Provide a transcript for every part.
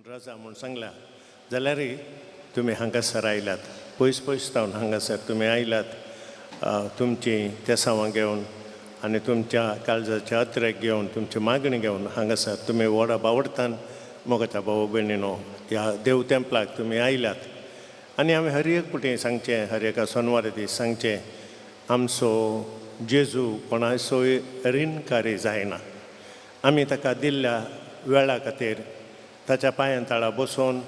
रजा म्हूण सांगला जाल्यारय तुमी हांगासर आयलात. पयस पयस तावन हांगासर तुमी आयलात तुमची तेसावां घेवन आनी तुमच्या काळजाच्या अत्रेक घेवन तुमची मागणी घेवन हांगासर तुमी व्हडा बावडतान मोगाच्या भाव भयणीनो ह्या देव तेंपलाक तुमी आयलात. आनी हांवें हर एक पुटी सांगचें, हर एका सोनवार दीस सांगचें, आमचो जेजू कोणाचोय रीणकारी जायना. आमी ताका दिल्ल्या वेळा खातीर ताच्या पांयां तळा बसून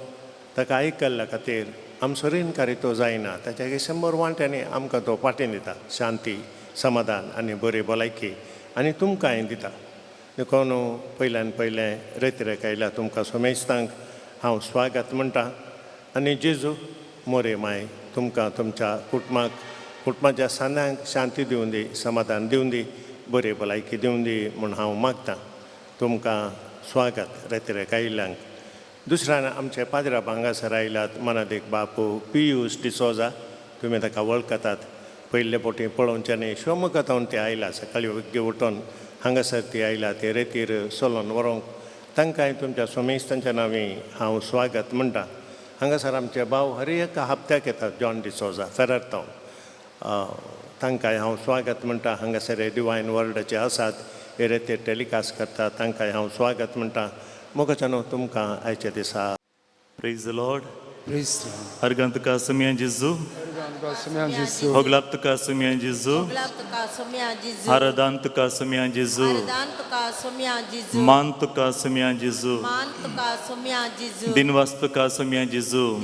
ताका आयकल्ल्या खातीर आमचो रीणकारी तो जायना. ताच्या 100 वांट्यांनी आमकां तो पाटें दिता, शांती, समाधान आनी बरी भलायकी. आनी तुमकांय दिता. देखून पयल्यान पयलें रेतीरेक आयल्या तुमकां सोमेस्तांक हांव स्वागत म्हणटा. आनी जेजू मोरे माय तुमकां तुमच्या कुटुंबाच्या सांद्यांक शांती दिवं दी, समाधान दिवं दी, बरी भलायकी दिवं दी म्हूण हांव मागतां. तुमकां स्वागत रेतीरेक आयिल्ल्यांक. दुसऱ्यान आमचे पाद्रा हांगासर आयल्यात मनादेक बापू पियूश डिसोजा. तुमी ताका वळखतात. पयले फावटी पळोवचें न्ही, शिवमोगातावन ते आयला. सकाळीं बेग्गे उठून हांगासर ती आयला. ते रेतीर सोलोन व्हरूंक तांकांय तुमच्या सोमेस्तांच्या नांवी हांव स्वागत म्हणटा. हांगासर आमचे भाव हर एका हप्त्याक येतात, जॉन डिसोजा फेरारतावन. तांकांय हांव स्वागत म्हणटा. हांगासर हे डिवायन वर्ल्डाचे आसात, हे रेतीर टॅलिकास्ट करतात, तांकांय हांव स्वागत म्हणटा. मोगाच्या न्हू तुमकां आयच्या दिसा. Praise the Lord. Praise the Lord. Argan tuka sumian Jesu. Hoglap tuka sumian Jesu. Haradan tuka sumian Jesu. Man tuka sumian Jesu. Dinwas tuka sumian Jesu.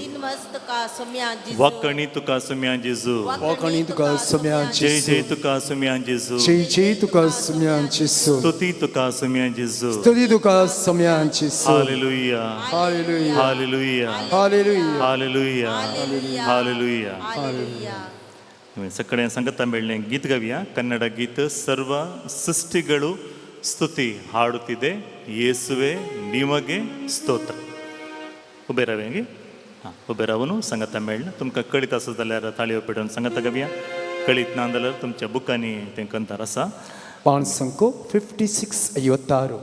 Wakani tuka sumian Jesu. Wakani tuka sumian Jai Jai tuka sumian Jesu. Jai Jai tuka sumian Jesu. Stuti tuka sumian Jesu. Stuti tuka sumian Jesu. Hallelujah. Hallelujah. Hallelujah. Hallelujah. Hallelujah. Hallelujah. ಸಕ್ಕಡೆ ಸಂಗತ ಮೇಳನೆ ಗೀತ ಗವಿಯ ಕನ್ನಡ ಗೀತ ಸರ್ವ ಸೃಷ್ಟಿಗಳು ಸ್ತುತಿ ಹಾಡುತ್ತಿದೆ ಯೇಸುವೆ ನಿಮಗೆ ಸ್ತೋತ್ರ. ಉಬೇರವೇಂಗಿ ಹಾಂ ಉಬೇರವನು ಸಂಗತ ಮೇಳನ ತುಮಕ ಕಳಿತ ಸದಲ್ಯಾರ ತಾಳಿ ಒಪ್ಪಿಡೋನು ಸಂಗತ ಗವಿಯ ಕಳಿತ್ ನಾಂದಲ ತುಮಚ ಬುಕ್ಕಾನಿ ತೆಂಕಂತ ರಸ ಪಾನ್ ಸಂಕೋ 5656.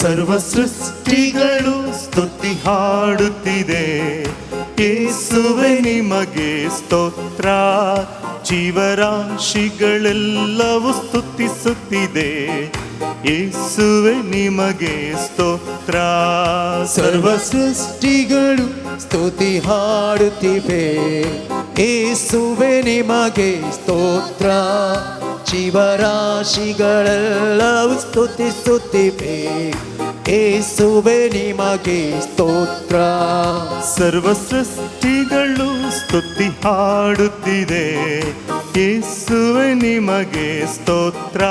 ಸರ್ವ ಸೃಷ್ಟಿಗಳು ಸ್ತುತಿ ಹಾಡುತ್ತಿದೆ ಯೇಸುವೆ ನಿಮಗೆ ಸ್ತೋತ್ರ. ಜೀವರಾಶಿಗಳೆಲ್ಲವೂ ಸ್ತುತಿಸುತ್ತಿದೆ ಯೇಸುವೆ ನಿಮಗೆ ಸ್ತೋತ್ರ. ಸರ್ವ ಸೃಷ್ಟಿಗಳು ಸ್ತುತಿ ಹಾಡುತ್ತಿವೆ ಯೇಸುವೆ ನಿಮಗೆ ಸ್ತೋತ್ರ. ಜೀವರಾಶಿಗಳೆಲ್ಲವೂ ಸ್ತುತಿಸುತ್ತಿವೆ ಯೇಸುವೆ ನಿಮಗೆ ಸ್ತೋತ್ರ. ಸರ್ವ ಸೃಷ್ಟಿಗಳು ಸ್ತುತಿ ಹಾಡುತ್ತಿದೆ ಯೇಸುವೆ ನಿಮಗೆ ಸ್ತೋತ್ರ.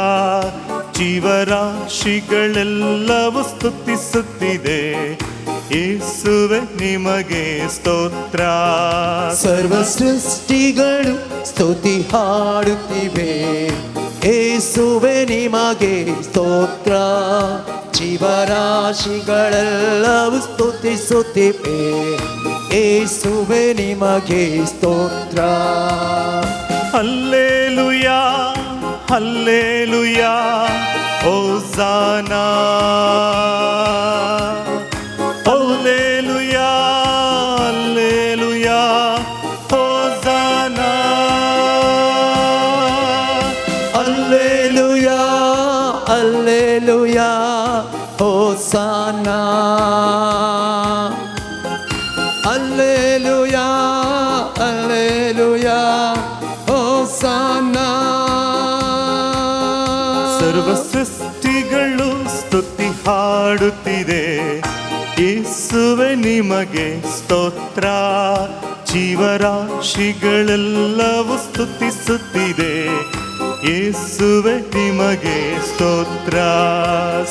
ಜೀವರಾಶಿಗಳೆಲ್ಲವೂ ಸ್ತುತಿಸುತ್ತಿದೆ ಯೇಸುವೆ ನಿಮಗೆ ಸ್ತೋತ್ರ. ಸರ್ವ ಸೃಷ್ಟಿಗಳು ಸ್ತುತಿ ಹಾಡುತ್ತಿವೆ ಯೇಸುವೆ ನಿಮಗೆ ಸ್ತೋತ್ರ. ಜೀವರಾಶಿಗಳೆಲ್ಲವೂ ಸ್ತುತಿಸುತ್ತಿವೆ ಯೇಸುವೆ ನಿಮಗೆ ಸ್ತೋತ್ರ. Hallelujah hallelujah hosanna. Hallelujah hallelujah hosanna. Hallelujah hallelujah hosanna. Hallelujah hallelujah hosanna. ಸರ್ವ ಸೃಷ್ಟಿಗಳು ಸ್ತುತಿ ಹಾಡುತ್ತಿದೆ ಯೇಸುವೆ ನಿಮಗೆ ಸ್ತೋತ್ರ. ಜೀವರಾಶಿಗಳೆಲ್ಲವೂ ಸ್ತುತಿಸುತ್ತಿದೆ ಯೇಸುವೆ ನಿಮಗೆ ಸ್ತೋತ್ರ.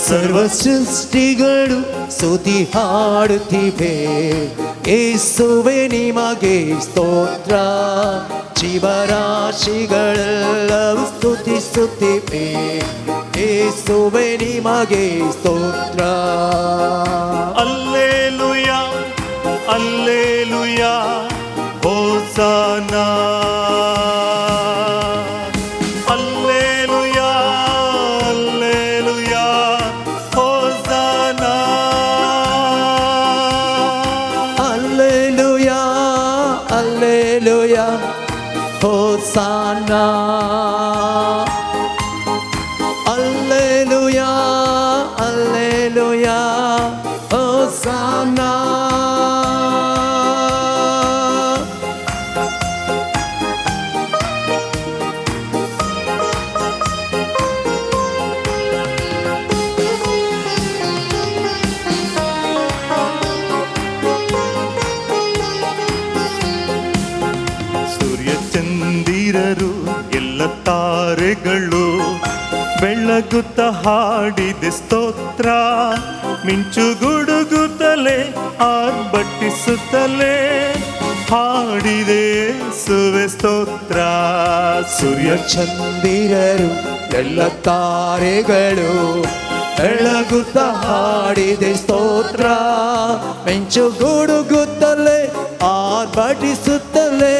ಸರ್ವ ಸೃಷ್ಟಿಗಳು ಸ್ತುತಿ ಹಾಡುತ್ತಿವೆ ಯೇಸುವೆ ನಿಮಗೆ ಸ್ತೋತ್ರ. ಜೀವರಾಶಿಗಳೆಲ್ಲವೂ ಸ್ತುತಿಸುತ್ತಿವೆ. ಯೇಸುವೆ ನಿಮಗೆ ಸ್ತೋತ್ರ. ಅಲ್ಲೇಲುಯ ಅಲ್ಲೇಲುಯ ಹೋಸನ. ಅಲ್ಲೇಲುಯ ಅಲ್ಲೇಲುಯ ಹೋಸನ. ಅಲ್ಲೇಲುಯ ಅಲ್ಲೇಲುಯ ಹೋಸನ. ಅಲ್ಲೇಲುಯ ಅಲ್ಲೇಲುಯ ಹೋಸನ. ಸೂರ್ಯಚಂದಿರರು ಎಲ್ಲ ತಾರೆಗಳು ಬೆಳಗುತ್ತ ಹಾಡಿದೆ ಸ್ತೋತ್ರ. ಮಿಂಚುಗುಡುಗುತ್ತಲೇ ಆರ್ಭಟಿಸುತ್ತಲೇ ಹಾಡಿದೆ ಸುವೆ ಸ್ತೋತ್ರ. ಸೂರ್ಯಚಂದಿರರು ಎಲ್ಲ ತಾರೆಗಳು ಬೆಳಗುತ್ತ ಹಾಡಿದೆ ಸ್ತೋತ್ರ. ಮಿಂಚು ಗುಡುಗುತ್ತಲೇ ಆರ್ಭಟಿಸುತ್ತಲೇ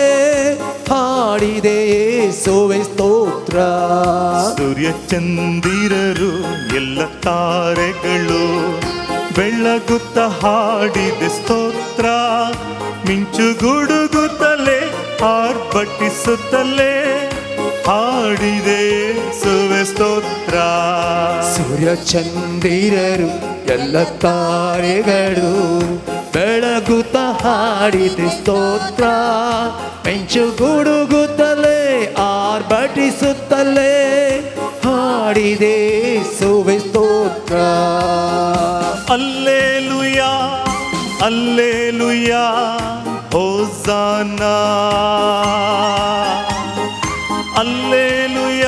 ಹಾಡಿದೆ ಯೇಸುವೆ ಸ್ತೋತ್ರ. ಸೂರ್ಯಚಂದಿರರು ಎಲ್ಲ ತಾರೆಗಳು ಬೆಳಗುತ್ತ ಹಾಡಿದೆ ಸ್ತೋತ್ರ. ಮಿಂಚುಗುಡುಗುತ್ತಲೇ ಆರ್ಭಟಿಸುತ್ತಲೇ ಹಾಡಿದೆ ಸುವೆ ಸ್ತೋತ್ರ. ಸೂರ್ಯಚಂದಿರರು ಎಲ್ಲ ತಾರೆಗಳು ಬೆಳಗುತ್ತ ಹಾಡಿದೆ ಸ್ತೋತ್ರ. ಮಿಂಚು ಗುಡುಗುತ್ತಲೇ ಆರ್ಭಟಿಸುತ್ತಲೇ ಹಾಡಿದೆ ಯೇಸುವೆ ಸ್ತೋತ್ರ. ಅಲ್ಲೇಲುಯ ಅಲ್ಲೇಲುಯ ಹೋಸನ. ಅಲ್ಲೇಲುಯ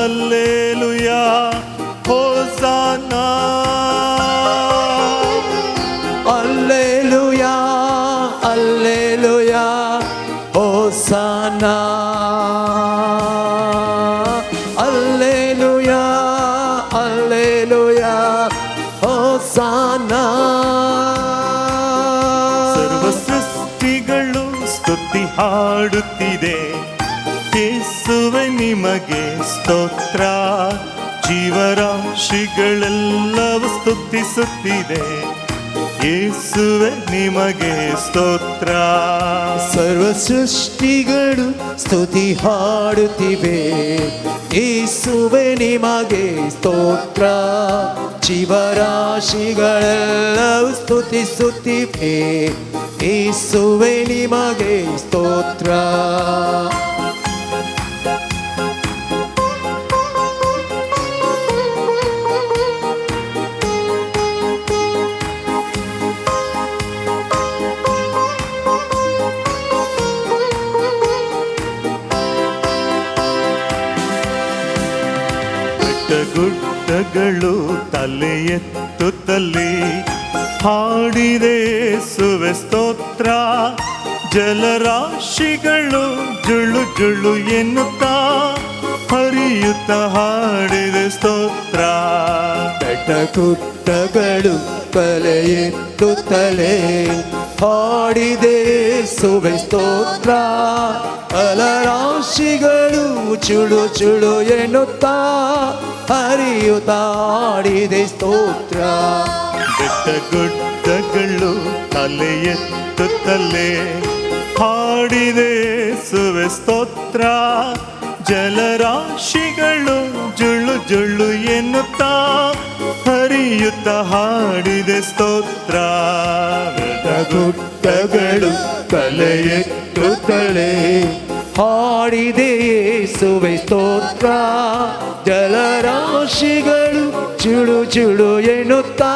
ಅಲ್ಲೇಲುಯ ಹೋಸನ. ಅಲ್ಲೇಲುಯ ಅಲ್ಲೇಲುಯ ಹೋಸನ. ಅಲ್ಲೇಲುಯ ಅಲ್ಲೇಲುಯ ಹೋಸನ. ಸರ್ವ ಸೃಷ್ಟಿಗಳು ಸ್ತುತಿ ಹಾಡುತ್ತಿದೆ. ಯೇಸುವೆ ನಿಮಗೆ ಸ್ತೋತ್ರ. ಜೀವರಾಶಿಗಳೆಲ್ಲವೂ ಸ್ತುತಿಸುತ್ತಿದೆ. ಯೇಸುವೆ ನಿಮಗೆ ಸ್ತೋತ್ರ. ಸರ್ವ ಸೃಷ್ಟಿಗಳು ಸ್ತುತಿ ಹಾಡುತ್ತಿವೆ. ಯೇಸುವೆ ನಿಮಗೆ ಸ್ತೋತ್ರ. ಜೀವರಾಶಿಗಳೆಲ್ಲವೂ ಸ್ತುತಿಸುತ್ತಿವೆ. ಯೇಸುವೆ ನಿಮಗೆ ಸ್ತೋತ್ರ. ಗುಡ್ಡಗಳು ತಲೆ ಎತ್ತುತ್ತಲೇ ಹಾಡಿದೆ ಸುವೆ ಸ್ತೋತ್ರ. ಜಲರಾಶಿಗಳು ಜುಳು ಜುಳು ಎನ್ನುತ್ತಾ ಹರಿಯುತ್ತ ಹಾಡಿದೆ ಸ್ತೋತ್ರ. ಬೆಟ್ಟ ಗುಡ್ಡಗಳು ತಲೆ ಎತ್ತುತ್ತಲೇ ಹಾಡಿದೆ ಯೇಸುವೆ ಸ್ತೋತ್ರ. ಅಲರಾಶಿಗಳು ಚುಳು ಚುಳು ಎನ್ನುತ್ತಾ ಹರಿಯುತ್ತ ಹಾಡಿದೆ ಸ್ತೋತ್ರ. ಬೆಟ್ಟ ಗುಡ್ಡಗಳು ತಲೆ ಎತ್ತುತ್ತಲೇ ಹಾಡಿದೆ ಸುವೆ ಸ್ತೋತ್ರ. ಜಲರಾಶಿಗಳು ಜುಳು ಜುಳು ಎನ್ನುತ್ತಾ ಹರಿಯುತ್ತ ಹಾಡಿದೆ ಸ್ತೋತ್ರ. ಗುಡ್ಡಗಳು ತಲೆ ಎತ್ತುತ್ತಲೇ ಹಾಡಿದೆ ಯೇಸುವೆ ಸ್ತೋತ್ರ. ಜಲರಾಶಿಗಳು ಚುಳು ಚುಳು ಎನ್ನುತ್ತಾ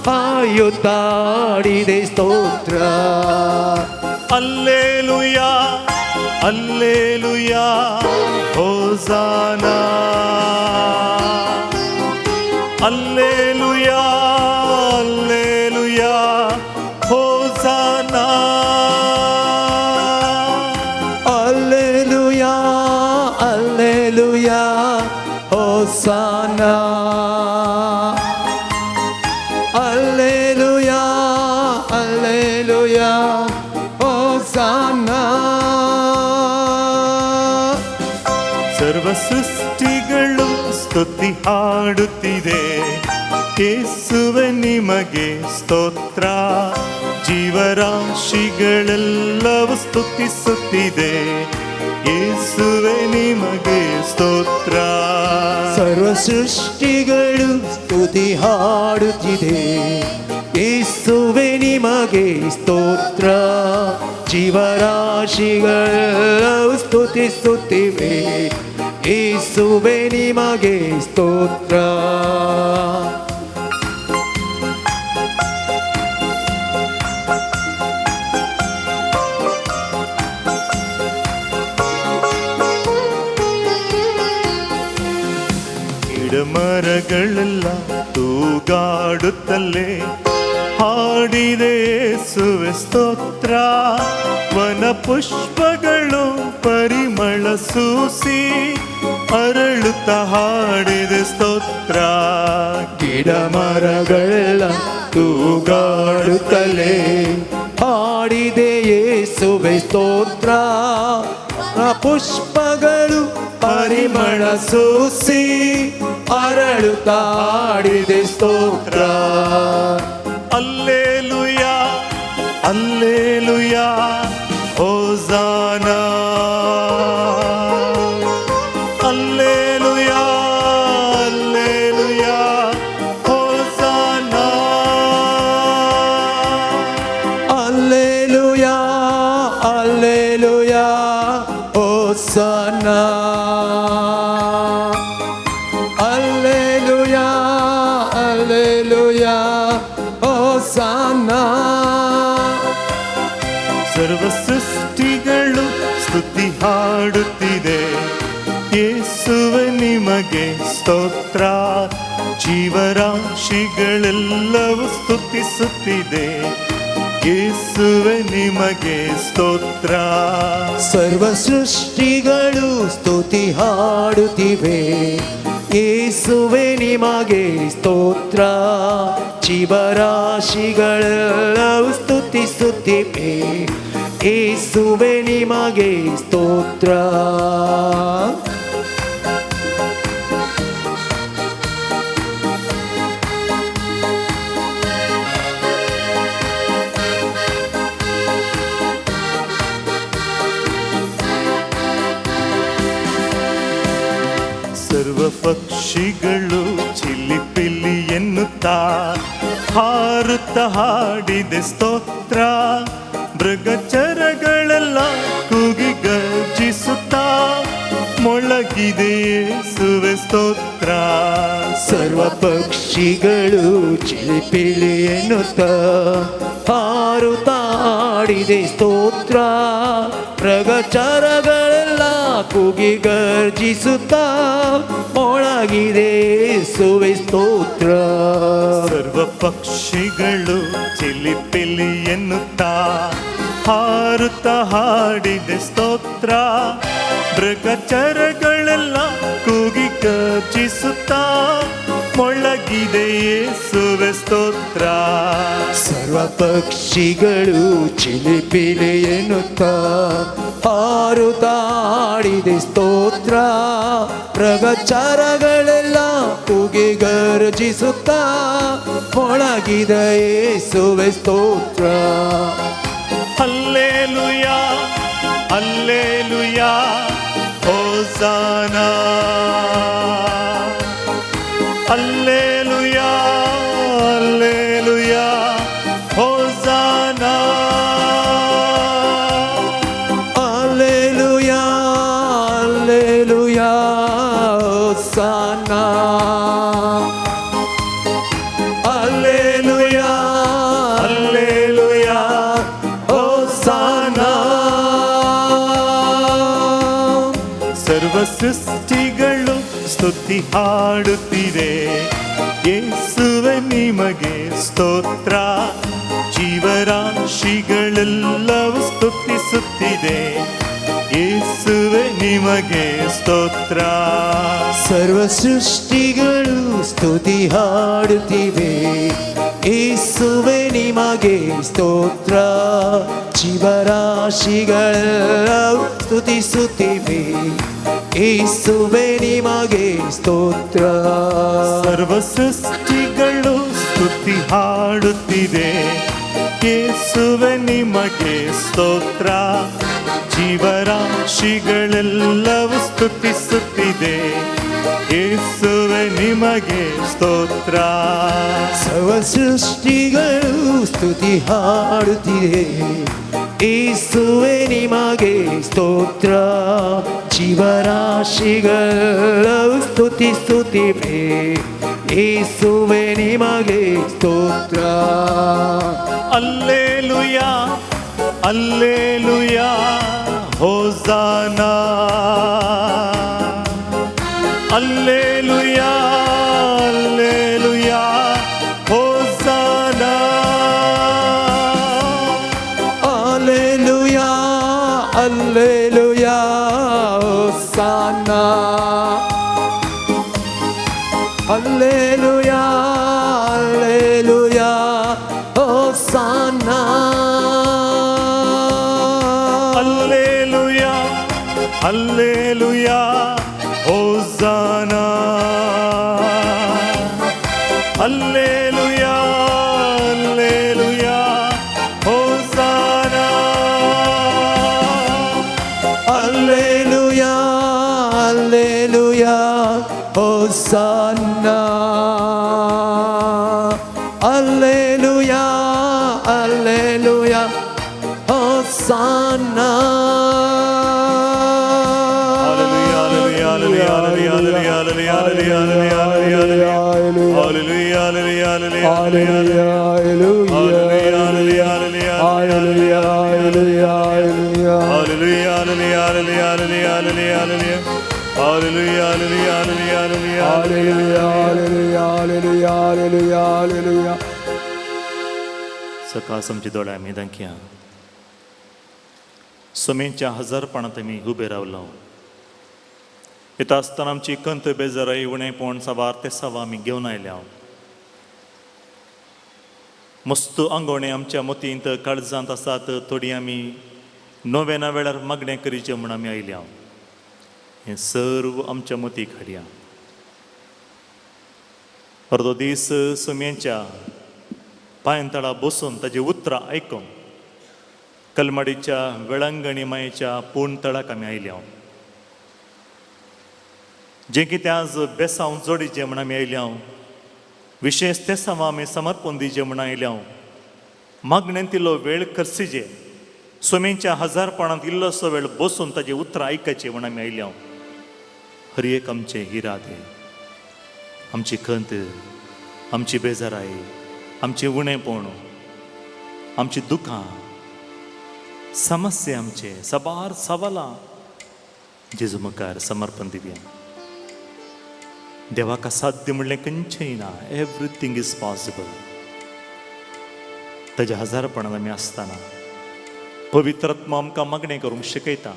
ಹಾಯುತ್ತ ಹಾಡಿದೆ ಸ್ತೋತ್ರ. ಅಲ್ಲೇಲುಯ ಅಲ್ಲೇಲುಯ ಹೋಸನ. ಅಲ್ಲೇಲುಯ ಅಲ್ಲೇಲುಯ ಹೋಸನ. Alleluia, Hosanna. Alleluia, Alleluia, Hosanna. ಸರ್ವ ಸೃಷ್ಟಿಗಳು ಸ್ತುತಿ ಹಾಡುತ್ತಿದೆ, ಯೇಸುವೆ ನಿಮಗೆ ಸ್ತೋತ್ರ. ಜೀವರಾಶಿಗಳೆಲ್ಲವೂ ಸ್ತುತಿಸುತ್ತಿದೆ, ಯೇಸುವೆ ನಿಮಗೆ ಸ್ತೋತ್ರ. ಸರ್ವ ಸೃಷ್ಟಿಗಳು ಸ್ತುತಿ ಹಾಡುತ್ತಿದೆ, ಯೇಸುವೆ ನಿಮಗೆ ಸ್ತೋತ್ರ. ಜೀವರಾಶಿಗಳೆಲ್ಲವೂ ಸ್ತುತಿಸುತ್ತಿವೆ, ಯೇಸುವೆ ನಿಮಗೆ ಸ್ತೋತ್ರ. ಮರಗಳೆಲ್ಲ ತೂಗಾಡುತ್ತಲೇ ಹಾಡಿದೆ ಯೇಸುವೆ ಸ್ತೋತ್ರ. ವನ ಪುಷ್ಪಗಳು ಪರಿಮಳ ಸೂಸಿ ಅರಳುತ್ತ ಹಾಡಿದೆ ಸ್ತೋತ್ರ. ಗಿಡ ಮರಗಳೆಲ್ಲ ತೂಗಾಡುತ್ತಲೇ ಹಾಡಿದೆ ಯೇಸುವೆ ಸ್ತೋತ್ರ. ಪುಷ್ಪಗಳು ಪರಿಮಳ ಸೂಸಿ ಅರಳುತ್ತ ಹಾಡಿದೆ ಸ್ತೋತ್ರ. ಅಲ್ಲೇಲುಯಾ ಅಲ್ಲೇಲುಯಾ ಹೋಸಾನಾ. ಅಲ್ಲೇಲುಯಾ ಅಲ್ಲೇಲುಯಾ ಹೋಸಾನಾ. Alleluia, Alleluia, Hosanna. Alleluia, Alleluia, Hosanna. ಸರ್ವ ಸೃಷ್ಟಿಗಳು ಸ್ತುತಿ ಹಾಡುತ್ತಿದೆ, ಯೇಸುವೆ ನಿಮಗೆ ಸ್ತೋತ್ರ. ಜೀವರಾಶಿಗಳೆಲ್ಲವೂ ಸ್ತುತಿಸುತ್ತಿದೆ, ಯೇಸುವೆ ನಿಮಗೆ ಸ್ತೋತ್ರ. ಸರ್ವ ಸೃಷ್ಟಿಗಳು ಸ್ತುತಿ ಹಾಡುತ್ತಿವೆ, ಯೇಸುವೆ ನಿಮಗೆ ಸ್ತೋತ್ರ. ಜೀವರಾಶಿಗಳೆಲ್ಲವೂ ಸ್ತುತಿಸುತ್ತಿವೆ, ಯೇಸುವೆ ನಿಮಗೆ ಸ್ತೋತ್ರ. ಸರ್ವ ಪಕ್ಷಿಗಳು ಚಿಲಿಪಿಲಿ ಎನ್ನುತ್ತಾ ಹಾರುತ್ತ ಹಾಡಿದೆ ಸ್ತೋತ್ರ. ಮೃಗಚರಗಳೆಲ್ಲ ಕೂಗಿ ಗರ್ಜಿಸುತ್ತಾ ಮೊಳಗಿದೆ ಯೇಸುವೆ ಸ್ತೋತ್ರ. ಸರ್ವ ಪಕ್ಷಿಗಳು ಚಿಲಿಪಿಲಿ ಎನ್ನುತ್ತಾ ಹಾರುತ್ತಾ ಹಾಡಿದೆ ಸ್ತೋತ್ರ. ಮೃಗಚರಗಳೆಲ್ಲ ಕೂಗಿ ಗರ್ಜಿಸುತ್ತಾ ಮೊಳಗಿದೆ ಯೇಸುವೆ ಸ್ತೋತ್ರ. ಸರ್ವ ಪಕ್ಷಿಗಳು ಚಿಲಿಪಿಲಿ ಎನ್ನುತ್ತಾ ಹಾರುತ್ತ ಹಾಡಿದೆ ಸ್ತೋತ್ರ. ಮೃಗಚರಗಳೆಲ್ಲ ಕೂಗಿ ಗರ್ಜಿಸುತ್ತಾ ಮೊಳಗಿದೆ ಯೇಸುವೆ ಸ್ತೋತ್ರ. ಸರ್ವ ಪಕ್ಷಿಗಳು ಚಿಲಿಪಿಲಿ ಎನ್ನುತ್ತಾ ಹಾರುತ್ತಾ ಹಾಡಿದೆ ಸ್ತೋತ್ರ. ಮೃಗಚರಗಳೆಲ್ಲ ಕೂಗಿ ಗರ್ಜಿಸುತ್ತಾ ಮೊಳಗಿದೆ ಯೇಸುವೆ ಸ್ತೋತ್ರ. ಅಲ್ಲೇಲುಯಾ ಅಲ್ಲೇಲುಯಾ ಹೋಸಾನಾ. ಅಲ್ಲೇಲುಯಾ ಅಲ್ಲೇಲುಯಾ ಹೋಸಾನಾ. Alleluia, Alleluia, Hosanna. Alleluia, ಅಲ್ಲೇಲುಯಾ Hosanna. ಸರ್ವ ಸೃಷ್ಟಿಗಳು ಸ್ತುತಿ ಹಾಡುತ್ತಿದೆ, ಯೇಸುವೆ ನಿಮಗೆ ಸ್ತೋತ್ರ. ಜೀವರಾಶಿಗಳೆಲ್ಲವೂ ಸ್ತುತಿಸುತ್ತಿದೆ, ಯೇಸುವೆ ನಿಮಗೆ ಸ್ತೋತ್ರ. ಸರ್ವ ಸೃಷ್ಟಿಗಳು ಸ್ತುತಿ ಹಾಡುತ್ತಿವೆ, ಯೇಸುವೆ ನಿಮಗೆ ಸ್ತೋತ್ರ. ಜೀವರಾಶಿಗಳೆಲ್ಲವೂ ಸ್ತುತಿಸುತ್ತಿವೆ, ಯೇಸುವೆ ನಿಮಗೆ ಸ್ತೋತ್ರ. ಸರ್ವ ಸೃಷ್ಟಿಗಳು ಸ್ತುತಿ ಹಾಡುತ್ತಿದೆ, ಯೇಸುವೆ ನಿಮಗೆ ಸ್ತೋತ್ರ. ಜೀವರಾಶಿಗಳೆಲ್ಲವೂ ಸ್ತುತಿಸುತ್ತಿದೆ, ಯೇಸುವೆ ನಿಮಗೆ ಸ್ತೋತ್ರ. ಸರ್ವ ಸೃಷ್ಟಿಗಳು ಸ್ತುತಿ ಹಾಡುತ್ತಿದೆ, ಯೇಸುವೆ ನಿಮಗೆ ಸ್ತೋತ್ರ. ಜೀವರಾಶಿಗಳೆಲ್ಲವೂ ಸ್ತುತಿಸುತ್ತಿವೆ, ಯೇಸುವೆ ನಿಮಗೆ ಸ್ತೋತ್ರ. ಅಲ್ಲೇಲುಯಾ ಅಲ್ಲೇಲುಯಾ ಹೋಸಾನಾ. ಅಲ್ಲೇಲುಯಾ ಅಲ್ಲೇಲುಯಾ ಹೋಸಾನಾ. Alleluia, Alleluia, Hosanna. Alleluia, Alleluia, Hosanna. ಅಲ್ಲೇಲುಯಾ ಅಲ್ಲೇಲುಯಾ ಹೋಸಾನಾ. ಅಲ್ಲೇಲುಯಾ ಅಲ್ಲೇಲುಯಾ ಹೋಸಾನಾ. Alleluia, Alleluia, Hosanna. Alleluia, Alleluia, Hosanna. सकाळ समची दोळ्या आम्ही दांकिया सोमेंच्या हजारपणात आम्ही उभे रावलो. येता आसतना आमची कंत बेजाराई उणेपण साबार ते सावा आमी घेवन आयल्या. मस्त आंगवणे आमच्या मतींत काळजांत आसात, थोडी आमी नव्याना वेळार मागणें करीचें म्हूण आमी आयल्या. हें सर्व आमच्या मतीक हाडया. अर्दो दीस सोमेंच्या पांयतळा बसून ताची उतरां आयकून कलमाडीच्या वेळांगणी मायेच्या पूर्ण तळाक आमी आयल्या. जें कितें आज बेसांव जोडीचें म्हूण आमी आयल्या, विशेष ते सावा आमी समर्पण दिचें म्हूण आयल्या. मागणेंत इल्लो वेळ करसीजे, सोमेंच्या हजारपणांत इल्लोसो वेळ बसून ताची उतरां आयकचें म्हूण आमी आयल्या. हर एक आमचें इरादे, आमची खंत, आमची बेजाराई, आमचें उणेपण, आमची दुखां, समस्या आमचे साबार सवालां जेजू मुखार समर्पण दिवया. देवाक असाध्य म्हणलें खंयचेंय ना. Everything is possible. ताच्या हजारपणांत आमी आसतना पवित्र आत्मा आमकां मागणें करूंक शिकयता.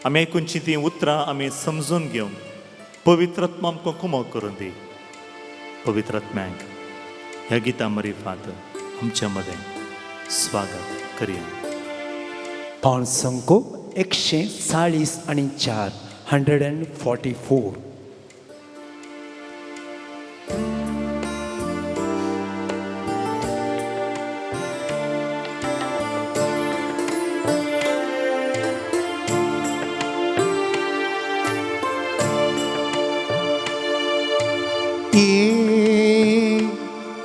आमी आयकुनची तीं उतरां आमी समजून घेवन पवित्र आत्मा आमकां कुमक करून दी. पवित्र आत्म्याक ह्या गितां मरिफात आमच्या मदें स्वागत करया. पावण संको 140 आणि 4 144.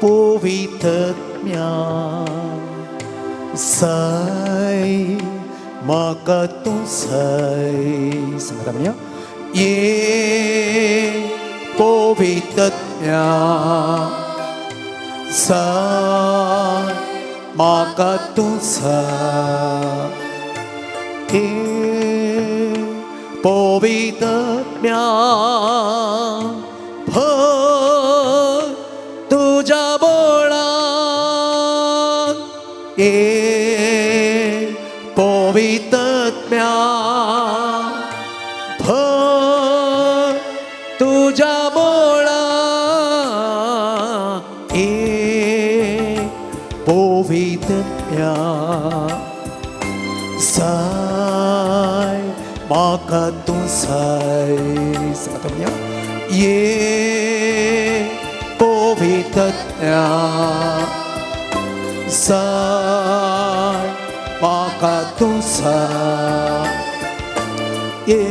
Povitătmea sai maka tu sai samanya ye povitătmea sai maka tu sai ye povitătmea तुझ्या बोळात ये पवित्रात्म्या भर तुझ्या बोळा पोवितम्या साय माका तू साय सातम्या ये पोवितम्या साय माका तू साय ये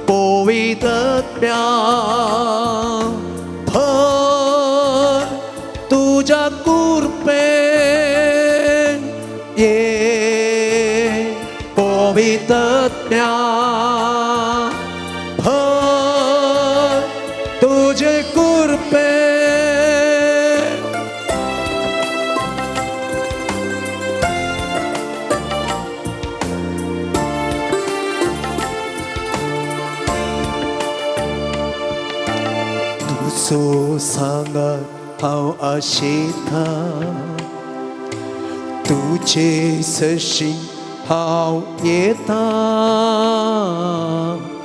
पोवितम्या भर तुझ्या कुर्पेन ये पोवितम्या भर तुझे कुर्पेन सो सांगा हांव आशेता तुझे सशी हांव येता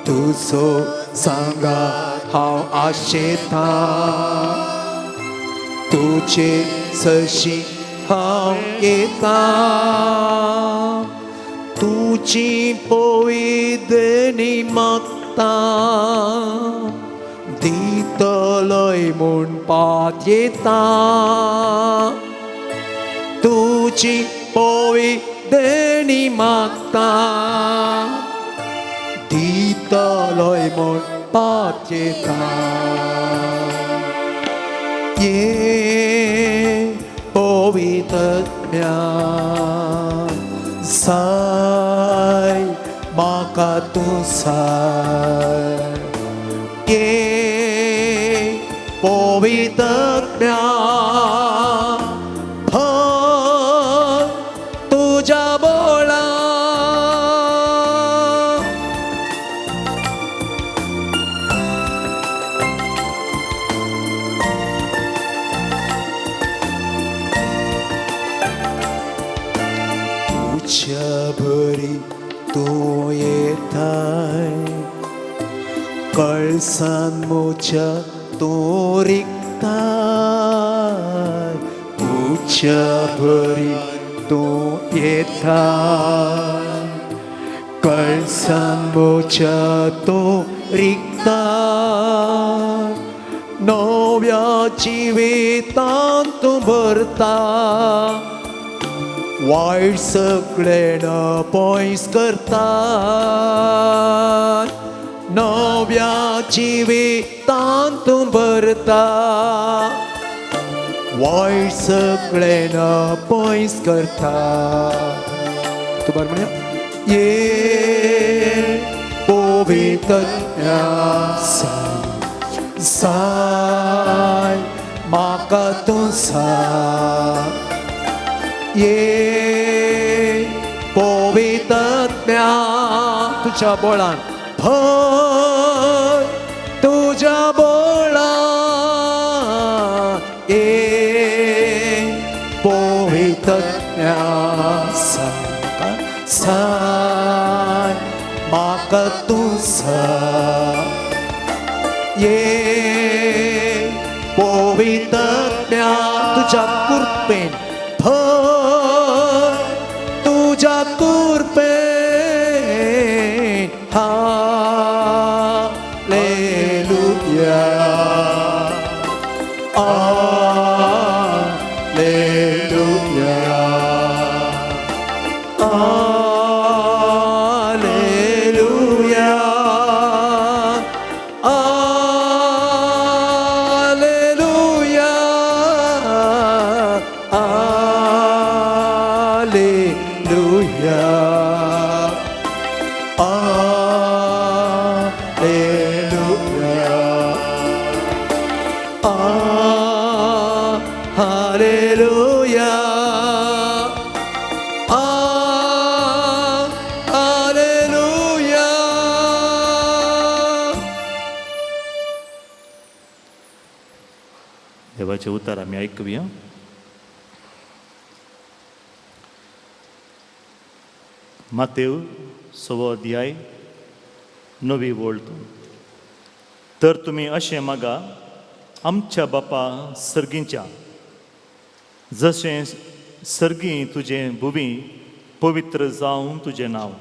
तुजो सांगा हांव आशेता तुझे सशी हांव येता तुझी पोविदनी मागता दितलोय म्हूण पात येता तुझी पोविदनी मागता दितलोय म्हूण पात येता ये पोवितम्या साय म्हाका तूं साय ये पोवितम्या भर तुझ्या बोळा तुझ्या भरी तूं येताय कळसान मोच्या तूं रिगताय तुझ्या भरी तूं येताय कळसान मोच्या तूं रिगताय नव्या जिवितांत तूं भरता वायट सगळें पयस करता नव्या जिवितांत तूं भरता वायट सगळें पयस करता तूं बरें म्हणया ये पोवितम्या साय म्हाका तूं साय ये पोवितम्या तुझ्या बोळान भर तुझ्या बोळा ये पोवितम्या साय म्हाका तूं साय ये पोवितम्या तुझ्या कुर्पेन भर तुझ्या कुर्पेन hallelujah hallelujah hallelujah hallelujah hallelujah Hallelujah. Hallelujah. देवाचे उतार आम्ही ऐकूया. मातेव 6 अध्याय नवी वळतो. तर तुमी अशें मागा, आमच्या बापा सर्गीच्या, जशें सर्गी तुजें भुवी पवित्र जावं तुजें नांव.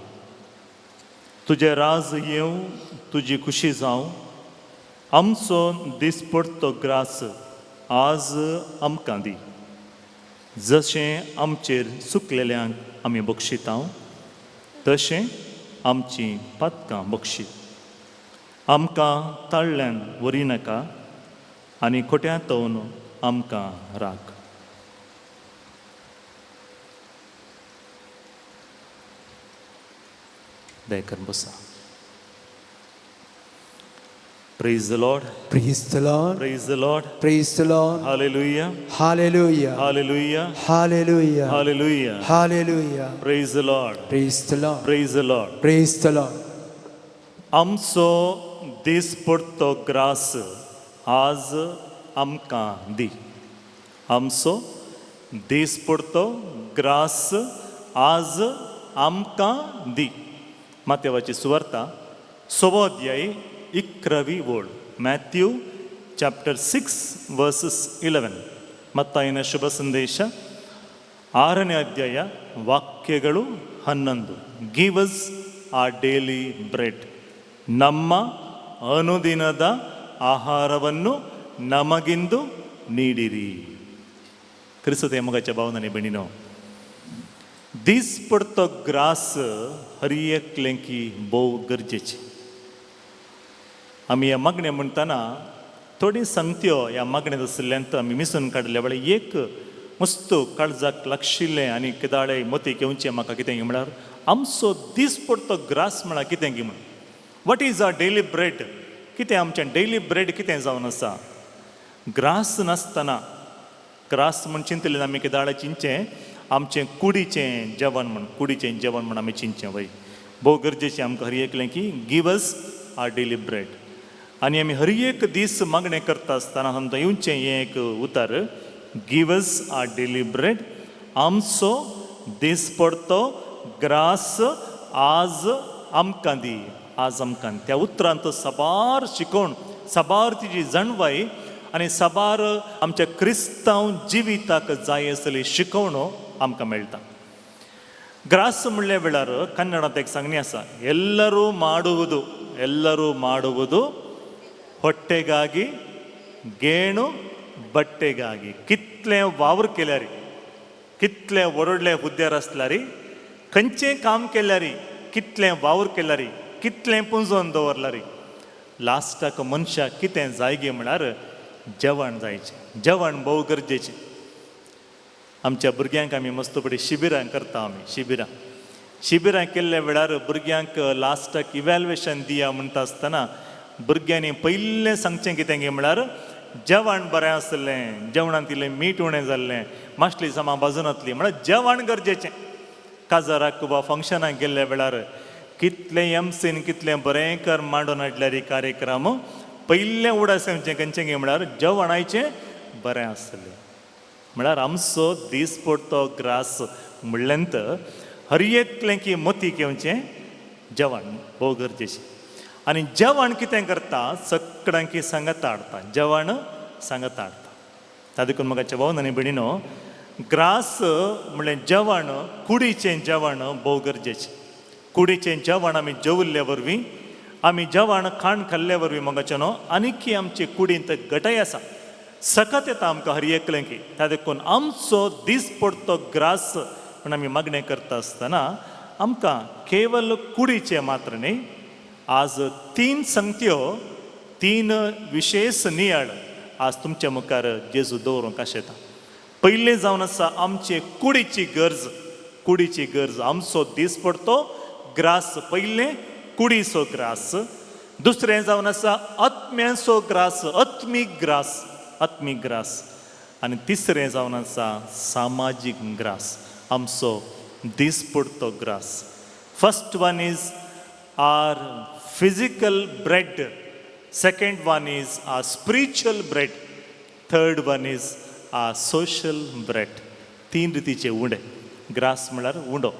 तुजें राज येवं, तुजी खुशी जावं. आमचो दिसपडतो ग्रास आज आमकां दी. जशें आमचेर चुकलेल्यांक आमी बक्षितांव, तशें आमची पातकां बक्षीत. आमकां ताळ्ळ्यान व्हरी नाका आनी खोट्यांतवन आमकां राख. दयकर बसा. Praise the Lord. Praise the Lord. Praise the Lord. Praise the Lord. Hallelujah. Hallelujah. Hallelujah. Hallelujah. Hallelujah. Hallelujah. Praise the Lord. Praise the Lord. Praise the Lord. Praise the Lord. आमचो दिसपडतो grass आज आमकां दी. आमचो दिसपडतो grass आज आमकां दी. मातेवाची सुवार्ता 6 अध्याय 11वी ओळ. Matthew chapter 6 verses 11. ಮತ್ತಾಯನ ಶುಭ ಸಂದೇಶ 6ನೇ ಅಧ್ಯಾಯ ವಾಕ್ಯಗಳು 11. Give us our daily bread. ನಮ್ಮ ಅನುದಿನದ ಆಹಾರವನ್ನು ನಮಗಿಂದು ನೀಡಿರಿ. क्रिस्त मोगाच्या भावनाने बहिणीनो, दीस पडतो ग्रास हर एकलें की भोव गरजेची. आमी ह्या मागण्या म्हणटाना थोडी संगत्यो ह्या मागण्यांत आशिल्ल्यान आमी मिसून काडल्या वेळार एक मस्त काळजाक लागशिल्लें आनी किदाळे मती घेवचें म्हाका कितें म्हळ्यार आमचो दीस पडतो ग्रास म्हळ्यार कितें गी म्हण. What is our daily bread. कितें आमचें डेली ब्रेड कितें जावन आसा. ग्रास नासतना, ग्रास म्हण चिंतलें आमी किदाळे चिंचें आमचें कुडीचें जेवण म्हण, कुडीचें जेवण म्हण आमी चिंचें वय. भोव गरजेचें आमकां हर एकलें की give us are daily bread. आनी आमी हर एक दीस मागणें करता आसतना आमकां येवचें हें एक उतर, give us are daily bread. आमचो दीस पडतो ग्रास आज आमकां दी. आज आमकां त्या उतरांत सबार शिकोवन, सबार तिजी जाणवाय आनी सबार आमच्या क्रिस्तांव जिविताक जाय आसली शिकवणो आमकां मेळटा. ग्रास म्हणल्या वेळार कन्नडांत एक सांगणी आसा, ಎಲ್ಲರೂ ಮಾಡುವುದು ಹೊಟ್ಟೆಗಾಗಿ, ಗೇಣು ಬಟ್ಟೆಗಾಗಿ. कितलें वावर केल्या रे, कितले व्हडले हुद्द्यार आसला रे, खंयचें काम केल्या रे, कितलें वावर केल्या रे, कितलें पुंजोवन दवरला रे. लास्टाक मनशाक कितें जाय गे म्हळ्यार जेवण जायचें. जेवण भोव गरजेचें. आमच्या भुरग्यांक आमी मस्त बरी शिबिरां करता. आमी शिबिरां केल्ल्या वेळार भुरग्यांक लास्टाक इवॅल्युएशन दिया म्हणटा आसतना भुरग्यांनी पयलें सांगचें कितें गे म्हळ्यार जेवण बरें आसलें, जेवणांत इल्लें मीठ उणें जाल्लें, मातली सामान बाजून वतली म्हळ्यार जेवण गरजेचें. काजाराक वा फंक्शनाक गेल्ल्या वेळार कितलें एमसीन कितलें बरें कर मांडून हाडल्यार कार्यक्रम, पयलें उडासेंचें खंयचें गे म्हळ्यार जेवणाचें बरें आसलें. म्हळ्यार आमचो दीस पडतो ग्रास म्हणल्यानंत हर एकलें की मती घेवचें जेवण भोव गरजेचें. आनी जेवण कितें करता, सगळ्यांक की सांगता हाडटा. जेवण सांगता हाडटा. तातूंत म्हाका भावनांनी भयणीनो, ग्रास म्हणलें जेवण, कुडीचें जेवण भोव गरजेचें. कुडीचें जेवण आमी जेवल्ल्या वरवीं, आमी जेवण खाण खाल्ल्या वरवीं मोगाचें न्हू, आनीक आमचे कुडींत घटाय आसा, सकत येता आमकां हर एकलें की. तातूंत आमचो दीस पडतो ग्रास म्हण आमी मागणें करता आसतना आमकां केवल कुडीचें मात्र न्ही, आज 3 संगत्यो, 3 विशेष नियाळ आज तुमच्या मुखार जेजू दवरूंक आशेता. पयलें जावन आसा आमचे कुडीची गरज. आमचो दीस पडतो ग्रास. पयलें कुडीचो ग्रास. दुसरें जावन आसा आत्म्याचो ग्रास, आत्मीक ग्रास. आनी तिसरें जावन आसा सामाजीक ग्रास, आमचो दीस पडतो ग्रास. First one is our physical bread, second one is our spiritual bread, third one is our social bread. 3 रितीचे उंडे. ग्रास म्हळ्यार उंडो.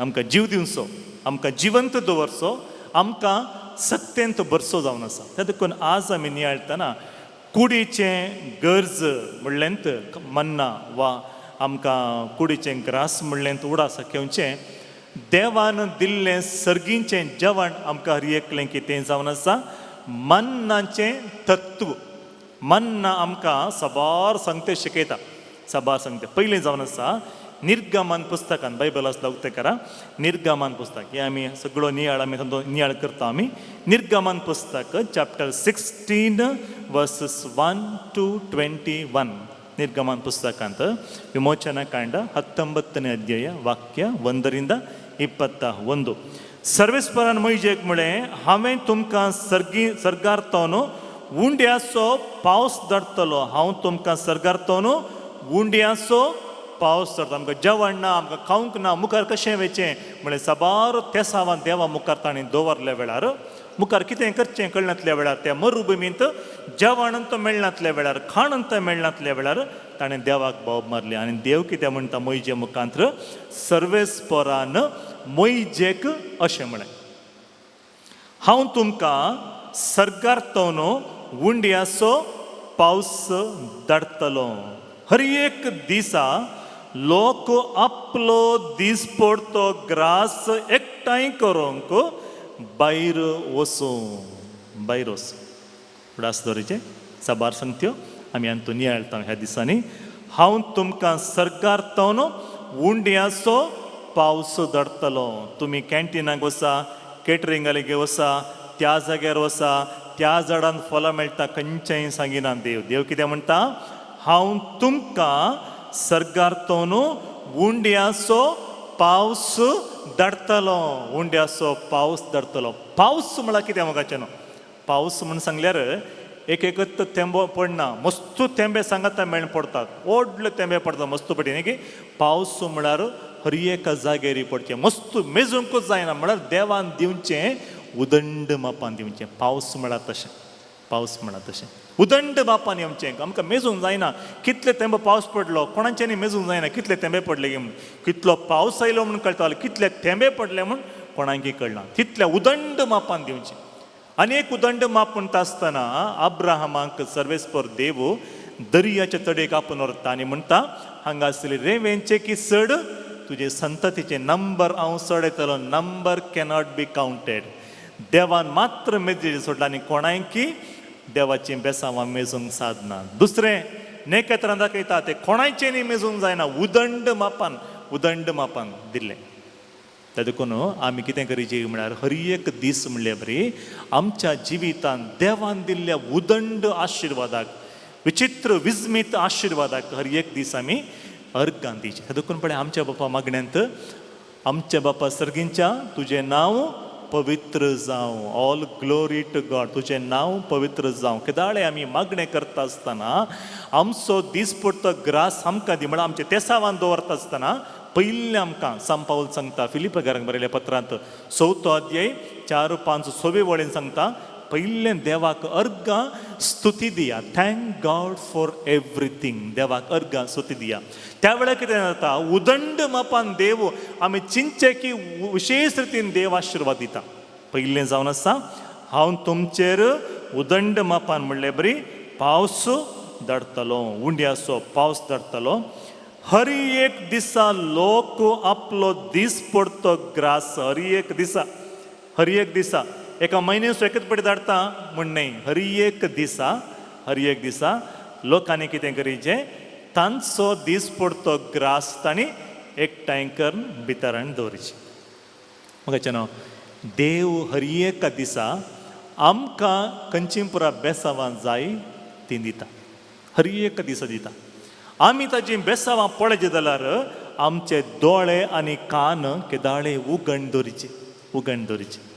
आमकां जीव दिवचो, आमकां जिवंत दवरचो, आमकां सत्तेंत बरसो जावन आसा ते देखून आज आमी नियाळटना कुडीचें गरज म्हणलेंत मन्ना वा आमकां कुडीचें ग्रास म्हणलेंत उडास घेवचें देवान दिल्लें सर्गीचें जेवण आमकां हर एकलें कितें जावन आसा मन्नाचें तत्व मन्ना आमकां सबार संगते शिकयता सबार संगते पयलीं जावन आसा निर्गमन पुस्तकान बायबल आसता उक्ते करा निर्गमन पुस्तक हे आमी सगळो नियाळ आमी नियाळ करता आमी निर्गमन पुस्तक चॅप्टर 16 वर्सेस 1 to 21 ನಿರ್ಗಮನ ಪುಸ್ತಕ ಅಂತ ವಿಮೋಚನಾ ಕಾಂಡ 19ನೇ ಅಧ್ಯಾಯ ವಾಕ್ಯ 1ರಿಂದ 21 सर्वेस्परान मोइजेक म्हळे हांवें तुमकां सर्गारतोन उंड्याचो पावस धरतलो हांव तुमकां सर्गारतोन उंड्याचो पावस धरता आमकां जेवण ना आमकां खावंक ना मुखार कशें वेचें म्हळ्यार सबार तेसावान देवा मुखार ताणें दवरल्या वेळार मुखार कितें करचें कळनातल्या वेळार त्या मरुभुमींत जेवण अंत मेळनातल्या वेळार खाण अंत मेळनातल्या वेळार ताणें देवाक बोब मारलें आनी देव कितें म्हणटा मोइजे मुखांत्र सर्वेस्परान मोइजेक अशें म्हळें हांव तुमकां सर्गारतोन उंड्याचो पावस धाडटलो हर एक दिसा लोक आपलो दिसपडतो ग्रास एकठांय करूंक भायर वचूं उडास दवरीचे साबार सांगत्यो आमी आनी तो नियाळटा ह्या दिसांनी हांव तुमकां सर्गारतोन उंड्याचो पावस धाडटलो तुमी कॅन्टिनाक वसा केटरिंगाक वसा त्या जाग्यार वसा त्या झाडान फळां मेळटा खंयचेंय सांगिना देव कितें म्हणटा हांव तुमकां सर्गारतोन उंड्याचो पावस धाडटलो उंड्याचो पावस धाडटलो पावस म्हळ्यार कितें म्हाकाचें न्हू पावस म्हूण सांगल्यार एक एकच थेंबो पडना मस्तू थेंबे सांगाता मेळून पडटात व्हडले थेंबे पडटा मस्तू पडटी न्ही की पावस म्हळ्यार हर एका जाग्यार पडचें मस्तू मेजूंकूच जायना म्हळ्यार देवान दिवचें उदंड मापान दिवचें पावस म्हळ्यार तशें उदंड मापान येवचें आमकां मेजूंक जायना कितले थेंबो पावस पडलो कोणाच्यानी मेजूंक जायना कितले थेंबे पडले गे म्हणून कितलो पावस आयलो म्हणून कळटालो कितले थेंबे पडले म्हूण कोणाकय कळना तितले उदंड मापान दिवचें आनी एक उदंड माप म्हणटा आसतना अब्राहमाक सर्वेस्पर देव दर्याच्या तडेक आपूण व्हरता आनी म्हणटा हांगा आसली रेंवेंचे की चड तुजे संततीचे नंबर हांव चड येतलो नंबर कॅनॉट बी कावंटेड देवान मात्र मेजयेचें सोडला आनी कोणायकी देवाची बेसांवां मेजूंक साधना दुसरें नेकेत्रां दाखयता ते कोणायचेंय मेजूंक जायना उदंड मापान दिल्लें त्या देखून आमी कितें करीचें म्हळ्यार हर एक दीस म्हणले बरी आमच्या जिवितांत देवान दिल्ल्या उदंड आशिर्वादाक विचित्र विस्मीत आशिर्वादाक हर एक दीस आमी अर्गां दिवचें त्या देखून पळय आमच्या बापा मागण्यांत आमच्या बापा सर्गींच्या तुजें नांव पवित्र जावं ऑल ग्लोरी टू गॉड तुजें नांव पवित्र जावं केदाळे आमी मागणें करता आसतना आमचो दीस पडतो ग्रास आमकां दी म्हळ्यार आमच्या तेसावान दवरता आसतना पयलें आमकां सांत पाऊल सांगता फिलिपिकारांक बरयल्या पत्रांत 4 अध्याय 4, 5, 6 वळेन सांगता पयलें देवाक अर्गां स्तुती दिया थँक गॉड फॉर एवरीथींग देवाक अर्गां स्तुती दिया त्या वेळार कितें जाता उदंड मापान देव आमी चिंतचे की विशेश रितीन देव आशिर्वाद दिता पयलें जावन आसा हांव तुमचेर उदंड मापान म्हणलें बरी पावस धाडटलो उंड्याचो पावस धाडटलो हर एक दिसा लोक आपलो दीस पडतो ग्रास हर एक दिसा एका म्हयन्याचो एकच पडी धाडटा म्हण न्हय हर एक दिसा लोकांनी कितें करीचें तांचो दीस पडतो ग्रास तांणी एकठांय करून भितर हाडून दवरचें म्हाका न्हू देव हर एका दिसा आमकां खंयचीं पुरा बेसांवां जाय तीं दिता हर एक दिसा दिता आमी ताची बेसांवां पळयचे जाल्यार आमचे दोळे आनी कान केदाळे उगंड दवरीचे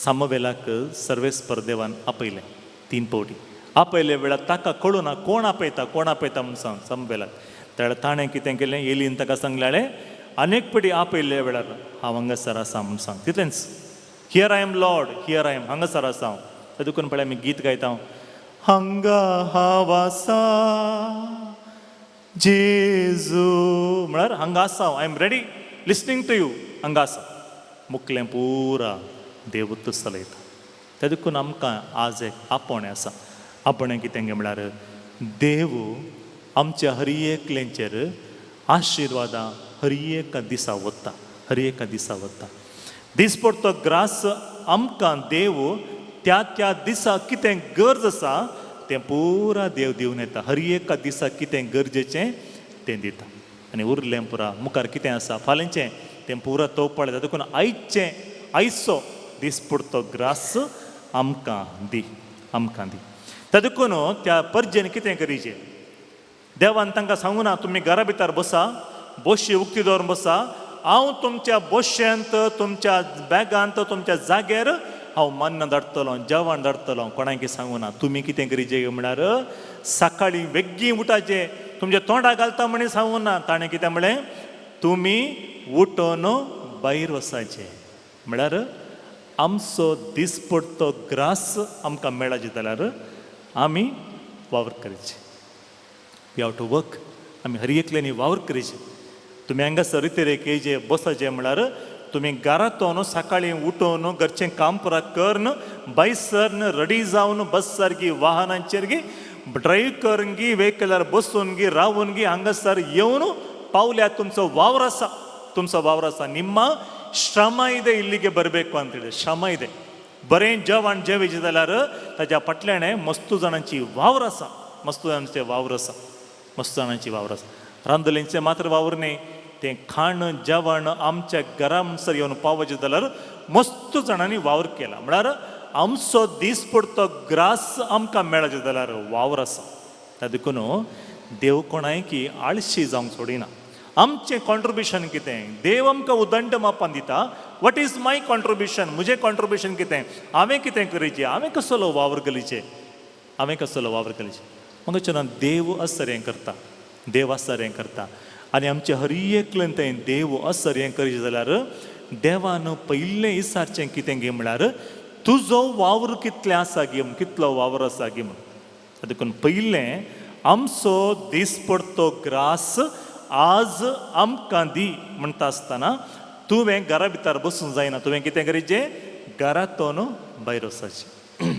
सामवेलाक सर्वेस्पर देवान आपयलें 3 फावटी आपयले वेळार ताका कळुना कोण आपयता म्हणून सांग सामवेलाक त्या वेळार ताणें कितें केलें एलीन ताका सांगलें अनेक फावटी आपयले वेळार हांव हांगासर आसा म्हणून सांग तितलेंच here I am lord here I am हांगासर आसा हांव त्या देखून पळय आमी गीत गायता हांगा हांव आसा जेजू म्हळ्यार हांगा आसा I am ready listening to you हांगा आसा मुखलें पुरा देवूच चलयता देखून आमकां आज एक आपोणे आसा. आपोणे कितें म्हळ्यार देव आमच्या हर एकल्यांचेर आशिर्वादां हर एका दिसा वता, हर एका दिसा वता. दिसपडटो ग्रास आमकां देव त्या त्या दिसा कितें गरज आसा तें पुरा देव दिवन येता. हर एका दिसा कितें गरजेचें तें दिता. आनी उरलें पुरा मुखार कितें आसा फाल्यांचें तें पुरा तो पळयता. देखून आयचो दिसपडटो ग्रास आमकां दी, आमकां दी. देखून त्या पर्जेन कितें करीचें. देवान तांकां सांगूं ना तुमी घरा भितर बसा, बोशी उक्ती दवरून बसा, हांव तुमच्या बोश्यांत, तुमच्या बॅगांत, तुमच्या जाग्यार हांव मन्न धाडटलो, जेवण धाडटलो. कोणाक सांगूं ना. तुमी कितें करीचें म्हळ्यार सकाळीं बेग्गी उठाचें. तुमच्या तोंडा घालता म्हणे सांगूं ना. ताणें कितें म्हळें तुमी उठोन भायर वसाचें. म्हळ्यार आमचो दिसपडटो ग्रास आमकां मेळचे जाल्यार आमी वावर करचें. We have to work. आमी हर एकल्यांनी वावर करचें. तुमी हांगासर रितीरेक येयचे बसचें म्हळ्यार तुमी घरांतून सकाळीं उठोन घरचें काम पुरा करन भायर सरन रेडी जावन बस सारकी वाहनांचेर गी ड्रायव्ह करून गी व्हेकलार बसून गी रावून गी हांगासर येवन पावल्यार तुमचो वावर आसा, तुमचो वावर आसा. ನಿಮ್ಮ ಶ್ರಮ ಇದೆ ಇಲ್ಲಿಗೆ ಬರಬೇಕು ಅಂತೇಳಿ ಶ್ರಮ ಇದೆ. बरें जेवण जेवचें जाल्यार ताच्या फाटल्यान मस्तू जाणांची वावर आसा, मस्तू जाणांचे वावर आसा, मस्तू जाणांची वावर आसा. रांदलेंचें मात्र वावर न्ही. तें खाण जेवण आमच्या घरांसर येवन पावचें जाल्यार मस्तू जाणांनी वावर केला. म्हळ्यार आमचो दिसपडटो ग्रास आमकां मेळचें जाल्यार वावर आसा. त्या देखून देव कोणाय की आळशी जावंक सोडिना. आमचें कॉन्ट्रिब्युशन कितें देव आमकां उदंड मापान दिता. What is my contribution. म्हजें कॉन्ट्रिब्युशन कितें, हांवें कितें करीचें, हांवें कसलो वावर घालीचें, हांवें कसलो वावर घालीचें. मग देव असर हें करता, देव असर हें करता. आनी आमचे हर एकलें तें देव असर हें करीत जाल्यार देवान पयलें विचारचें कितें गे म्हळ्यार तुजो वावर कितलें आसा गे, कितलो वावर आसा गे म्हण. देखून पयलें आमचो दिसपडटो ग्रास आज आमकां दी म्हणटा आसतना तुवें घरा भितर बसूंक जायना. तुवें कितें करीचें घरांतून भायर वचाचें,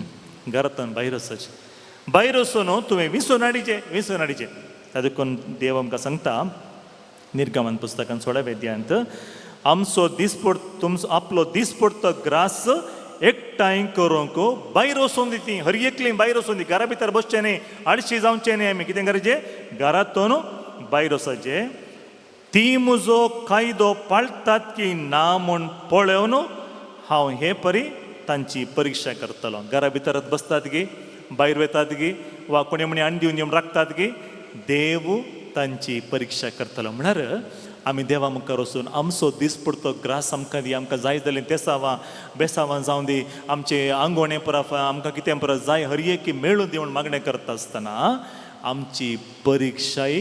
घरांतून भायर वचाचें. भायर वचून तुवें विंसून हाडिचें. देखून देव आमकां सांगता निर्गमन पुस्तकान 16व्या अध्यायांत आमचो आपलो दिसपडटो ग्रास एकठांय करूंक भायर वचून दी. हर एकलीं भायर वचून दी. घरा भितर बसचें न्ही, आळशी जावचें न्ही. आमी कितें करचें घरांतून भायर वचचें. ती म्हजो कायदो पाळटात की ना म्हूण पळोवन हांव हे परी तांची परिक्षा करतलो. घरा भितरच बसतात गी, भायर वतात गी, वा कोणी म्हणी आनी दिवन येवन राखतात गी, देव तांची परिक्षा करतलो. म्हळ्यार आमी देवा मुखार वचून आमचो दिसपडटो ग्रास आमकां दी, आमकां जाय जालें तेसावां बेसावां जावं दी, आमचें आंगवणें पुरा आमकां कितें पुरा जाय हर एक मेळून दिवन मागणें करता आसतना आमची परिक्षाय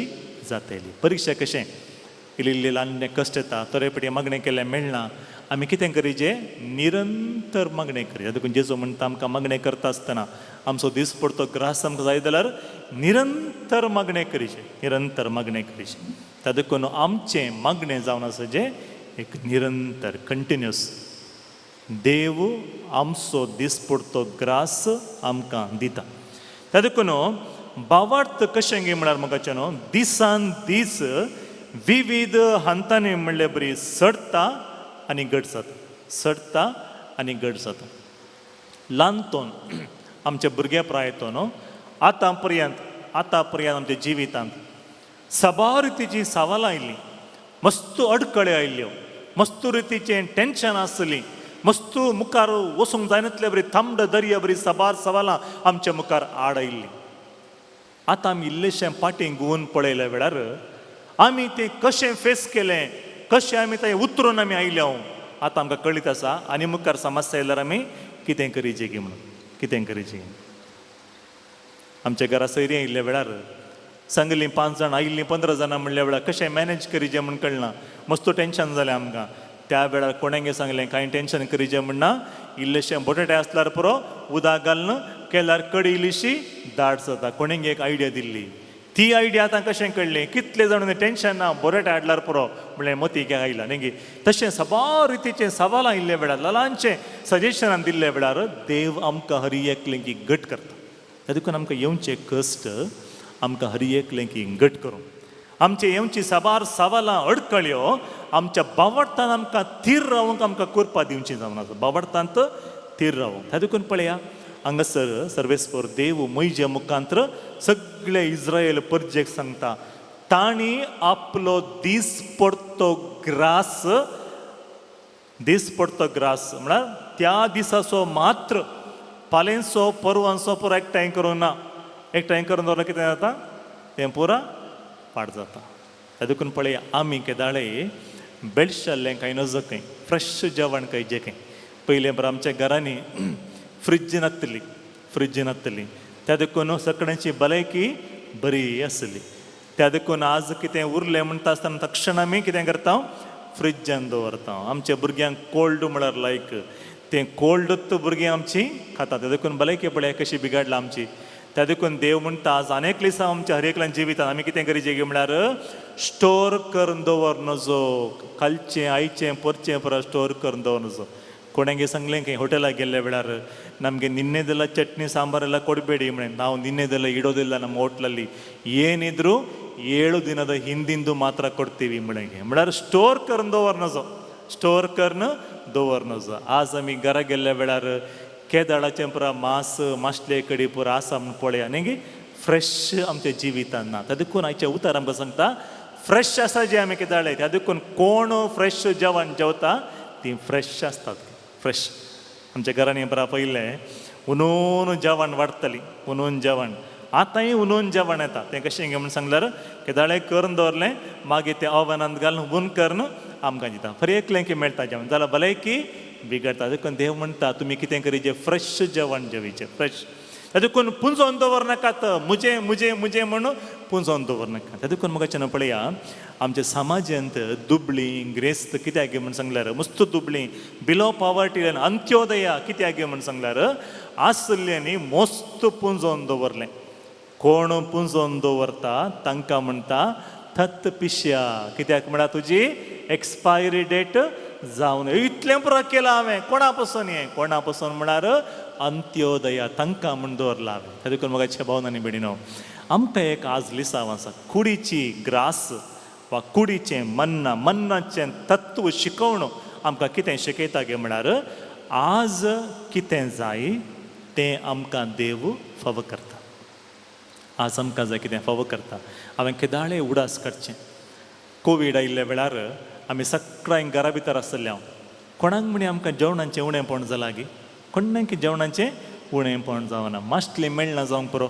जातली. परिक्षा कशें इल्लें ल्हान कश्ट येता, तरेपटी मागणें केलें मेळना. आमी कितें करीचें निरंतर मागणें करया. देखून जेजू म्हणटा आमकां मागणें करता आसतना आमचो दिसपडटो ग्रास आमकां जाय जाल्यार निरंतर मागणें करीचें, निरंतर मागणें करीचें. त्या देखून आमचें मागणें जावन आसा जें एक निरंतर कंटिन्युअस. देव आमचो दिसपडटो ग्रास आमकां दिता. त्या देखून भावार्थ कशें गे म्हळ्यार म्हाका न्हू दिसान दीस विविध हांतांनी म्हणलें बरी सडटा आनी घट जाता, सडटा आनी घट जाता. ल्हानतोन आमच्या भुरग्या प्रायतून आतां पर्यंत आमच्या जिवितांत सभा रितीची सावालां आयिल्लीं, मस्त अडकळे आयिल्ल्यो, मस्त रितीचें टेन्शन आसलीं, मस्त मुखार वचूंक जायनातले बरी थंड दर्या बरी सवालां आमच्या मुखार आड आयिल्लीं. आतां आमी इल्लेशें फाटीं घुंवून पळयल्या वेळार आमी तें कशें फेस केलें, कशें आमी तें उतरून आमी आयल्या आतां आमकां कळीत आसा. आनी मुखार समस्या आयल्यार आमी कितें करीचें गे म्हणून, कितें करीचें. आमच्या घरा सयरीं आयिल्ल्या वेळार सांगलीं 5 जाण आयिल्लीं 15 जाणां म्हणल्या वेळार कशें मॅनेज करीचें म्हण कळना. मस्त टेन्शन जालें आमकां. त्या वेळार कोणांगे सांगलें कांय टेन्शन करीचें म्हणना, इल्लेशें बटाटे आसल्यार पुरो उदक घालून केल्यार कडी इल्लीशी दाट जाता. कोणींग एक आयडिया दिल्ली ती आयडिया आतां कशें कळ्ळें कितले जाण टेन्शन ना बरेट हाडल्यार पुरो म्हणलें मतीक आयला न्ही तशें सबार रितीचें सवाल आयिल्ले वेळार ल्हानशें सजेशनान दिल्ले वेळार देव आमकां हर एकलें की घट करता त्या देखून आमकां येवचे कश्ट आमकां हर एकलें की घट करूं आमचे येवची सबार सवालां अडकळ्यो आमच्या बावडतान आमकां थीर रावूंक आमकां करपा दिवची जावना बावडतांत थीर रावूंक त्या देखून पळया हांगासर सर्वेस्पर देव मैजे मुखांतर सगळे इस्रायल परजेक सांगता तांणी आपलो दीस पडतो ग्रास म्हळ्यार त्या दिसाचो मात्र फाल्यांचो परवांचो पुरो एकठांय करूं ना एकठांय करून दवरल्यार कितें जाता तें पुरा पाड जाता त्या देखून पळया आमी केदाळे बेळशाल्लें कांय नजो फ्रेश जेवण कांय जेकें पयलें बरें आमच्या घरांनी फ्रिज नासतली त्या देखून सगळ्यांची भलायकी बरी आसली त्या देखून आज कितें उरलें म्हणटा आसतना तक्षण आमी कितें करता फ्रिजान दवरता आमच्या भुरग्यांक कोल्ड म्हळ्यार लायक तें कोल्डूच भुरगीं आमचीं खाता त्या देखून भलायकी पळय कशी बिगाडला आमची त्या देखून देव म्हणटा आज अनेक दिसां आमच्या हर एकल्यान जिवितांत आमी कितें गरजेचें म्हळ्यार स्टोर करून दवर नजो कालचें आयचें परचें परस स्टोर करून दवर नजो कोणागे सांगलें की हॉटेलाक गेल्ल्या वेळार ನಮಗೆ ನಿನ್ನೆದೆಲ್ಲ ಚಟ್ನಿ ಸಾಂಬಾರೆಲ್ಲ ಕೊಡಬೇಡಿ ಮನೆ ನಾವು ನಿನ್ನೆದೆಲ್ಲ ಇಡೋದಿಲ್ಲ ನಮ್ಮ ಹೋಟ್ಲಲ್ಲಿ ಏನಿದ್ರು 7 ದಿನದ ಹಿಂದಿಂದು ಮಾತ್ರ ಕೊಡ್ತೀವಿ ಮಳೆಗೆ म्हळ्यार स्टोर करून दवरनजो आज आमी घरा गेल्ल्या वेळार केदाळाचें पुरा मांस मासले कडी पुरा आसा म्हण पळया न्ही फ्रेश आमच्या जिवितांत ना त्या देखून आयच्या उतार आमकां सांगता फ्रेश आसा जे आमी केदाळे त्या देखून कोण फ्रेश जेवण जेवता ती फ्रेश आसतात फ्रेश आमच्या घरांनी बरा पयलें उनून जेवण वाडटली उनून जेवण आतांय उनून जेवण येता तें कशें गे म्हण सांगल्यार केदाळे करून दवरलें मागीर तें ओवनांत घालून ऊन करून आमकां दिता फरेकलें की मेळटा जेवण जाल्यार भलायकी बिगडटा देखून देव म्हणटा तुमी कितें करीचे फ्रेश जेवण जेवीचें फ्रेश त्या देखून पुंजोवन दवरनाकात मुजें मुजें मुजें म्हणून पुंजोवन दवरनाका त्या देखून म्हाका पळया आमच्या समाजांत दुबळीं ग्रेस्त कित्याक गे म्हण सांगल्यार मस्त दुबळीं बिलो पॉवर्टी अंत्योदया कित्याक गे म्हण सांगल्यार आसल्यांनी मस्त पुंजोवन दवरलें कोण पुंजोवन दवरता तांकां म्हणटा थत पिश्या कित्याक म्हळ्यार तुजी एक्सपायरी डेट जावन इतलें पुरो केलां हांवें कोणा पासून म्हळ्यार अंत्योदया तांकां म्हण दवरला हांवें त्या देखून म्हाका भावनांनी बेडिनो आमकां एक आज लिसांव आसा कुडीची ग्रास वा कुडीचें मन्नाचें तत्व शिकवण आमकां कितें शिकयता गे म्हळ्यार आज कितें जाय तें आमकां देव फाव करता आज आमकां जाय कितें फाव करता हांवें केदाळे उडास काडचें कोवीड आयिल्ल्या वेळार आमी सगळ्यांक घरा भितर आसतले हांव कोणाक म्हणी आमकां जेवणाचें उणेंपण जालां गे कोणाक जेवणाचें उणेंपण जावना मासलें मेळना जावंक पुरो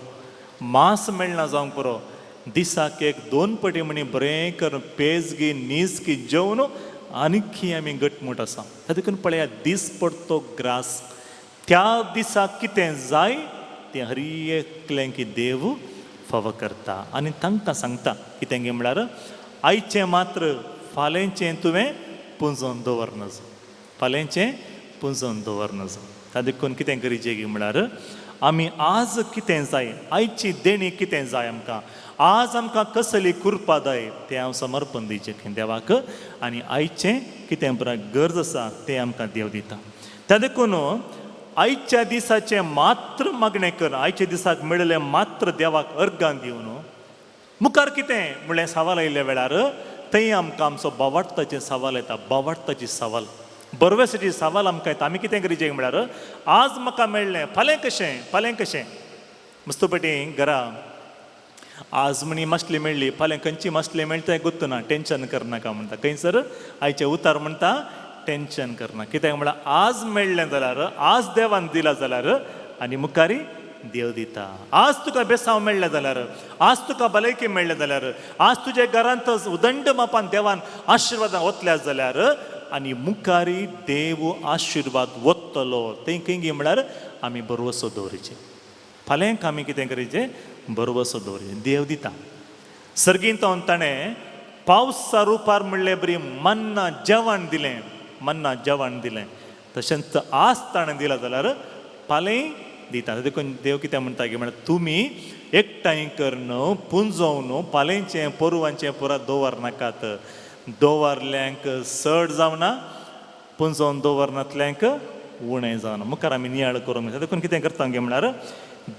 मांस मेळना जावंक पुरो दिसाक 1-2 पटी म्हणी बरें करून पेजगी नीजकी जेवन आनीक आमी घटमूट आसा त्या देखून पळया दीस पडतो ग्रास त्या दिसाक कितें जाय तें हर एकलें की देव फाव करता आनी तांकां सांगता कितें गे म्हळ्यार आयचें मात्र फाल्यांचें तुवें पुंजोवन दवरनजो फाल्यांचें पुंजोवन दवरनजो त्या देखून कितें गरजेचें गे म्हळ्यार आमी आज कितें जाय आयची देणी कितें जाय आमकां आज आमकां कसली कुरपा जाय तें हांव समर्पण दिवचें देवाक आनी आयचें कितें बरें गरज आसा तें आमकां देव दिता त्या देखून आयच्या दिसाचें मात्र मागणें कर आयच्या दिसाक मेळिल्लें मात्र देवाक अर्गां दिवन मुखार कितें म्हणलें सवाल आयिल्ल्या वेळार थंय आमकां आमचो बावडताचें सवाल येता बावडताची सवाल बरवेसाची सवाल आमकां येता आमी कितें गरजेचें म्हळ्यार आज म्हाका मेळ्ळें फाल्यां कशें मस्त पेटी घरा आज म्हणी मासली मेळ्ळी फाल्यां खंयची मासली मेळटा तें गुर्त ना टेन्शन करनाका म्हणटा खंयसर आयचे उतार म्हणटा टेन्शन करना कित्याक म्हळ्यार आज मेळ्ळें जाल्यार आज देवान दिला जाल्यार आनी मुखारी देव दिता आज तुका बेसांव मेळ्ळें जाल्यार आज तुका भलायकी मेळ्ळें जाल्यार आज तुज्या घरांत उदंड मापान देवान आशिर्वादां वतल्या जाल्यार आनी मुखारी देव आशिर्वाद वतलो तें खंय म्हळ्यार आमी बरवसो दवरचें फाल्यांक आमी कितें करचें बरवसो दवरचें देव दिता सर्गींत ताणें पावसा रुपार म्हणलें बरी मन्ना जेवण दिलें तशेंच आज ताणें दिलां जाल्यार फाल्यां दिता. देखून देव कितें म्हणटा की म्हळ्यार तुमी एकठांय करन पुंजोवन फाल्यांचें पोरवांचें पुरा दवरनाकात. दवरल्यांक चड जावना, पुंजोवन दवरनातल्यांक उणें जावना. मुखार आमी नियाळ करूंक जाय. देखून कितें करता गे म्हळ्यार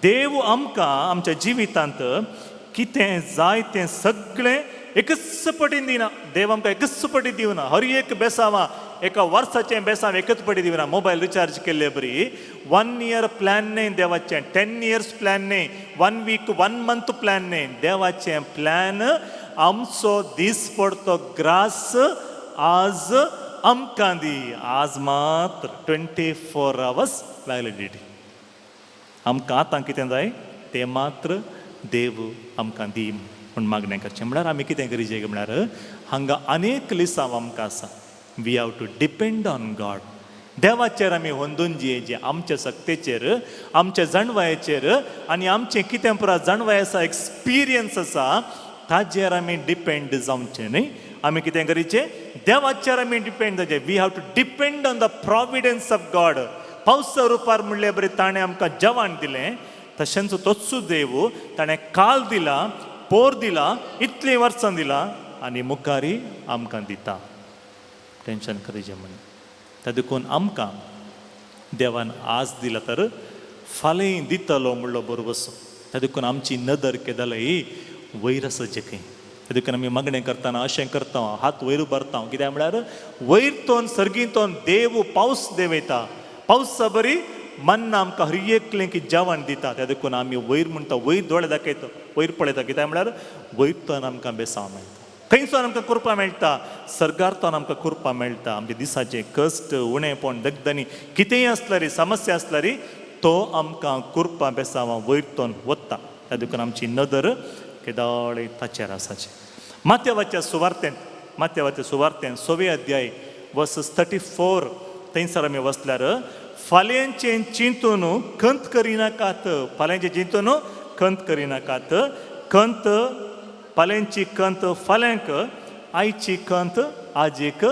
देव आमकां आमच्या जिवितांत कितें जाय तें सगळें एकच पटीन दिना. देव आमकां एकच पटी दिवना. हर एक बेसांवां एका वर्साचें बेसांव एकच पटी दिवना. मोबायल रिचार्ज केल्ले बरी 1 year प्लॅन न्ही देवाचें, 10 years प्लॅन न्ही, 1 week 1 month प्लॅन न्ही. देवाचें प्लॅन आमचो दीस पडतो ग्रास आज आमकां दी. आज मात्र 24 hours वॅलिडिटी. आमकां आतां कितें जाय तें मात्र देव आमकां दी म्हूण मागणें करचें. म्हळ्यार आमी कितें करीचें म्हळ्यार हांगा अनेक लिसांव आमकां आसा. We have to depend on God. देवाचेर आमी होंदून जियेचें, आमच्या सक्तेचेर, आमच्या जाणवायेचेर आनी आमचें कितें पुरा जाणवाय आसा, एक्सपिरियन्स आसा ताजेर आमी डिपेंड जावचें न्ही. आमी कितें करीचें देवाचेर आमी डिपेंड जावचें. We have to depend on the providence of God. पावसा रुपार म्हणले बरें ताणें आमकां जेवण दिलें, तशेंच तोच देव ताणें काल दिला, पोर दिला, इतलीं वर्सां दिला आनी मुखारी आमकां दिता. टेन्शन करीचें म्हणून. त्या देखून आमकां देवान आज दिला तर फाल्यां दितलो म्हणलो बरोबर असो. त्या देखून आमची नदर केदाले ही वयर आसा जेके. त्या देखून आमी मागणें करतना अशें करता, हात वयर उबारता. कित्याक म्हळ्यार वयरतोन सर्गीतोन देव पावस देंवयता. पावसा बरी मन्ना आमकां हर एकलें की जेवण दिता. त्या देखून आमी वयर म्हणटा, वयर दोळे दाखयता, वयर पळयता. कित्याक म्हळ्यार वयरतोन आमकां बेसांव मेळटा. खंयसून आमकां करपा मेळटा, सर्गारतोन आमकां करपा मेळटा. आमच्या दिसाचें कश्ट, उणेंपण, दगदनी कितेंय आसल्यार, समस्या आसल्यार तो आमकां करपा बेसांव वयरतोन वता. त्या देखून आमची नदर केदाळे ताचेर आसाची. माथेवाच्या सुवार्तेंत 6 अध्याय वर्स 34 थंयसर आमी वचल्यार फाल्यांचें चिंतून खंत करिनाकात. फाल्यांचें चिंतून खंत करिनाकात. खंत फाल्यांची खंत फाल्यांक, आयची खंत आजेक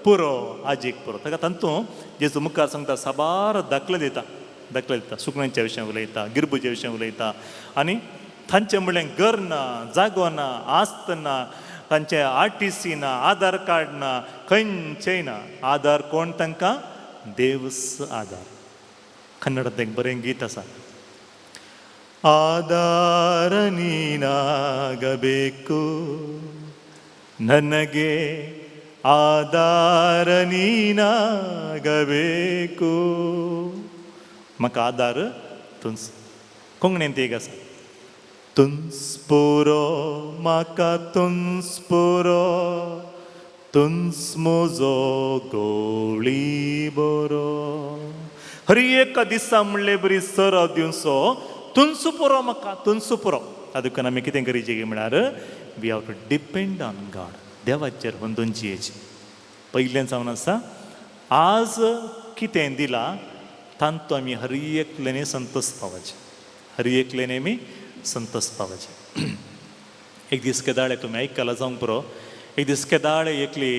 पुरो. आजेक पुरो. ताका तातूंत जेजू मुखार सांगता साबार दाखले दिता. सुकण्यांच्या विशयां उलयता, गिरबूच्या विशयां उलयता. आनी तांचें म्हणलें घर ना, जागो ना, आस्त ना, तांचें RTC ना, आधार कार्ड ना, खंयचेंय ना. आधार कोण तांकां? देवस आधार. कन्नडांत एक बरें गीत आसा. ಆಧಾರ ನೀನಾಗಬೇಕು, ನನಗೆ ಆಧಾರ ನೀನಾಗಬೇಕು. म्हाका आधार तुंस. कोंकणींत एक आसा, तुंस पुरो म्हाका तुंस पुरो, तुंस म्हजो गोळी बरो. हर एका दिसा म्हणले बरी सराव दिवचो, तुंस पुरो म्हाका, तुंस पुरो. तातूंत आमी कितें करीचें म्हळ्यार we have to depend on God. देवाचेर होंदून जियेचें. पयलें जावन आसा आज कितें दिलां तांतूं आमी हर एकल्यानी संतोश पावचें. हर एकल्यानी आमी संतोश पावचें. एक दीस केदाळे तुमी आयकलां जावंक पुरो. एक दीस केदाळे एकली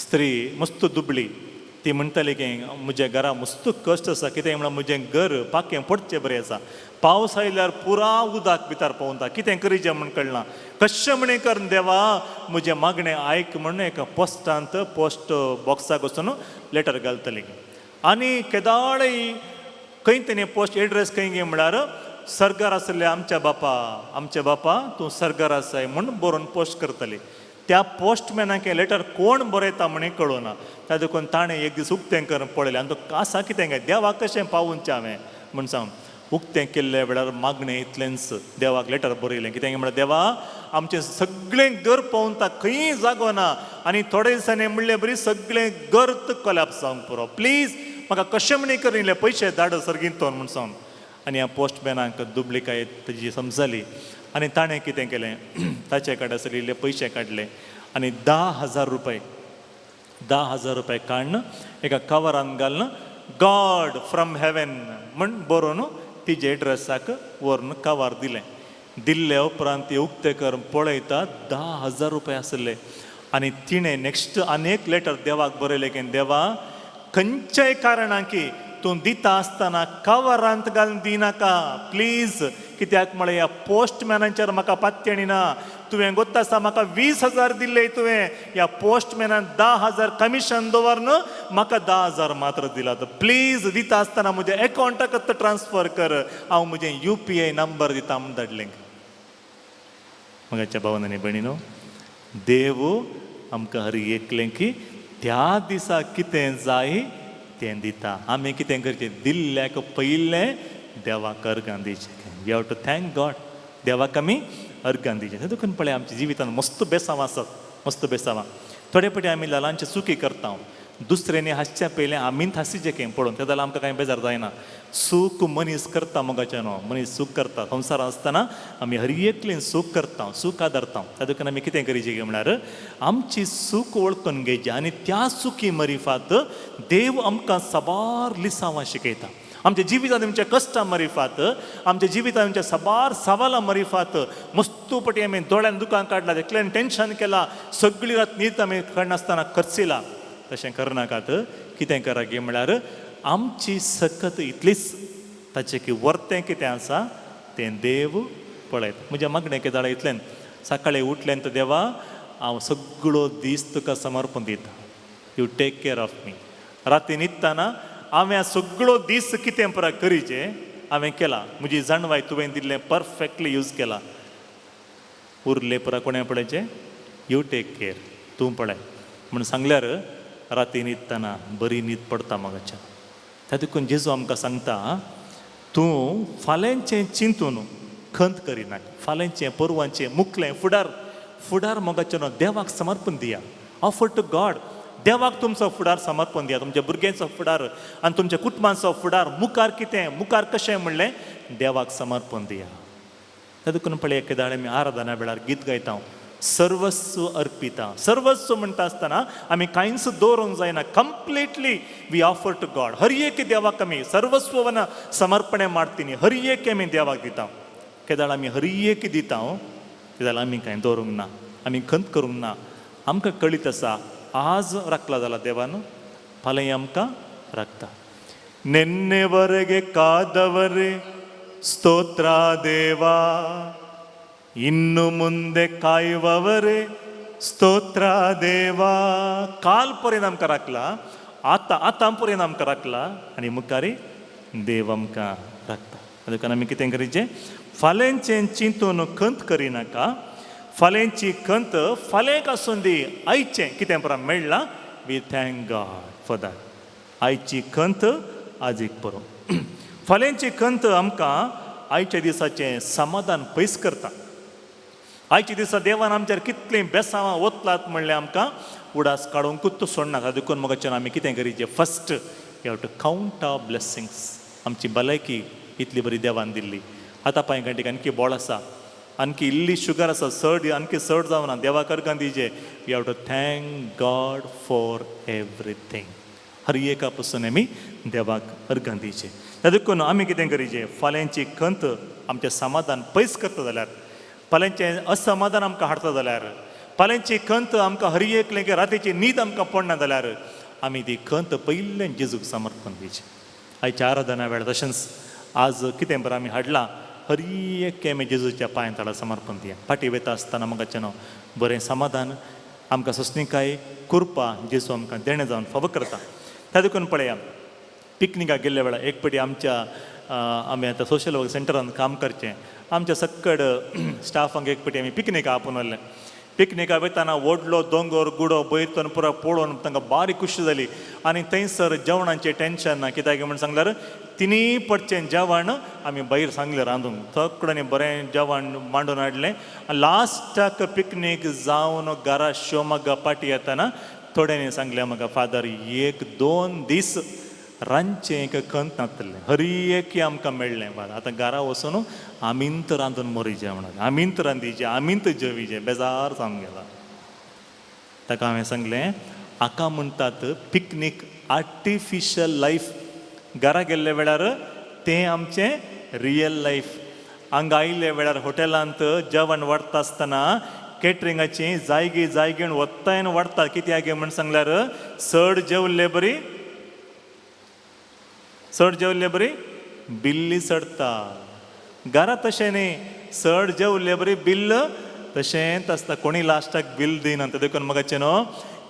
स्त्री मस्त दुबळी. ती म्हणटाली की म्हज्या घरा मस्त कश्ट आसा. कितें म्हळ्यार म्हजें घर पाकें पडचें बरें आसा. पावस आयल्यार पुरा उदक भितर पावता. कितें करीचें म्हण कळना. कशें म्हणें कर देवा म्हजें मागणें आयक म्हण एका पोस्टांत पोस्ट बॉक्साक वचून लेटर घालतली. आनी केदाळे खंय तेणी पोस्ट एड्रेस खंय गे म्हळ्यार सर्गार आसले आमच्या बापा तूं सर्गार आसाय म्हूण बरोवन पोस्ट करतली. त्या पोस्टमॅनाक लेटर कोण बरयता म्हणे कळना. त्या देखून ताणें एक दीस उक्तें करून पळयलें आनी तो आसा कितें काय देवाक कशें पावोवचें हांवें म्हण सांग. उक्तें केल्ल्या वेळार मागणें इतलेंच देवाक लेटर बरयलें. कितें म्हळ्यार देवा आमचें सगळें घर पावता, खंय जागो ना. आनी थोड्या दिसांनी म्हणलें बरी सगळें गर्त कोलॅप्स जावंक पुरो. प्लीज म्हाका कशें म्हणे करिल्ले पयशे धाड सर्गींतोन म्हण सांग. आनी ह्या पोस्टमॅनाक दुबळीकायेत ताजी समजली. आनी ताणें कितें केलें ताचे कडेन आसलेले पयशे काडले आनी 10,000 रुपया काडून एका कवरान घालून गॉड फ्रॉम हेवन म्हण बरोवन तिजे एड्रेसाक व्हरून कवर दिलें. दिल्ले उपरांत ती उक्तें करून पळयता 10,000 रुपया आसले. आनी तिणें नेक्स्ट आनी एक लेटर देवाक बरयलें की देवा खंयच्याय कारणांकी तूं दिता आसतना कवरांत घालून दिनाका प्लीज. कित्याक म्हळ्यार ह्या पोस्टमॅनाचेर म्हाका पात्याणी ना. तुवें गोत्ता आसा म्हाका 20,000 दिल्ले तुवें, ह्या पोस्टमॅनान 10,000 कमिशन दवरन म्हाका 10,000 मात्र दिला. प्लीज दिता आसतना म्हज्या अकावंटाक ट्रान्सफर कर, हांव म्हजें UPI नंबर दिता म्हूण धाडलें. मगाच्या भावन आनी भयणीनो, देव आमकां हर एकलें की त्या दिसा कितें जाय तें दिता. आमी कितें करचें, दिल्ल्याक पयलें देवाक अर्गां दिवचें. We have to thank God. देवाक आमी अर्गां दिवचें. तें देखून पळय आमच्या जिवितांत मस्त बेसांव आसात, मस्त बेसांवां. थोडे फावटी आमी लालांचे चुकी करता. दुसऱ्यांनी हांसच्या पयलें आमीच हांसीचें कें पळोवन, तें जाल्यार आमकां कांय बेजार जायना. सूख मनीस करता मोगाचें न्हू, मनीस सूख करता. संवसारांत आसतना आमी हर एकलें सूख करता, सूख आदारता. त्या देखून आमी कितें करीचें म्हळ्यार आमची सूख वळखून घेवची आनी त्या सुखी मरिफात देव आमकां सबार लिसांवां शिकयता. आमच्या जिवितांत आमच्या कश्टां मरिफात, आमच्या जिवितांत आमच्या सबार सवालां मरिफात मस्तूपटी आमी दोळ्यान दुकान काडला, एकल्यान टेन्शन केलां, सगळी रात न्हीद आमी काडनासतना खर्चिला. तशें करनाकात. कितें करा गे म्हळ्यार आमची सकत इतलीच ताचें की वर्तें कितें आसा तें देव पळयता. म्हज्या मागणें कितें जालें इतलें, सकाळीं उठलें तर देवा हांव सगळो दीस तुका समर्पण दिता. You take care of me. राती न्हिदतना हांवें सगळो दीस कितें पुरा करीचें हांवें केलां. म्हजी जाणवाय तुवें दिल्लें परफेक्टली यूज केलां. उरलें पुरा कोणें पळयचें, यू टेक केअर, तूं पळय म्हूण सांगल्यार राती न्हिदतना बरी न्हीद पडटा मोगाच्या. त्या देखून जेजू आमकां सांगता, तूं फाल्यांचें चिंतून खंत करिनाका. फाल्यांचें, परवांचें, मुखलें, फुडार मोगाचें न्हू, देवाक समर्पण दिया. Offer to God. देवाक तुमचो फुडार समर्पण दिया. तुमच्या भुरग्यांचो फुडार आनी तुमच्या कुटुंबाचो फुडार मुखार कितें, मुखार कशें म्हणलें देवाक समर्पण दिया. त्या देखून पळय एके दाडे आमी आराधना वेळार गीत गायता, सर्वस्व अर्पिता. सर्वस्व म्हणटा आसतना आमी कांयच दवरूंक जायना. Completely we offer to God. हर एक देवाक आमी सर्वस्ववन समर्पणे ಮಾಡ್ತೀನಿ. हर एक आमी देवाक दिता. केदाळ आमी हर एक दिता, केदाळ आमी कांय दवरूंक ना, आमी खंत करूंक ना. आमकां कळीत आसा आज राखला जाल्यार देवान फाल्यां आमकां राखता. ನೆನ್ನೆವರೆಗೆ ಕಾದವರೇ ಸ್ತೋತ್ರ ದೇವಾ, ಇನ್ನು ಮುಂದೆ ಕಾಯುವವರೇ ಸ್ತೋತ್ರ देवा. काल पर्यंत आमकां राखला, आतां पर्यंत आमकां राखला आनी मुखारी देव आमकां राखता. देखून आमी कितें करीचें, फाल्यांचें चिंतून खंत करिनाका. फाल्यांची खंत फाल्यांक आसून दी. आयचें कितें पुरा मेळ्ळां, we thank God for that. आयची खंत आजीक बरो. फाल्यांची खंत आमकां आयच्या दिसाचें समाधान पयस करता. आयच्या दिसा देवान आमचेर कितलीं बेसांवां ओतलात म्हणलें आमकां उडास काडूंकूच सोडनाका. देखून मोगाच्यान आमी कितें करीचें, first we have to count our blessings. आमची भलायकी इतली बरी देवान दिल्ली. आतां पांय घंटेक आणकी बोळ आसा, आणकी इल्ली शुगर आसा, आणकी चड जावना, देवाक अर्गां दिवचें. We have to thank God for everything. हर एका पासून आमी देवाक अर्गां दिवचें. त्या देखून आमी कितें करीचें, फाल्यांची खंत आमचें समाधान पयस करता जाल्यार, फाल्यांचें असमाधान आमकां हाडटा जाल्यार, फाल्यांची खंत आमकां हर एकलें रातीची न्हीद आमकां पडना जाल्यार आमी ती खंत पयलें जेजूक समर्पण दिवचें. आयच्या आराधना वेळार तशेंच आज कितें बरें आमी हाडलां, हर एक आमी जेजूच्या पांय तळा समर्पण दिया. फाटी वयता आसतना मोगाचें बरें समाधान आमकां सस्निकाय कृपा जेजू आमकां देणें जावन फावो करता. त्या देखून पळया, पिकनिकाक गेल्ल्या वेळार एक पटी आमी आतां सोशल वर्क सेंटरान काम करचें, आमच्या सक्कड स्टाफांक एक पटी आमी पिकनिका आपोवन व्हरलें. पिकनिका वयताना व्हडलो दोंगर गुडो बैतून पुरो पळोवन तांकां बारी खुशी जाली. आनी थंयसर जेवणाचें टेन्शन ना. कित्याक म्हण सांगल्यार तिनी पडचें जेवण आमी भायर सांगलें रांदूंक. थोकडांनी बरें जेवण मांडून हाडलें. लास्टाक पिकनीक जावन घरा शिवमोग्गा पाटी येताना थोड्यांनी सांगलें म्हाका, फादर 1-2 दीस रांदचें एक खंत नासलें, हर एक आमकां मेळ्ळें. आतां घरा वचून आमींत रांदून मरीचें म्हणून, आमींत रांदिचें, आमींत जेविचें, बेजार जावन गेला. ताका हांवें सांगलें, हाका म्हणटात पिकनीक आर्टिफिशियल लायफ. घरा गेल्ले वेळार तें आमचें रियल लायफ. हांगा आयिल्ले वेळार हॉटेलांत जेवण वाडटा आसतना कॅटरिंगाची जायगीण वत्तायन वाडटा. कित्याक म्हण सांगल्यार चड जेवल्ले बरी, चड जेवल्ले बरी बिल्ली चडटा. घरा तशें न्ही, चड जेवल्ले बरी बिल्ल तशेंच आसता. कोणी लास्टाक बिल दिना. ते देखून मगाचें न्हू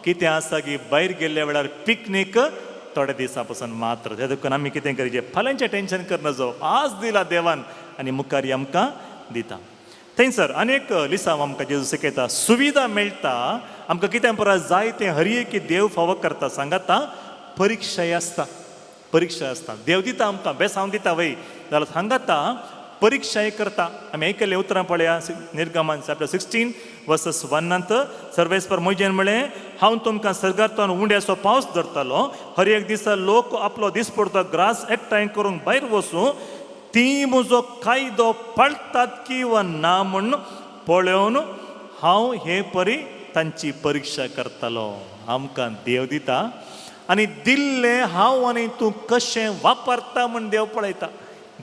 कितें आसा की भायर गेल्ल्या वेळार पिकनीक थोड्या दिसां पासून मात्र. ते देखून आमी कितें करचें, फाल्यांचें टेन्शन करना जावं. आज दिला देवान आनी मुखार आमकां दिता. थंयसर आनीक लिसांव आमकां जेजू शिकयता. सुविधा मेळटा आमकां कितें परत जाय तें हर एक देव फावो करता. सांगाता परिक्षाय आसता. परिक्षा आसता. देव दिता आमकां, बेसांव दिता वय जाल्यार सांगाता परिक्षाय करता. आमी आयकल्लें उतरां पळया निर्गमान चॅप्टर 16 वर्सेस 1 सर्वेस्पर मोइजेन म्हळें, हांव तुमकां सर्गांतल्यान उंड्याचो पावस धरतलो. हर एक दिसा लोक आपलो दीस पडतो ग्रास एकठांय करूंक भायर वचूं. ती म्हजो कायदो पाळटात किंवा ना म्हूण पळोवन हांव हे परी तांची परिक्षा करतलो. आमकां देव दिता आनी दिल्लें हांव आनी तूं कशें वापरता म्हूण देव पळयता.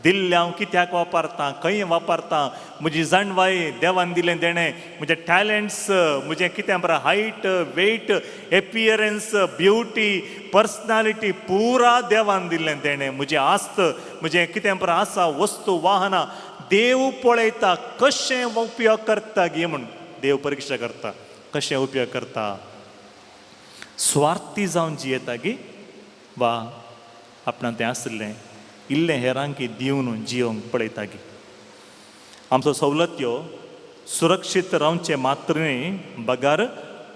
दिल्लें हांव कित्याक वापरतां, खंय वापरतां. म्हजी जाणवाय देवान दिलें देणें, म्हजे टॅलंट्स, म्हजें कितें बरें height, weight, appearance, beauty, personality पुरा देवान दिल्लें देणें. म्हजें आस्त, म्हजें कितें बरें आसा, वस्तू वाहनां देव पळयता कशें उपयोग करता गे म्हूण. देव परिक्षा करता कशें उपयोग करता. स्वार्थी जावन जियेता गे वा आपणान तें आसलें इल्लें हेरांकी दिवन जियोंक पळयता गे. आमचो सवलत्यो सुरक्षीत रावचे मात्र न्ही, बगार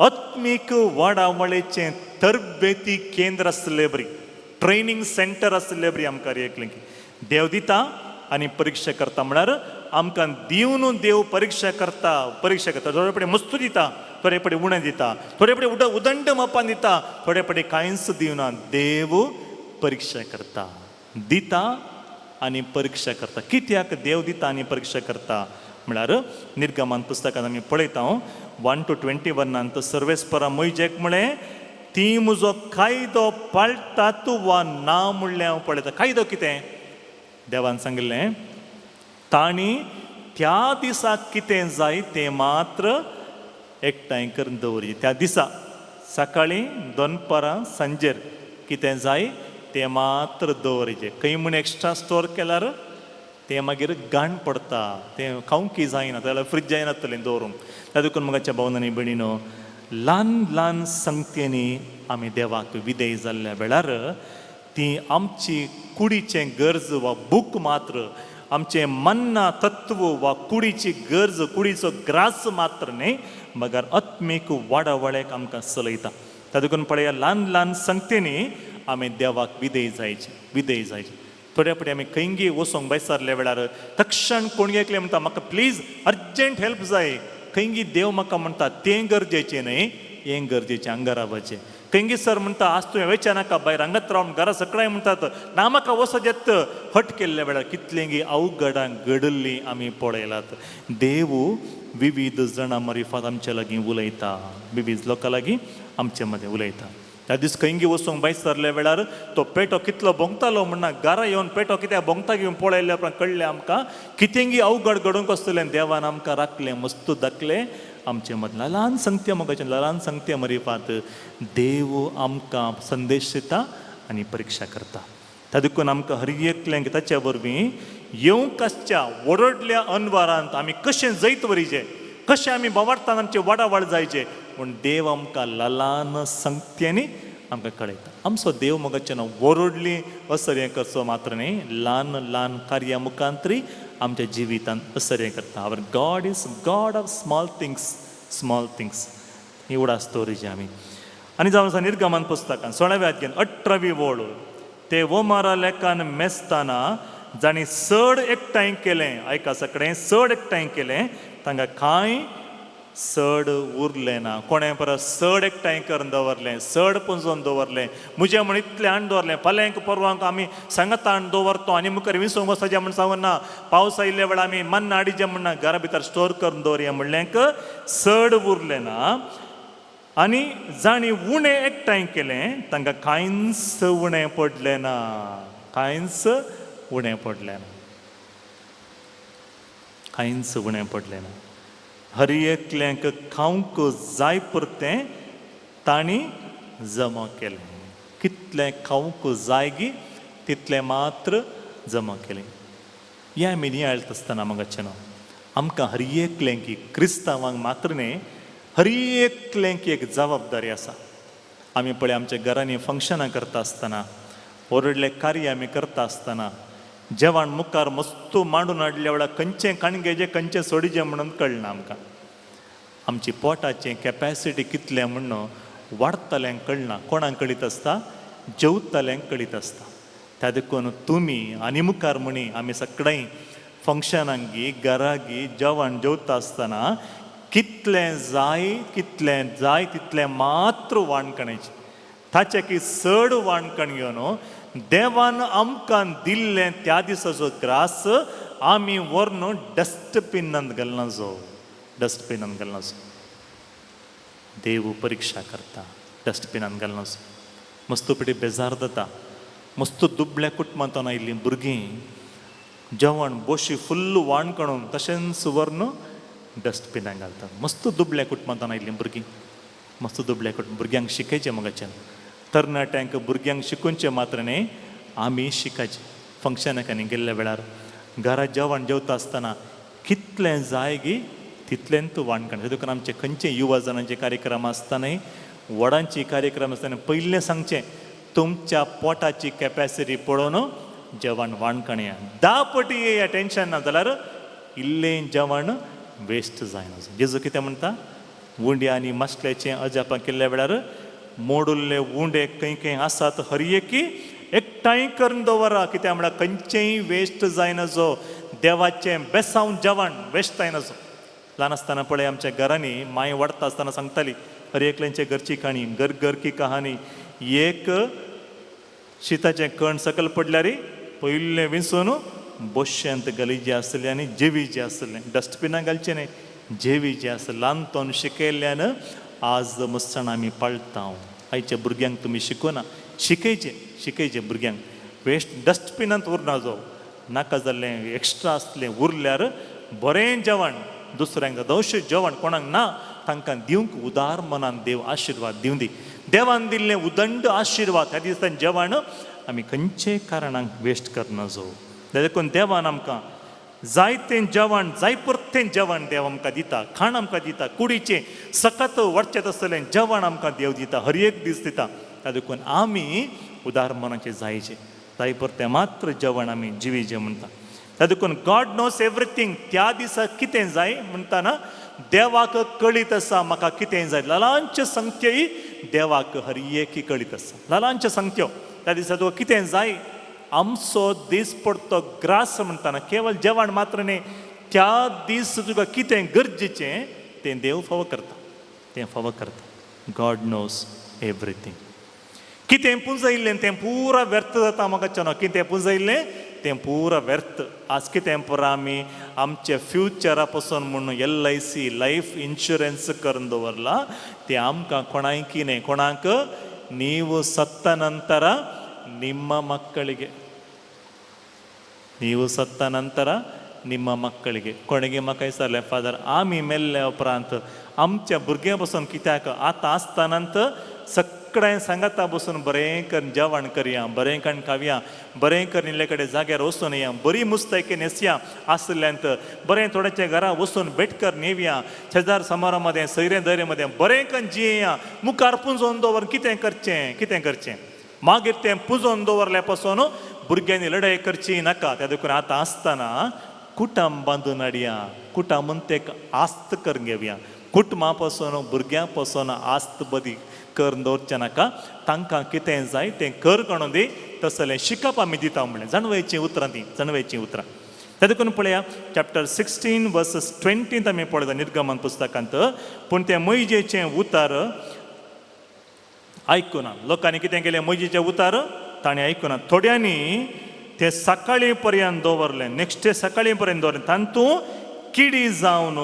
आत्मीक वाडावळेचें तरबेती केंद्र आसलें बरी, ट्रेनिंग सेंटर आसलें बरी आमकां एकलें की. देव दिता आनी परिक्षा करता. म्हळ्यार आमकां दिवन देव परिक्षा करता. थोडे पडे मस्तू दिता, थोडे पडे उणें दिता, थोडे पडे उदंड मापान दिता, थोडे पडे कांयच दिवना. देव परिक्षा करता, दिता आनी परिक्षा करता. कित्याक देव दिता आनी परिक्षा करता म्हळ्यार निर्गमान पुस्तकांत आमी पळयता 1 to 21 सर्वेस्परा मोइजेक म्हळें, ती म्हजो कायदो पाळटात वा ना म्हणलें हांव पळयता. कायदो कितें? देवान सांगिल्लें तांणी त्या दिसाक कितें जाय तें मात्र एकठांय करून दवरचें. त्या दिसा सकाळीं दनपारां सांजेर कितें जाय तें मात्र दवरचें. खंय म्हूण एक्स्ट्रा स्टोर केल्यार तें मागीर घाण पडटा, तें खावंकय जायना, जाल्यार फ्रीज जायनातलें दवरूंक. त्या देखून मगाच्या भावनांनी भयणीनो, ल्हान ल्हान संगतींनी आमी देवाक विधेय जाल्ल्या वेळार ती आमची कुडीचें गरज वा भूक मात्र, आमचें मन्ना तत्व वा कुडीची गरज, कुडीचो ग्रास मात्र न्ही, मगर आत्मीक वाडावळेक आमकां चलयता. त्या देखून पळया ल्हान ल्हान संगतींनी आमी देवाक विधेय जायचे. थोड्या पडे आमी खंयी वचोंक बेसारल्या वेळार तक्षण कोण एकलें म्हणटा म्हाका प्लीज अर्जंट हेल्प जाय. खंयी देव म्हाका म्हणटा तें गरजेचें न्ही, हें गरजेचें हांगा रावचें. खंयी सर म्हणटा आज तुवें वयचें नाका, भायर हांगाच रावन घरा सकळाय म्हणटात ना म्हाका वचत येत. हट केल्ल्या वेळार कितलेंगी अवघडां घडल्लीं आमी पळयलात. देव विविध जाणां मार्फत आमच्या लागीं उलयता, विविध लोकां लागीं आमचे मदें उलयता. त्या दीस खंयी वचोंक भायर सरल्या वेळार तो पेटो कितलो भोंगतालो म्हणना घरा येवन पेटो कित्याक भोंगता घेवन पळयल्या उपरांत कळ्ळें आमकां कितेंगी अवघड घडोवंक आसतलें. देवान आमकां राखलें, मस्तू दाखलें आमचे मदलें. ल्हान संगत्या मोगाचें ल्हान संगत्या मरिफात देव आमकां संदेश दिता आनी परिक्षा करता. त्या देखून आमकां हर एकल्यांक ताच्या वरवीं येवंक आसच्या व्हडल्या अनवारांत आमी कशें जैत वरीचें, कशें आमी वावरताना आमचें वाडावळ जायचें म्हूण देव आमकां ल्हान संगत्यांनी आमकां कळयता. आमचो देव मोगाचें नांव व्हडली असर हें करचो मात्र न्ही, ल्हान ल्हान कार्या मुखांतरी आमच्या जिवितांत असर हें करता. Our God is God of small things. ही उडा स्टोरीची आमी. आनी जावन आसा निर्गमन पुस्तकान 16व्या अध्यायान 18वी ओळ. ते वोमारा लेकान मेस्ताना जाणी चड एकठांय केलें. आयका सगळें चड एकठांय केलें, तांकां कांय चड उरलें ना. कोणें परस चड एकठांय करून दवरलें, चड पुंजोवन दवरलें. म्हजें म्हण इतलें हाडून दवरलें, फाल्यांक परवांक आमी सांगाता हाडून दवरतो आनी मुखार विसवंक वचचें म्हण सांगना. पावस आयिल्ल्या वेळार आमी मन्न हाडिचें म्हणना, घरा भितर स्टोर करून दवरया म्हणलेंक चड उरलें ना. आनी जाणी उणें एकठांय केलें, तांकां कांयच उणें पडलें ना. कांयच उणें पडलें ना. कांयच उणें पडलें ना. हर एकल्यांक खावंक जाय पुरतें तांणी जमा केलें. कितलें खावंक जाय गी तितलें मात्र जमा केलें. ह्या मिनियाळत आसतना मगाच्यान आमकां हर एकलें की क्रिस्तांवांक मात्र न्ही, हर एकलें की एक जबाबदारी आसा. आमी पळय आमच्या घरांनी फंक्शनां करता आसतना, व्हडलें कार्य आमी करता आसतना, जेवण मुखार मस्त मांडून हाडल्या वेळार खंयचें कणगेचें खंयचें सोडीचें म्हणून कळना आमकां. आमची पोटाचें कॅपॅसिटी कितलें म्हणून वाडतलें कळना. कोणाक कळीत आसता? जेवतल्यांक कळीत आसता. त्या देखून तुमी आनी मुखार म्हणी आमी सगळीं फंक्शनांक गी घरा गी जेवण जेवता आसतना कितलें जाय तितलें मात्र वाणकणेचें. ताचे की चड वाणकण घेवन देवान आमकां दिल्लें त्या दिसाचो ग्रास आमी व्हरून डस्टबिनांत घालनाचो. डस्टबिनांत घालनाचो. देव परिक्षा करता. डस्टबिनांत घालनाचो. मस्त पिडी बेजार जाता. मस्त दुबळ्या कुटुंबांतून आयिल्लीं भुरगीं जेवण बोशी फुल्ल वाणकणून तशेंच व्हरून डस्टबिनांत घालतात. मस्त दुबळ्या कुटुंबांतून आयिल्लीं भुरगीं, मस्त दुबळ्या भुरग्यांक शिकयचें मगाच्यान. तरणाट्यांक भुरग्यांक शिकोवचें मात्र न्ही, आमी शिकायचें. फंक्शनाक आनी गेल्ल्या वेळार घरा जेवण जेवता आसतना कितलें जाय गी तितलेंत वाणकण. देखून आमचे खंयचे युवा जनांचे कार्यक्रम आसतना, व्हडांची कार्यक्रम आसतना पयलें सांगचें तुमच्या पोटाची कॅपॅसिटी पळोवन जेवण वाणकणया. 10 पटी येया टेन्शन ना जाल्यार इल्लें जेवण वेस्ट जायना. जेजू कितें म्हणटा? उंड्या आनी मसल्याचें अजापां केल्ल्या वेळार मोडुल्ले उंडे खंय आसात हर एकी एकठांय करून दवरा. कित्याक म्हळ्यार खंयचेंय वेस्ट जायनाचो. देवाचें बेसांव जेवण वेस्ट जायनाचो. ल्हान आसतना पळय आमच्या घरांनी माय वाडटा आसतना सांगताली हर एकल्यांचे घरची काणी, घर की कहाणी. एक शिताचें कण सकयल पडल्यार पयलें विंसून बोश्यांत गलीजें आसलें आनी जेवीचें आसलें. डस्टबिनां घालचें न्ही, जेवीचें आसलें. ल्हानपण शिकयल्ल्यान आज मस्सण आमी पाळटा. आयच्या भुरग्यांक तुमी शिकोवना. शिकयचें भुरग्यांक. वेस्ट डस्टबिनांत उरनाचो. नाका जाल्लें एक्स्ट्रा आसलें उरल्यार बरें जेवण दुसऱ्यांक दवशें जेवण कोणाक ना तांकां दिवंक उदार मनान देव आशिर्वाद दिवं दी. देवान दिल्लें उदंड आशिर्वाद ह्या दिसांत जेवण आमी खंयचेय कारणांक वेस्ट करनाचो. देखून देवान आमकां जायतें जेवण जाय परतें जेवण देव आमकां दिता. खाण आमकां दिता. कुडीचें सकत वडचें तसलें जेवण आमकां देव दिता. हर एक दीस दिता. त्या देखून आमी उदार मनाचें जायचें. जाय परतें मात्र जेवण आमी जिवीचें म्हणटा. त्या देखून गॉड नोस एवरीथींग. त्या दिसा कितें जाय म्हणटाना देवाक कळीत आसा म्हाका कितें जाय. ल्हानच्यो संख्येय देवाक हर एकी कळीत आसा. ल्हानच्यो संख्यो. त्या दिसा तुका कितें जाय आमचो दीस पडतो ग्रास म्हणटाना केवळ जेवण मात्र न्ही, त्या दीस तुका कितें गरजेचें तें देव फावो करता. God knows everything. कितें पुंजयल्लें तें पुरा व्यर्थ जाता. म्हाका कितें पुंजयल्लें तें पुरा व्यर्थ. आज कितें पुरा आमी आमच्या फ्युचरा पासून म्हणून LIC लायफ इन्शुरन्स करून दवरला. तें आमकां कोणायकी न्ही. कोणाक? ನೀವು ಸತ್ತ ನಂತರ ನಿಮ್ಮ ಮಕ್ಕಳಿಗೆ. ನೀವು ಸತ್ತ ನಂತರ ನಿಮ್ಮ ಮಕ್ಕಳಿಗೆ. कोणगे म्हाका विचारलें फादर आमी मेल्ल्या उपरांत आमच्या भुरग्यां बसून कित्याक आतां आसतानांत सगळें सांगाता बसून बरें करून जेवण करया, बरें करून खावया, बरें करून इल्ले कडेन जाग्यार वचून येया, बरी मुस्तायकी न्हेसया आसल्यांत, बरें थोड्याच्या घरा वचून भेट करून येवया, शेजार समारा मदें सैरे दरे मदें बरें करून जियेया. मुखार पुंजोवन दवर कितें करचें. मागीर तें पुंजोवन दवरल्या पासून भुरग्यांनी लढाई करची नाका. त्या देखून आतां आसतना कुटुंब बांदून हाडया. कुटुंबांत आस्त करून घेवया. कुटुंबा पासून भुरग्यां पासून आस्त बरी करून दवरचें नाका. तांकां कितें जाय तें कर कणून दी. तसलें शिकप आमी दिता म्हणलें. जाणवेचीं उतरां. त्या देखून पळया चॅप्टर 16 वर्सेस 20 आमी पळयता निर्गमन पुस्तकांत. पूण तें मोइजेचें उतार आयकुना. लोकांनी कितें केलें? मोइजेचें उतार ताणें आयकुना. थोड्यांनी तें सकाळी पर्यंत दवरलें. नेक्स्ट डे सकाळी पर्यंत दवरलें. तांतूं किडी जावन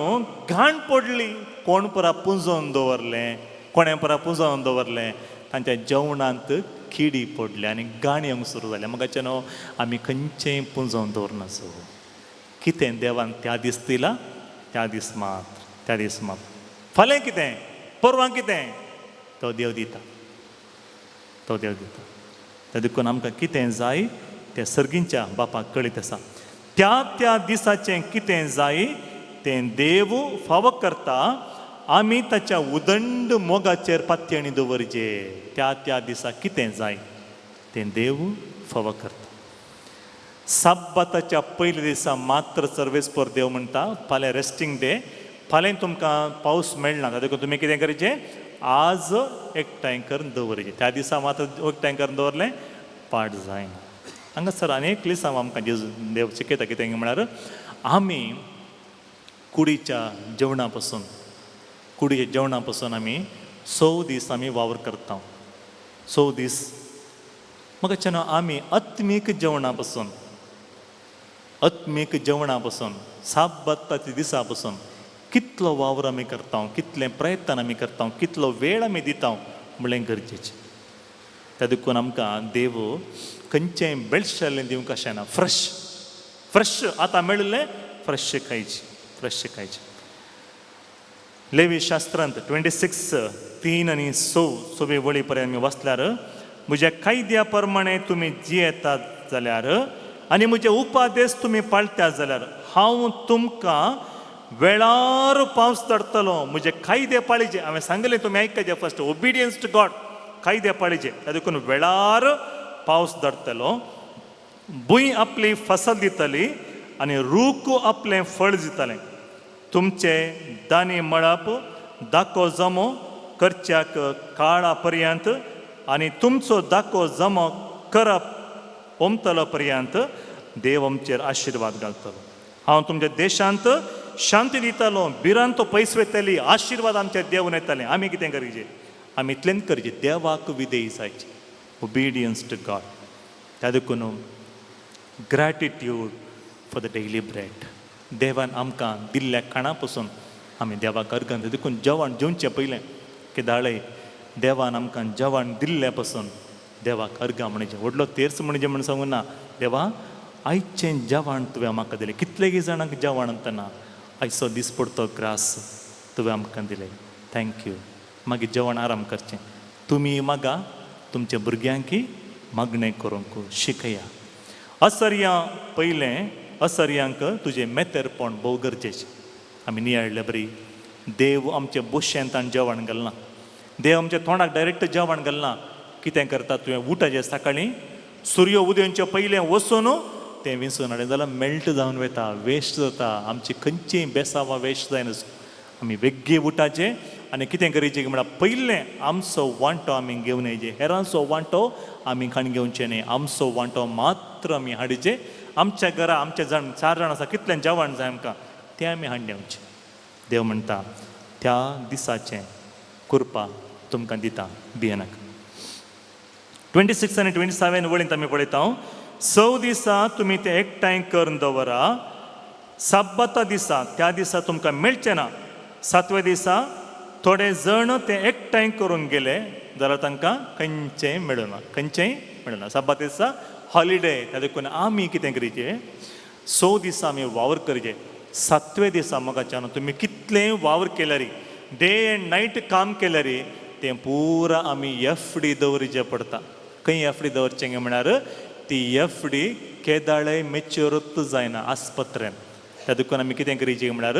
घाण पडली. कोण पुरा पुंजोवन दवरलें. कोणें पुरा पुंजोवन दवरलें. तांच्या जेवणांत किडी पडली आनी घाण येवंक सुरू जालें. म्हाका न्हू आमी खंयचेंय पुंजोवन दवरनाचो. कितें देवान त्या दीस दिला त्या दीस मात्र. फाल्यां कितें? परवां कितें? तो देव दिता. त्या देखून आमकां कितें जाय त्या सर्गींच्या बापाक कळीत आसा. त्या त्या दिसाचें कितें जाय तें देव फाव करता, आमी ताच्या उदंड मोगाचेर पातयणी दवरचे. त्या त्या दिसा कितें जाय तें देव फाव करता. साब्बाताच्या पयल्या दिसा मात्र सर्वेस्पर देव म्हणटा फाल्यां रेस्टिंग डे, फाल्यां तुमकां पावस मेळना, देखून तुमी कितें करचें, आज एकठांय करून दवरचें. त्या दिसा मात्र एकठांय करून दवरलें पाड जायना. हांगासर अनेक लिसांव आमकां देव शिकयता कितें म्हळ्यार आमी कुडीच्या जेवणा पासून आमी 6 दीस आमी वावर करता. 6 दीस मग आमी आत्मीक जेवणा पासून साब्बाताच्या दिसा पासून कितलो वावर आमी करता, कितलें प्रयत्न आमी करता, कितलो वेळ आमी दिता म्हणलें गरजेचें. त्या देखून आमकां देव खंयचेंय बेळशेल्लें दिवंक अशें फ्रेश आतां मेळिल्लें फ्रेश खायचें. लेवी शास्त्रांत 26:3 आनी 6 वळी पर्यंत आमी वाचल्यार, म्हज्या कायद्या प्रमाणे तुमी जियेतात जाल्यार आनी म्हजे उपादेश तुमी पाळट्यात जाल्यार हांव तुमकां वेळार पावस धाडटलो. म्हजे कायदे पाळीचे, हांवें सांगलें तुमी आयकचे फस्ट, ओबिडियन्स टू गॉड, कायदे पाळीचे. त्या देखून वेळार पावस धाडटलो, भूंय आपली फसल दितली आनी रूख आपलें फळ दितलें. तुमचे दाणे मळप दाखो जमो करच्याक काळा पर्यंत आनी तुमचो दाखो जमो करप ओमतलो पर्यंत देव आमचेर आशिर्वाद घालतलो. हांव तुमच्या देशांत शांती दितलो, बिरांत तो पयस वयतली, आशिर्वाद आमच्या देवून येतलें. आमी कितें करचें, आमी इतलेंच करचें, देवाक विधेय जायचें, ओबिडियन्स टू गॉड. त्या देखून gratitude for the daily bread. देवान आमकां दिल्ल्या खाणा पासून आमी देवाक अर्घां. देखून जेवण जेवचे पयलें केदाळे देवान आमकां जेवण दिल्ल्या पासून देवाक अर्घां म्हणचें. व्हडलो तेर्स म्हणजे म्हण सांगूं ना, देवा आयचें जेवण तुवें म्हाका दिलें. कितलेय जाणांक जेवण ना, आयचो दीस पडतो ग्रास तुवें आमकां दिलें, थँक्यू. मागीर जेवण आराम करचें. तुमी मागा, तुमच्या भुरग्यांकी मागणें करूंक शिकया. असर्यांक तुजें मेतेरपण भोव गरजेचें. आमी नियाळ्ळे बरी, देव आमच्या बोश्यांतान जेवण घालना, देव आमच्या तोंडाक डायरेक्ट जेवण घालना. कितें करता तुवें, उठाचें सकाळीं सूर्य उदयांच्या पयलें वचून तें विंसून हाडलें जाल्यार मेल्ट जावन वता, वेस्ट जाता. आमची खंयचीय बेसावां वेस्ट जायना. आमी बेग्गे उठाचें आनी कितें करचें म्हळ्यार पयलें आमचो वांटो आमी घेवन येचें. हेरांचो वांटो आमी खाण घेवचें न्ही, आमचो वांटो मात्र आमी हाडचें. आमच्या घरा आमचे 4 जाण आसा, कितलें जेवण जाय आमकां तें आमी हाडून येवचें. देव म्हणटा त्या दिसाचें कृपा तुमकां दिता, भियेनाका. 26 आनी 27 वळींत आमी पळयता, 6 दिसा तुमी तें एकठांय करून दवरा. साब्बाता दिसा त्या दिसा तुमकां मेळचें ना. 7व्या दिसा थोडे जण तें एकठांय करून गेले जाल्यार तांकां खंयचेंय मेळना. साब्बाता दिसा हॉलिडे. त्या देखून आमी कितें करचें, 6 दिसा आमी वावर करचें. 7व्या दिसा मोगाच्यान तुमी कितलेंय वावर केल्यार, डे एंड नायट काम केल्यार तें पुरा आमी एफडी दवरचें पडटा. खंय एफडी दवरचें म्हळ्यार ती एफडी केदाळे मेच्युरूच जायना आस्पत्र्यान. त्या देखून आमी कितें करचें म्हळ्यार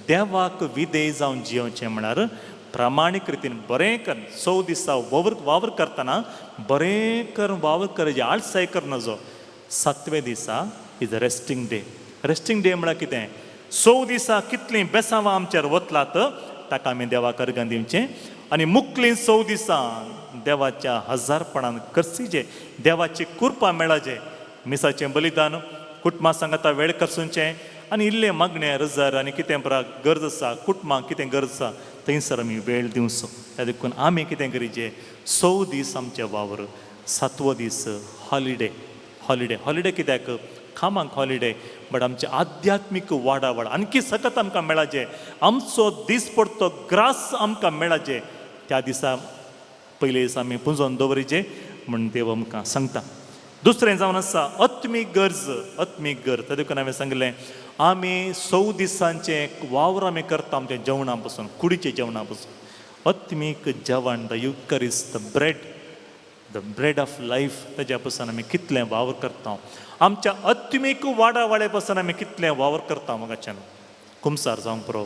देवाक विधेय जावन जियोचें. म्हळ्यार प्रामाणीक रितीन बरें कर. 6 दिसा वावर करतना बरें करून वावर करचें, आळसाय करनाजो. 7व्या दिसा is a resting day. Resting day म्हळ्यार कितें, 6 दिसा कितलीं बेसांवां आमचेर वतलात ताका आमी देवाक अर्घां दिवचें. आनी मुखलीं 6 दिसा देवाच्या हजारपणान करचें, देवाची कृपा मेळाचें. मिसाचें बलिदान, कुटुंबा सांगाता वेळ करचें आनी इल्लें मागणें रजार आनी कितें गरज आसा, कुटुंबाक कितें गरज आसा थंयसर आमी वेळ दिवचो. त्या देखून आमी कितें करचें, 6 दीस आमचें वावर, 7वो दीस हॉलिडे कित्याक, कामाक हॉलिडे, बट आमचें आध्यात्मीक वाडावड आणकी सतत आमकां मेळाचें. आमचो दीस पडतो ग्रास आमकां मेळाचें. त्या दिसा पयले दिसा आमी पुंजोवन दवरचें म्हण देव आमकां सांगता. दुसरें जावन आसा आत्मीक गरज. त्या देखून हांवें सांगलें आमी 6 दिसांचें वावर आमी करता आमच्या जेवणा पासून, कुडीच्या जेवणा पासून. आत्मीक जेवण, the Eucharist, the bread, the bread of life ताज्या पासून आमी कितलें वावर करता, आमच्या आत्मीक वाडावळे पासून आमी कितलें वावर करता मगाच्यान. कुमसार जावंक पुरो,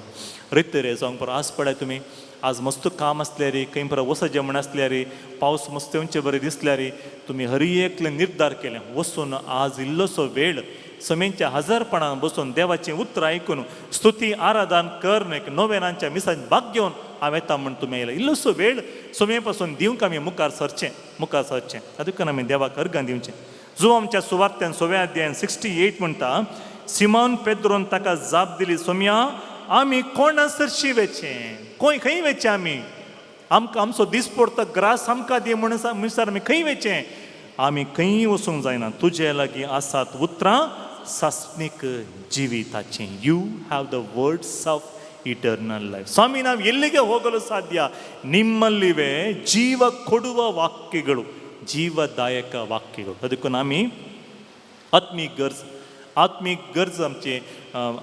रित्तरे जावंक पुरो. आज पळय तुमी, आज मस्त काम असल्यार खंय पुरो वस जेवण असल्यार पावस मस्त येवचे बरें दिसल्यार तुमी हर एकले निर्धार केलें वचून आज इल्लोसो वेळ समेच्या हजारपणान बसून देवाचें उतर आयकून स्तुती आराधन करन एक नोवेनांच्या मिसांत भाग घेवन हांव येता म्हण तुमी आयला. इल्लोसो वेळ समे पासून दिवंक आमी मुखार सरचें. तातूंत आमी देवाक अर्गां दिवचें. जो आमच्या सुवार्थ्यान 6व्या अध्यायान 68 म्हणटा, सिमोन पेद्रोन ताका जाप दिली, सोम्या आमी कोणासरशी वेचें, खंय वेचें आमी, आमकां आमचो दीस पडतो ग्रास आमकां दी म्हणसर आमी खंय वेचें. आमी खंय वचूंक जायना, तुजे लागीं आसात उतरां सासणीक जिविताचें. You have the words of eternal life. ಸ್ವಾಮಿ, ನಾವು ಎಲ್ಲಿಗೆ ಹೋಗಲು ಸಾಧ್ಯ? ನಿಮ್ಮಲ್ಲಿವೆ ಜೀವ ಕೊಡುವ ವಾಕ್ಯಗಳು, ಜೀವದಾಯಕ ವಾಕ್ಯಗಳು. ಅದಕ್ಕೂ ನಾಮಿ आत्मीक गरज आमची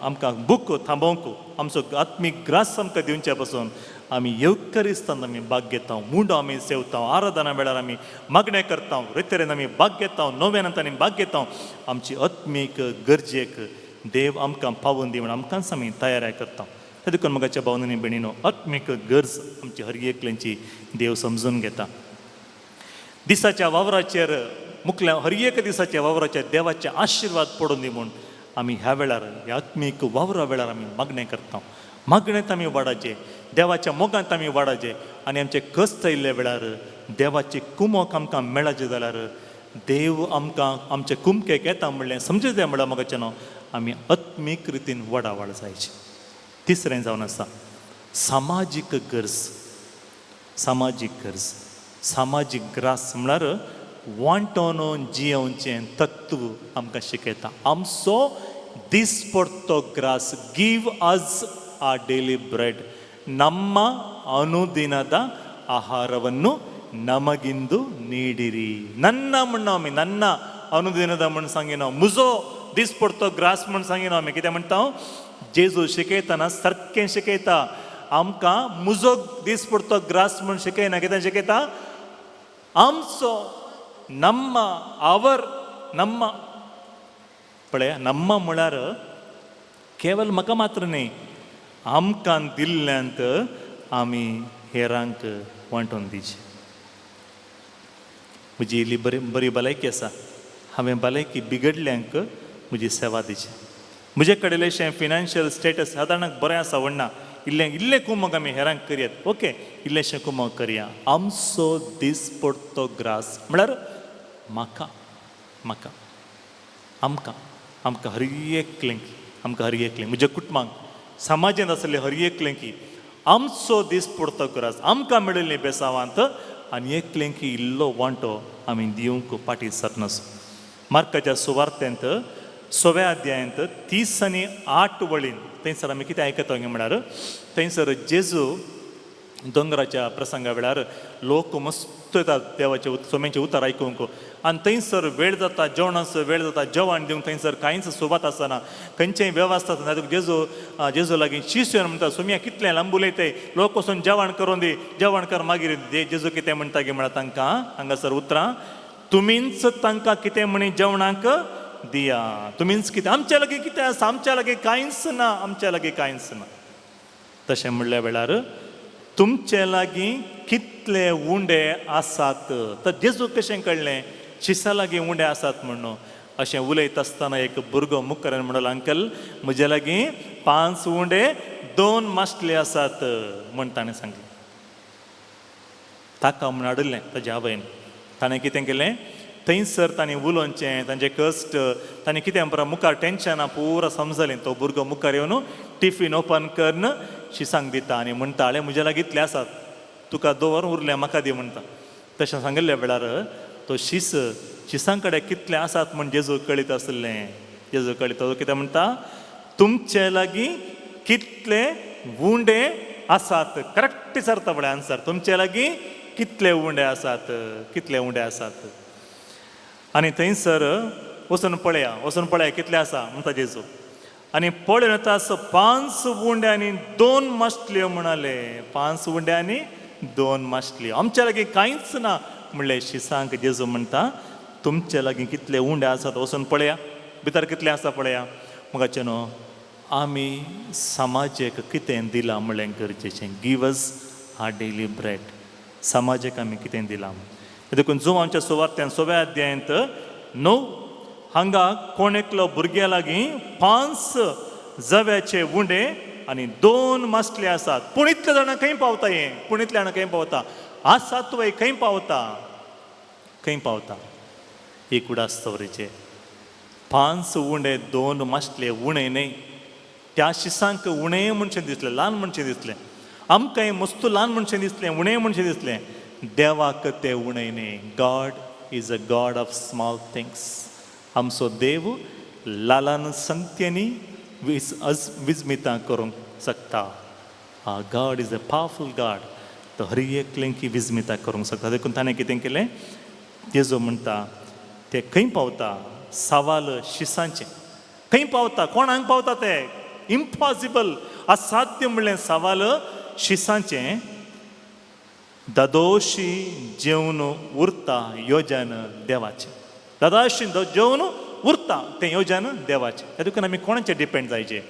आमकां बूक थांबोवंक, आमचो आत्मीक ग्रास आमकां दिवचे पासून आमी येवकारिस्तान आमी भाग घेता, मुंडो आमी सेवता, आराधना वेळार आमी मागणें करता, रितरेन आमी भाग घेता, नोवेनांत आमी भाग घेता. आमची आत्मीक गरजेक देव आमकां पावोवन दी म्हण आमकांच आमी तयारी करता. ताका लागून मगाच्या भावनांनी भयणीनो, आत्मीक गरज आमची हर एकल्यांची देव समजून घेता. दिसाच्या वावराचेर मुखल्या हर एक दिसाच्या वावराचेर देवाचे आशिर्वाद पडून दी म्हूण आमी ह्या वेळार ह्या आत्मीक वावरा वेळार आमी मागणें करता. मागणेंत आमी वाडाचे, देवाच्या मोगांत आमी वाडाचे, आनी आमचे कश्ट येयल्ल्या वेळार देवाची कुमक आमकां मेळचे जाल्यार देव आमकां आमचे कुमकेक येता म्हणलें समजूं म्हणल्यार मगाच्यान आमी आत्मीक रितीन वाड जायची. तिसरें जावन आसा सामाजीक गरज. सामाजीक ग्रास म्हळ्यार वांटोन जियोवचें तत्व आमकां शिकयता. आमचो दिसपडतो ग्रास, गिव अस आ डेली ब्रेड, ನಮ್ಮ ಅನುದಿನದ ಆಹಾರವನ್ನು ನಮಗಿಂದು ನೀಡಿರಿ. ನನ್ನ म्हणून ನನ್ನ ಅನುದಿನದ म्हणून सांगिना, मुजो दीस पडतो ग्रास म्हणून सांगिना आमी. कितें म्हणटा? जेजू शिकयतना सारकें शिकयता. आमकां मुजो दीस पडतो ग्रास म्हणून शिकयना. कितें शिकयता? आमचो ನಮ್ಮ ನಮ್ಮ पळय, ನಮ್ಮ म्हळ्यार केवल म्हाका मात्र न्ही, आमकां दिल्ल्यांत आमी हेरांक वांटून दिवचें. म्हजी इल्ली बरी भलायकी आसा, हांवें भलायकी बिगडल्यांक म्हजी सेवा दिवची. म्हजे कडेन इल्लेशें फिनान्शियल स्टेटस सादारणाक बरें आसा व्हडना, इल्लें कुमक आमी हेरांक करयात. ओके, इल्लेशें कुमक करया. आमचो दीस पडतो ग्रास म्हळ्यार म्हाका आमकां हर एकलें म्हज्या कुटुंबाक, समाजांत आसले हर एकलेंकी आमचो दीस पडतो ग्रास आमकां मेळिल्ली बेसावांत आनी एकलेंकी इल्लो वांटो आमी दिवंक पाटी सरनासो. मार्काच्या सुवार्थ्यांत 6व्या अध्यायांत 30 आनी 8 वळीन थंयसर आमी कितें आयकता म्हळ्यार, थंयसर जेजू दोंगराच्या प्रसंगा वेळार लोक मस्त येतात देवाचे सोम्याचे उतर आयकूंक, आनी थंयसर वेळ जाता जेवणाचो वेळ जाता, जेवण दिवंक थंयसर कांयच सुवात आसना, खंयचेय वेवस्था आसना. जेजू लागीं शिश्य म्हणटा, सोम्या कितलें लांब उलयताय, लोक वचून जेवण करून दी, जेवण कर मागीर दे. जेजू कितें म्हणटा गे म्हळ्यार तांकां हांगासर उतरां, तुमीच तांकां कितें म्हणी जेवणाक दिया. तुमीच कितें, आमच्या लागीं कितें आसा, आमच्या लागीं कांयच ना, आमच्या लागीं कांयच ना. तशें म्हणल्या वेळार तुमचे लागीं कितले उंडे आसात. तर जेजू कशें कळ्ळें शिसा लागीं उंडे आसात म्हणून. अशें उलयत आसतना एक भुरगो मुखार म्हणलो, अंकल म्हजे लागीं 5 उंडे 2 माशले आसात म्हण ताणें सांगलें. ताका म्हण हाडलें ताज्या आवयन. ताणें कितें केलें, थंयसर ताणें उलोवचें, तांचें कश्ट, ताणें कितें म्हणटा मुखार टेन्शनां पुरा समजलें. तो भुरगो मुखार येवन टिफीन ओपन करन शिसांक दिता आनी म्हणटा, हाळे म्हजे लागीं इतले आसात, तुका दवर उरलें म्हाका दी म्हणटा. तशें सांगिल्ल्या वेळार तो शिसां कडेन कितले आसात म्हण जेजू कळीत आसलें. जेजू कळीत तो कितें म्हणटा, तुमचे लागीं कितले उंडे आसात. करेक्ट सरता पळय आन्सर, तुमचे लागीं कितले उंडे आसात, कितले उंडे आसात. आनी थंयसर वचून पळया कितले आसा म्हणटा जेजू. आनी पळोवन येता 5 उंडे आनी 2 माशल्यो म्हणाले. 5 उंडे आनी 2 माशल्यो. आमच्या लागीं कांयच ना, म्हणले शिसांक जेजू म्हणटा तुमचे लागीं कितले उंडे आसात वचून पळया भितर कितले आसा पळया मगाचे न्हू आमी समाजाक कितें दिलां म्हणलें गरजेचें give us our daily bread समाजाक आमी कितें दिलां देखून जो आमच्या सुवार्थ्यान 6व्या अध्यायांत 9 हांगा कोण एकलो भुरग्या लागीं 5 जव्याचे उंडे आनी 2 मासले आसात पूण इतले जाणां खंय पावता हें पूण इतले जाणां खंय पावता आसात वय खंय पावता एक उडास्तवरीचे 5 उंडे 2 मासले उणे न्हय त्या शिसांक उणें म्हणचें दिसलें ल्हान म्हणचें दिसलें आमकां मस्तू ल्हान म्हणचें दिसलें उणें म्हणचें दिसलें देवाक तें उणें न्हय God is a God of small things आमचो देव ल्हान संख्येनी विजमितां करूंक शकता God is a powerful God तो हर एकलें की विजमितां करूंक शकता देखून ताणें कितें केलें जेजू म्हणटा ते खंय पावता सवाल शिसांचें खंय पावता कोणाक पावता ते इम्पॉसिबल असाध्य म्हणलें सवाल शिसांचें दादोशी जेवन उरता योजन देवाचें दादोशी जेवन उरता तें योजन देवाचें त्या देखून आमी कोणाचेर डिपेंड जायचे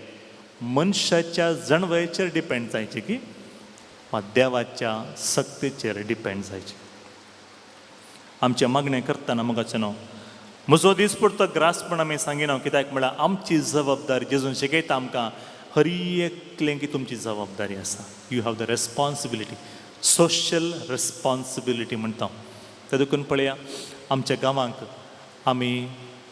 मनशाच्या जणवयेचेर डिपेंड जायचे की वा देवाच्या सक्तीचेर डिपेंड जायचे आमचें मागणें करतना मोगाचें न्हू म्हजो दिसपडटो ग्रासपण आमी सांगिना कित्याक म्हळ्यार आमची जबाबदारी जेजून शिकयता आमकां हर एकलें की तुमची जबाबदारी आसा you have the responsibility social responsibility म्हणटा त्या देखून पळया आमच्या गांवांक आमी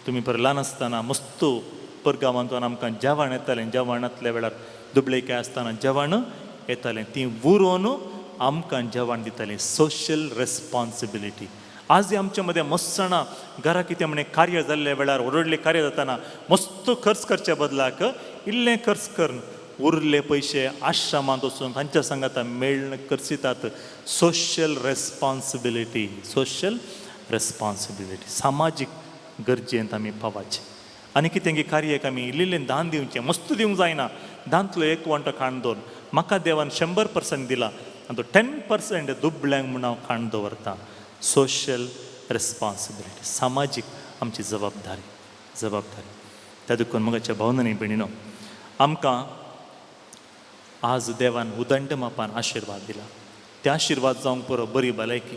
तुमी पळय ल्हान आसतना मस्तू परगांवांतून आमकां जेवण येतालें जेवणांतल्या वेळार दुबळेकाय आसतना जेवण येतालें ती उरोवन आमकां जेवण दितालीं सोशल रेस्पॉन्सिबिलिटी आज आमच्या मदें मस्त जाणां घरा कितें म्हणे कार्य जाल्ल्या वेळार व्हडलें कार्य जाताना मस्त खर्च करच्या बदलाक इल्लें खर्च करून उरले पयशे आश्रमांत वचून तांच्या सांगात मेळण करचितात सोशल रेस्पॉन्सिबिलिटी सामाजीक गरजेंत आमी पावचे आनी कितें की कार्याक आमी इल्लें दान दिवचें मस्त दिवंक जायना दांतलो 1 वंटो खाण दवर म्हाका देवान 100% दिला आनी तो 10% दुबळ्यांक म्हूण हांव खाण दवरतां सोशल रेस्पॉन्सिबिलिटी सामाजीक आमची जबाबदारी त्या देखून मगाच्या भावनांनी भयणीनो आमकां आज देवान उदंड मापान आशिर्वाद दिला ते आशिर्वाद जावंक पुरो बरी भलायकी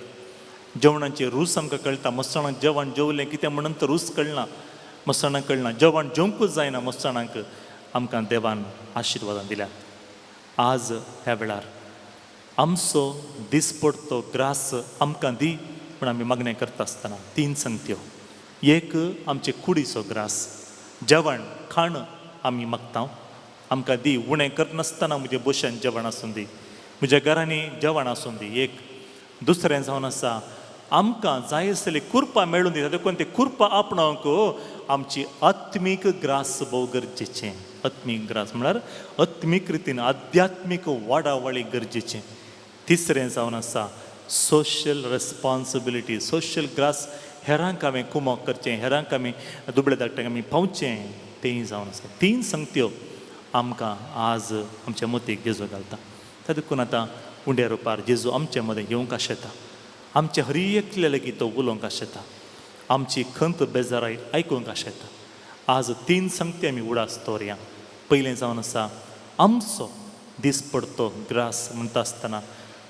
जेवणाचे रूच आमकां कळटा मस्ताणाक जेवण जेवलें कितें म्हणून तर रूच कळना मस्ताणाक कळना जेवण जेवंकूच जायना मस्ताणाक आमकां देवान आशिर्वादां दिल्या आज ह्या वेळार आमचो दिसपडतो ग्रास आमकां दी पूण आमी मागणें करता आसतना 3 संगत्यो एक आमचे कुडीचो ग्रास जेवण खाण आमी मागता आमकां दी उणें करनासतना म्हजे बशेन जेवण आसूं दी म्हज्या घरांनी जेवण आसूं दी एक दुसरें जावन आसा आमकां जाय आसली कुरपां मेळून दिता देखून ती कुरपां आपणावंक आमची आत्मीक ग्रास भोव गरजेचें आत्मीक ग्रास म्हळ्यार आत्मीक रितीन आध्यात्मीक वाडावळी गरजेचें तिसरें जावन आसा सोशल रेस्पॉन्सिबिलिटी सोशल ग्रास हेरांक हांवें कुमोक करचें हेरांक आमी दुबळे धाकट्यांक आमी पावचें तेंय जावन आसा 3 संगत्यो आमकां आज आमच्या मतीक जेजू घालता त्या देखून आतां उंड्या रुपार जेजू आमचे मदें येवंक आशेता आमचे हर एकले लेगीत तो उलोवंक आशेता आमची खंत बेजाराय आयकूंक आशेता आज 3 संगती आमी उडास दवरया पयलें जावन आसा आमचो दिसपडतो ग्रास म्हणटा आसतना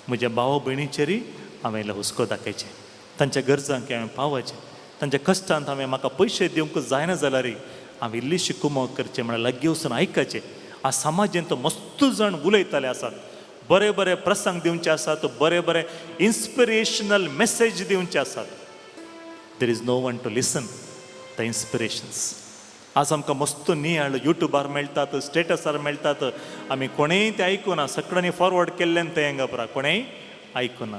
म्हज्या भाव भयणीचेरय हांवें हुस्को दाखयचें तांच्या गरजांक हांवें पावचें तांच्या कश्टांत हांवें म्हाका पयशे दिवंक जायना जाल्यारय हांवें इल्लीशी कुमोक करचें म्हळ्यार लागीं वचून आयकचें आज समाजांत मस्त जाण उलयताले आसात बरे बरे प्रसंग दिवचे आसात बरे बरे इन्स्पिरेशनल मेसेज दिवचे आसात there is no one to listen the inspirations आज आमकां मस्त नियाळ युट्यूबार मेळटात स्टेटसार मेळटात आमी कोणेय ते आयकुना सगळ्यांनी फॉरवर्ड केल्लें तें गबरा कोणेय आयकुना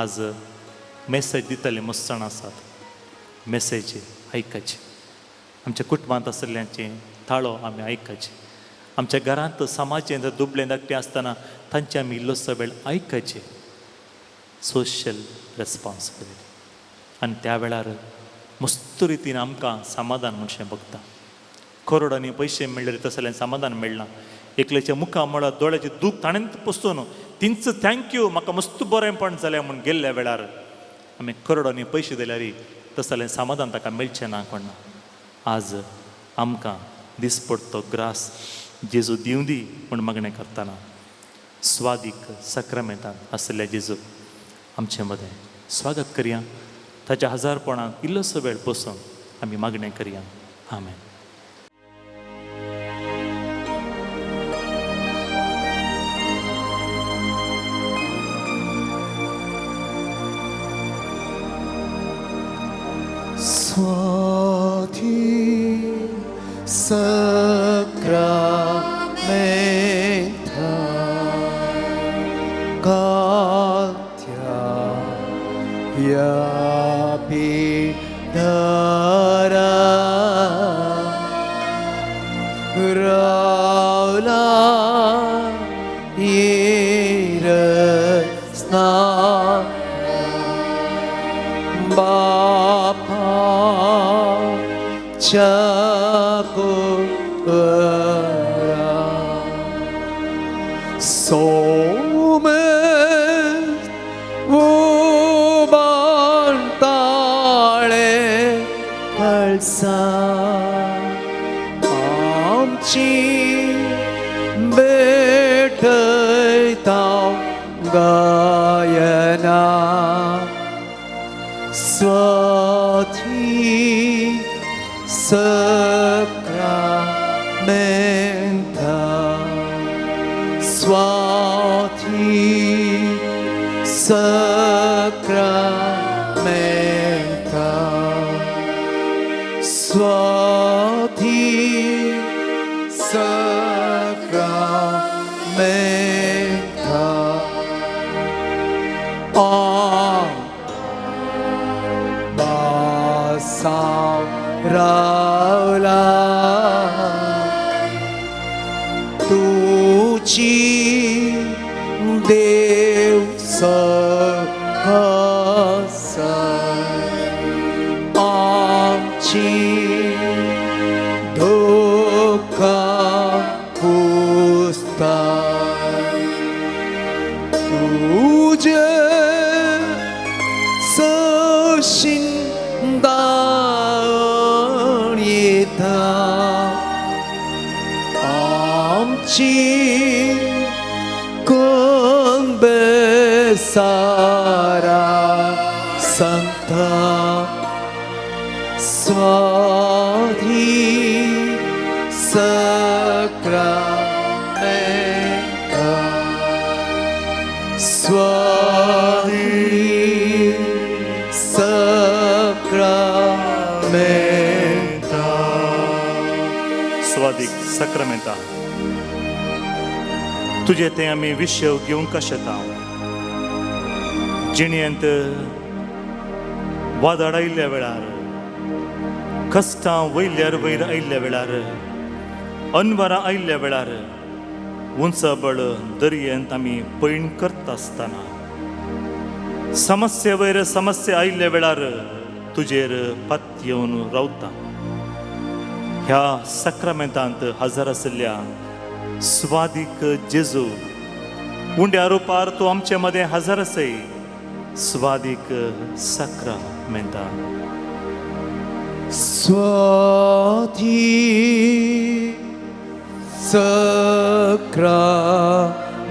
आज मेसेज दितले मस्त जाण आसात मेसेज आयकचे आमच्या कुटुंबांत आशिल्ल्यांचे ताळो आमी आयकचे आमच्या घरांत समाजांत दुबळे धाकटे आसतना तांचे आमी इल्लोसो वेळ आयकचे सोशल रेस्पॉन्सिबिलिटी आनी त्या वेळार मस्त रितीन आमकां समाधान म्हणचें भोगता करोडांनी पयशे मेळ्ळे तसलें समाधान मेळना एकल्याच्या मुखां म्हळ्यार दोळ्याचें दूख ताणें पसून तिंच थँक्यू म्हाका मस्त बरेंपण जालें म्हूण गेल्ल्या वेळार आमी करोडांनी पयशे दिल्यार तस जाल्यार समाधान ताका मेळचें ना कोणा. आज आमकां दिसपट तो ग्रास जेजू दिवं दी म्हूण मागणें करतना स्वादीक सक्रामेंतांत आसलेल्या जेजू आमचे मदें स्वागत करया. ताच्या हजारपणाक इल्लोसो वेळ बसून आमी मागणें करया. आमेन. Swati Sacramenta Katya Yapidara Raula Irasna Bapa Chakura Somet Vubantale Kalsa Amchi Betaytav Gayana Swati Sacramenta Swati Sacramenta Swati Sacramenta Basam Raula Tuchi Dev Sakasa Amchi Dukha Pusta Tuje Sashin Danita Amchi Konbesara Santa Swati Sacramenta Swati Sacramenta स्वादीक सक्रामेंता तुजे ते आमी विशय घेवंक शकता. जिणेंत वादळ आयिल्ल्या वेळार कश्टां वयल्यार वयर आयिल्ल्या वेळार अनवरां आयिल्ल्या वेळार उंचबळ दर्यांत आमी पैण करता आसतना समस्ये वयर समस्या आयिल्ल्या वेळार तुजेर पात येवन रावता. ह्या सक्रामेंतांत हजर आशिल्ल्या स्वादीक जेजू उंड्या रुपार तूं आमचे मदें हजर आसय. स्वादीक सक्रामेंता Swati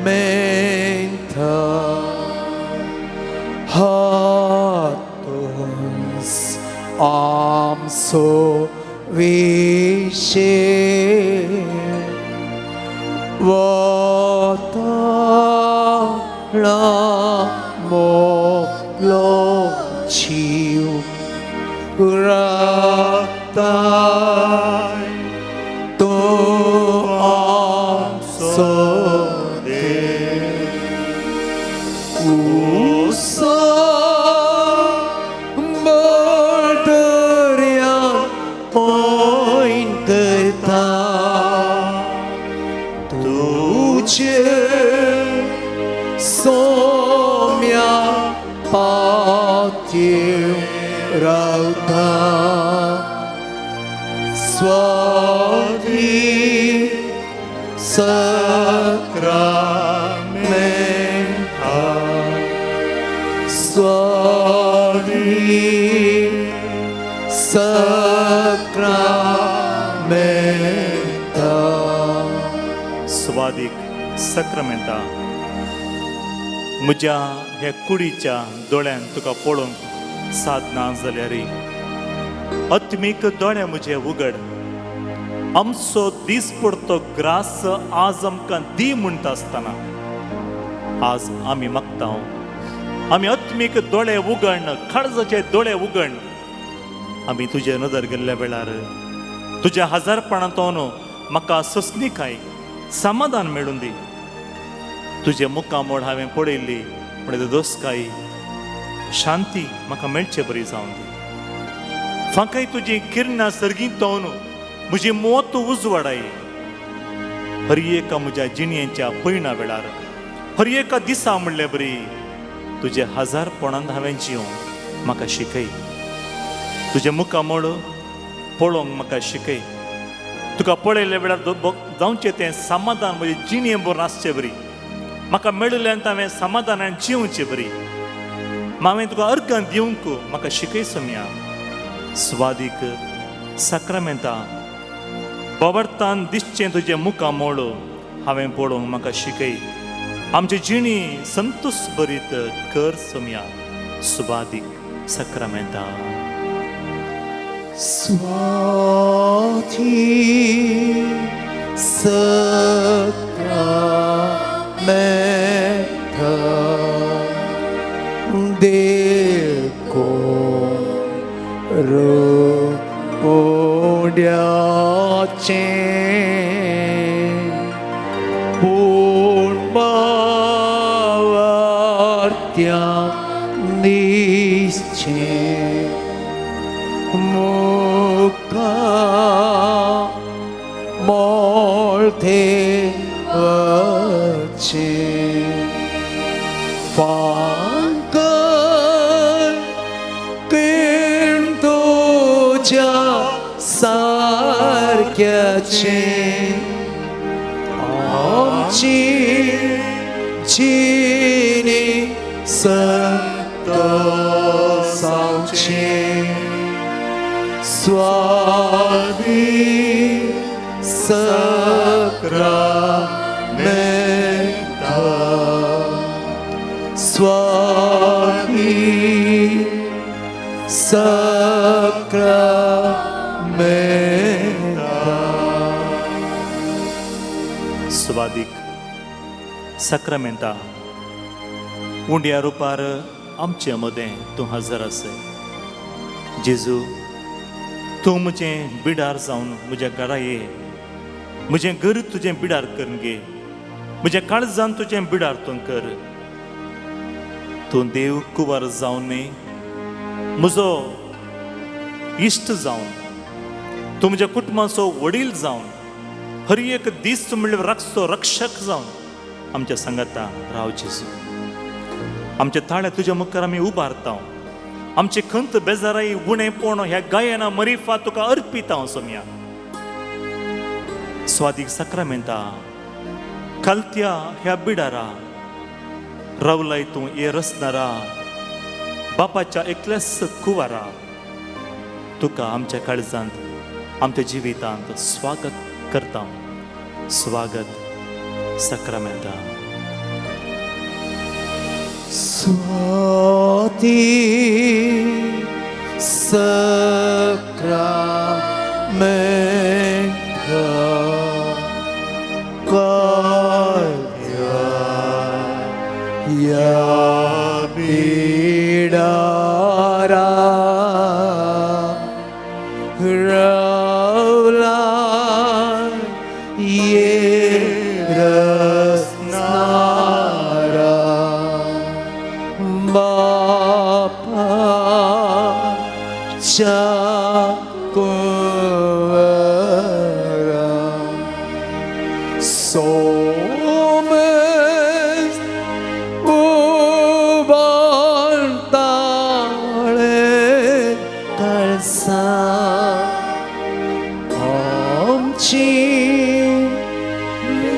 Sacramenta Hatus Amso Vishe Vatala Moklo Chiu Ratai To Amso De Usa Bardarian Oin Kerta Tuche Somya Patiu Rauta Swati Sacramenta Swati Sacramenta. स्वादिक सक्रामेंता म्हज्या ह्या कुडीच्या दोळ्यान तुका पळोवंक साधना जाल्यार आत्मीक दोळे म्हजे उगड आमचो दीस पडतो ग्रास आज आमकां दी म्हणटा आसतना आज आमी मागता आमी आत्मीक दोळे उगडन काळजाचे दोळे उगडन आमी तुजे नदर गेल्ल्या वेळार तुज्या हजारपणांतोन म्हाका ससणीकाय समाधान मेळून दी तुजे मुखामोड हांवें पळयल्ली म्हणून दोसकाय शांती म्हाका मेळचे बरी जावन दी फाकाय तुजी किरणां सर्गीतोन म्हजी मोत उजवाडाय हर एका म्हज्या जिणयेच्या पयणा वेळार हर एका दिसा म्हणले बरी तुजे हजारपणांत हांवें जिवंक म्हाका शिकय तुजे मुखामोड पळोवंक म्हाका शिकय तुका पळयल्या वेळार जावचें तें समाधान म्हजे जिणये बरोवन आसचें बरी म्हाका मेळिल्ल्यान हांवें समाधानान जिवचें बरी हांवें तुका अर्गां दिवंक म्हाका शिकय सोम्या स्वादीक सक्रामेंता बाबर्तान दिसचें तुजें मुखामोड हांवें पळोवंक म्हाका शिकय आमची जिणी संतोश भरीत कर Saumya स्वादीक सक्रामेंता Swathi Sacramenta Deko Rodyache Purbavartya Nische Mukha Molte Vache Pankan Kintuja Sarkyache Amchi Chini Santa Sauche Swami Sacramenta Swami Sacramenta स्वादीक सक्रामेंता उंड्या रुपार आमचे मदें तूं हजर आसय जेजू तूं म्हजें बिडार जावन म्हज्या घरा ये म्हजें घर तुजें बिडार करून घे म्हज्या काळजान तुजें बिडार तूं कर तूं देव कुंवार जावन न्ही म्हजो इश्ट जावन तूं म्हज्या कुटुंबाचो वडील जावन हर एक दीस म्हणल्यार राखचो रक्षक जावन आमच्या सांगाता राव जेजू आमचे ताळे तुज्या मुखार आमी उबारता आमचे खंत बेजाराई उणेपण ह्या गायना मरिफा तुका अर्पिता सोम्या स्वादीक सक्रामेंता खालत्या ह्या बिडारा रावलाय तूं ये रसनारा बापाच्या एकल्याच कुवारा तुका आमच्या काळजांत आमच्या जिवितांत स्वागत करता स्वागत सक्रामेंता Swati Sacramenta Kalya Ya Bidara Ravla Ye Rasnara Bapa Chakura Somes Ubantale Kalsa Amchi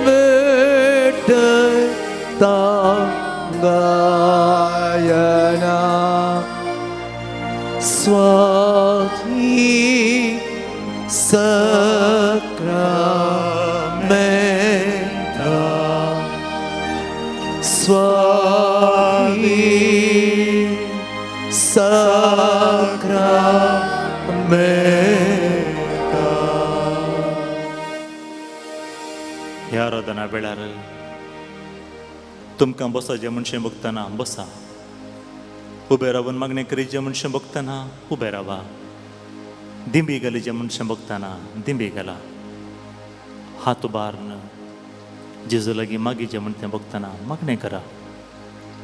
Vedata Gayana यारोदना वेळार तुमकां बसा जे मनशें बघतना बसा, उबे रावन मागणें करीत जे मनशें बघतना उबे रावा, दिंबी घाली जे मनशें बघतना दिंबी घाला, हात उबारन जेजू लागीं मागी जे म्हणटें बघतना मागणें करा.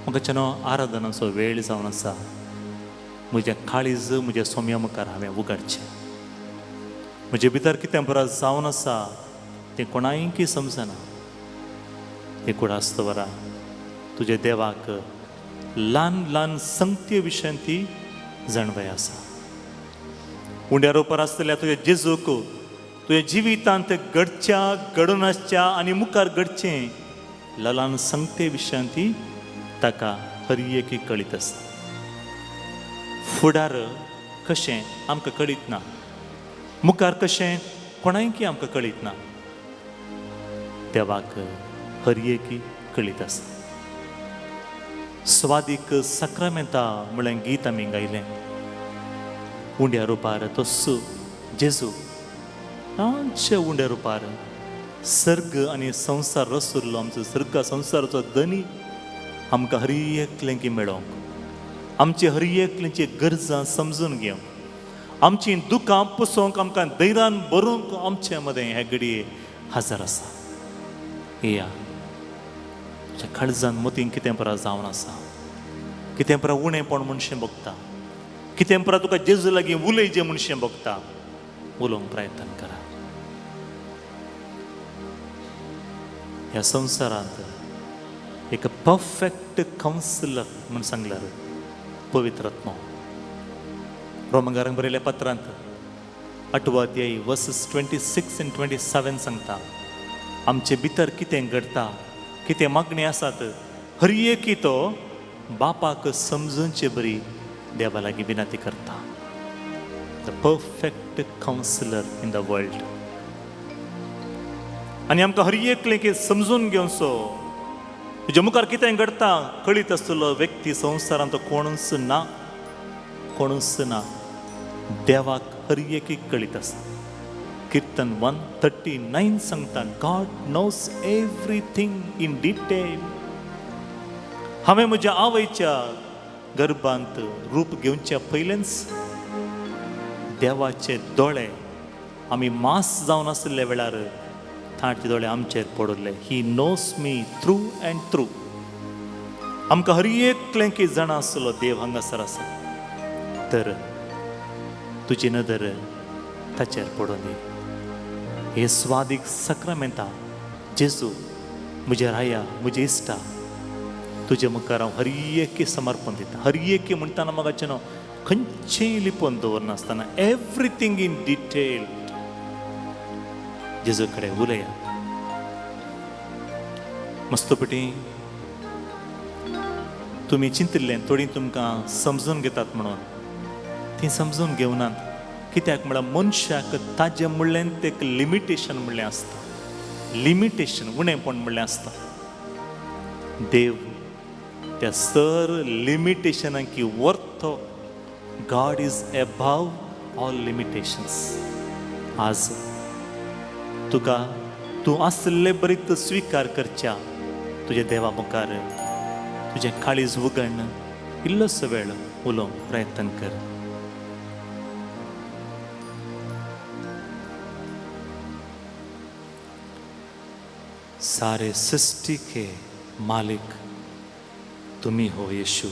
म्हाका चनो आराधनाचो वेळ जावन आसा. म्हजें काळीज म्हज्या सोम्या मुखार हांवें उगडचें. म्हजे भितर कितें बरो जावन आसा तें कोणायकी समजना. एकूण आस्तवरा तुज्या देवाक ल्हान ल्हान संगती विशयी ती जाणवाय आसा. उंड्या रोपार आसतल्या तुज्या जेजूक तुज्या जिवितांत घडच्या घडून आसच्या आनी मुखार घडचें ल्हान संगते विशयी ती ताका हर एकी कळीत आसा. फुडार कशें आमकां कळीत ना, मुखार कशें कोणायकी आमकां कळीत ना. देवाक हर एकी कळीत आसा. स्वादीक सक्रामेंतां म्हळ्यार गीत आमी गायलें. उंड्या रुपार तस्सो जेजू ल्हानशे उंड्या रुपार सर्ग आनी संवसार रसुल्लो आमचो सर्ग संवसाराचो धनी आमकां हर एकलेंकी मेळोवंक, आमची हर एकलेंची गरजां समजून घेवंक, आमची दुखां पुसोवंक, आमकां धैर्यान भरूंक आमचे मदें हे घडये हजर आसा. या तुज्या काळजान मतीन कितें बरें जावन आसा, कितें बरें उणेंपण मनशें बगता, कितें बरें तुका जेजू लागीं उलय जें मनशें बगता, उलोवंक प्रयत्न करा. ह्या संवसारांत एक परफेक्ट कावन्सिलर म्हूण सांगल्यार पवित्रात्मा. रोमांकारांक बरयल्या पत्रांत 8 अध्याय वर्सेस 26 and 27 सांगता, आमचे भितर कितें घडटा, कितें मागणी आसात हर एकी तो बापाक समजूनचे बरी देवा लागीं विनंती करता. The perfect councillor in the world. आनी आमकां हर एकलें समजून घेवचो, तुज्या मुखार कितें घडटा कळीत आसतलो व्यक्ती संवसारांत कोणूच ना, कोणूच ना. देवाक हर एकीक कळीत आसा. कीर्तन 139 सांगता, God knows everything in detail. हांवें म्हज्या आवयच्या गर्भांत रूप घेवच्या पयलेंच देवाचे दोळे आमी मास जावन आसले वेळार तांचे दोळे आमचेर पडले. He knows me through and through. आमकां हर एकलें की जाणा आसलो देव हांगासर आसा. तर तुजी नदर ताचेर पडून दी. हे स्वादीक सक्रामेंतां जेजू म्हजे राया, म्हजे इश्टा, तुजे मुखार हांव हर एकी समर्पण दिता. हर एकी म्हणटाना म्हाका न्हू खंयचेंय लिपोवन दवरनासतना एवरीथींग इन डिटेल जेजू कडेन उलया. मस्तपटी तुमी चिंतिल्लें थोडी तुमकां समजून घेतात म्हणून ती समजून घेवनात. कित्याक म्हळ्यार मनशाक ताजें म्हणलें तें एक लिमिटेशन म्हणलें आसता. लिमिटेशन उणेंपण म्हणलें आसता. देव त्या सर लिमिटेशनांकी वरतो. God is above all limitations. आज तुका तूं आसले बरीत स्विकार करच्या तुज्या देवा मुखार तुजें काळीज उगडन इल्लोसो वेळ उलोवंक प्रयत्न कर. सारे सृष्टि के मालिक तुम्ही हो येशू.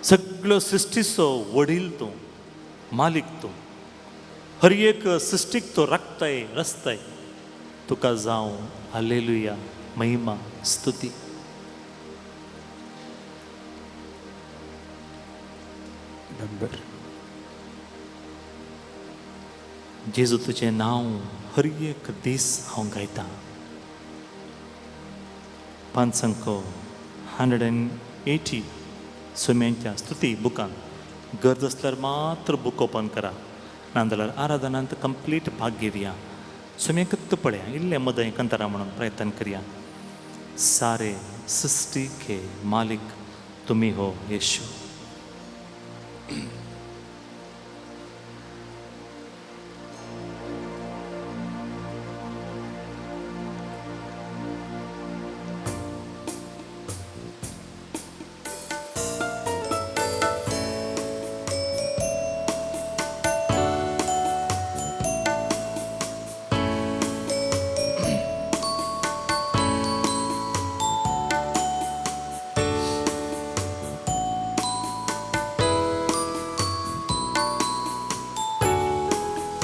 सगळ्यो सृष्टीचो वडील तूं, मालिक तूं. हर एक सृष्टीक तो राखताय रचताय. तुका जावं हालेलुया, महिमा, स्तुती. जेजू तुजें नांव हर एक दीस हांव गायता. 180 सुम्यांच्या स्तुती बुकान गरज आसल्यार मात्र बूक ओपन करा. नाजाल्यार आराधनांत कंप्लीट भाग घेवया. सुम्यकत्त पळया इल्ले मदय कंतरा म्हणून प्रयत्न करूया. सारे सृष्टि के मालिक तुम्ही हो येशू.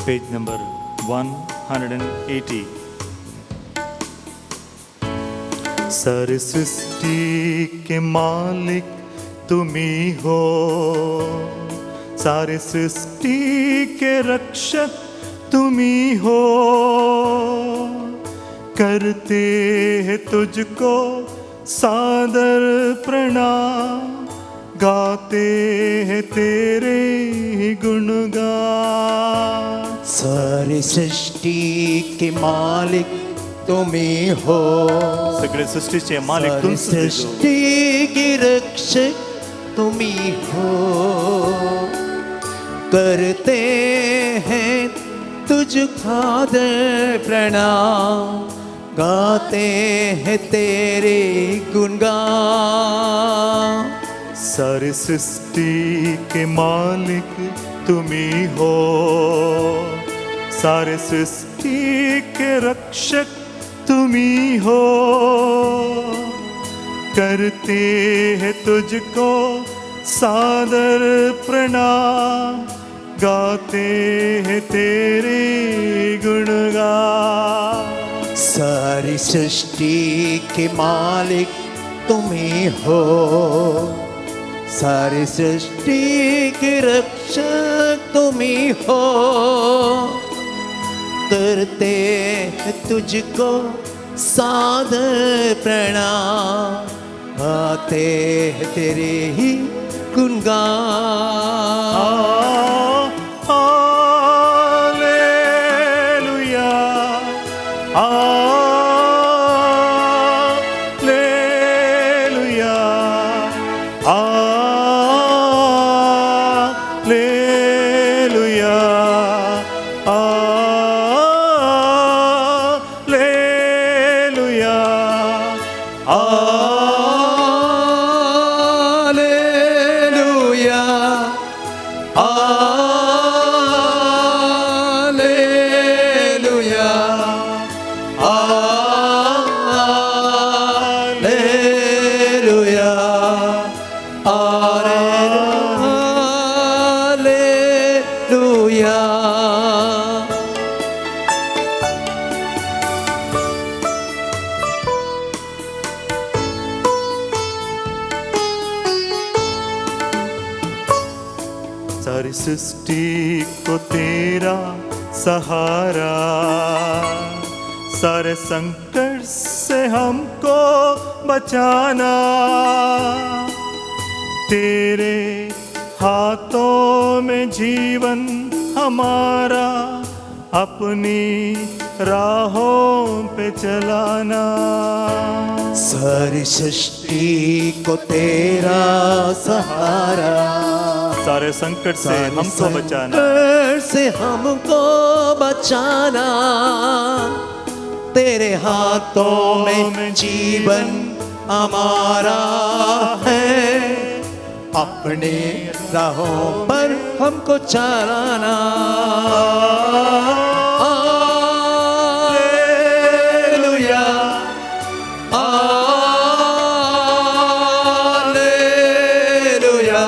Page number 180. सारी सृष्टि के मालिक तुम्ही हो, सारी सृष्टि के रक्षक तुम्ही हो. करते हैं तुझको सादर प्रणाम, गाते हैं तेरे गुणगान. सारी सृष्टि के मालिक तुम्ही हो, सगळे सृष्टीचे मालिक सारी तुमचं सृष्टि के रक्षक तुम्ही हो. करते हैं तुझको आदर प्रणाम, गाते हैं तेरे गुणगान. सारी सृष्टि के मालिक तुम्ही हो, सारे सृष्टि के रक्षक तुम्ही हो. करते हैं तुझको सादर प्रणाम, गाते हैं तेरे गुणगान. सारी सृष्टि के मालिक तुम्ही हो, सारी सृष्टि के रक्षक तुम्ही हो. करते हैं तुझको सादर प्रणाम, गाते हैं तेरे ही गुणगान. Hallelujah, hallelujah, hallelujah, hallelujah, Alleluia, Alleluia, Alleluia, Alleluia. सारी सृष्टि को तेरा सहारा, सारे संकट से हमको बचाना. तेरे हाथों में जीवन हमारा, अपनी राहों पे चलाना. सारी सृष्टि को तेरा सहारा, सारे संकट से हमको बचाना, संकट से हमको बचाना. तेरे हाथों में जीवन हमारा है, अपने राहों पर हमको चलाना. Alleluia, Alleluia,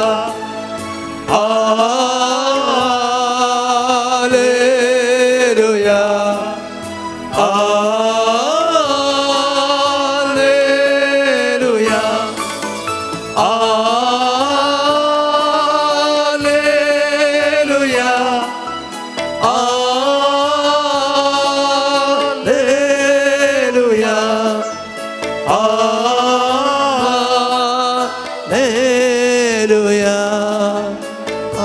Alleluia, Alleluia, Alleluia, Alleluia, Alleluia,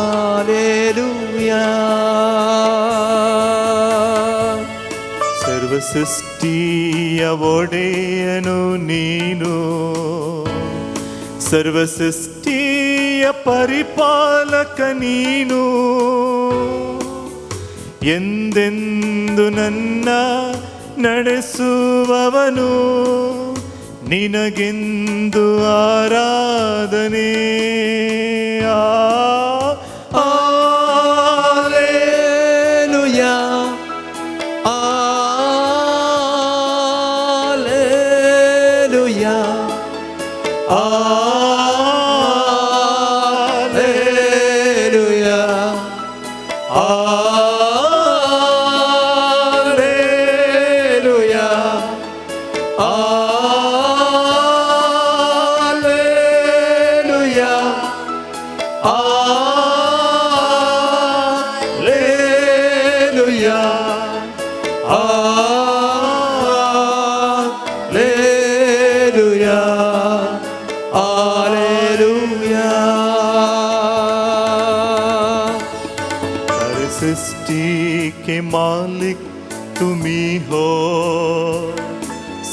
Alleluia. ಸರ್ವಸೃಷ್ಟಿಯ ಒಡೆಯನು ನೀನು, ಸರ್ವಸೃಷ್ಟಿಯ ಪರಿಪಾಲಕ ನೀನು, ಎಂದೆಂದು ನನ್ನ ನಡೆಸುವವನು, ನಿನಗೆಂದು ಆರಾಧನೆ. Alleluia. Alleluia. Alleluia. Alleluia. Alleluia. Alleluia. Alleluia. Alleluia. हर सृष्टि के मालिक तुम्ही हो,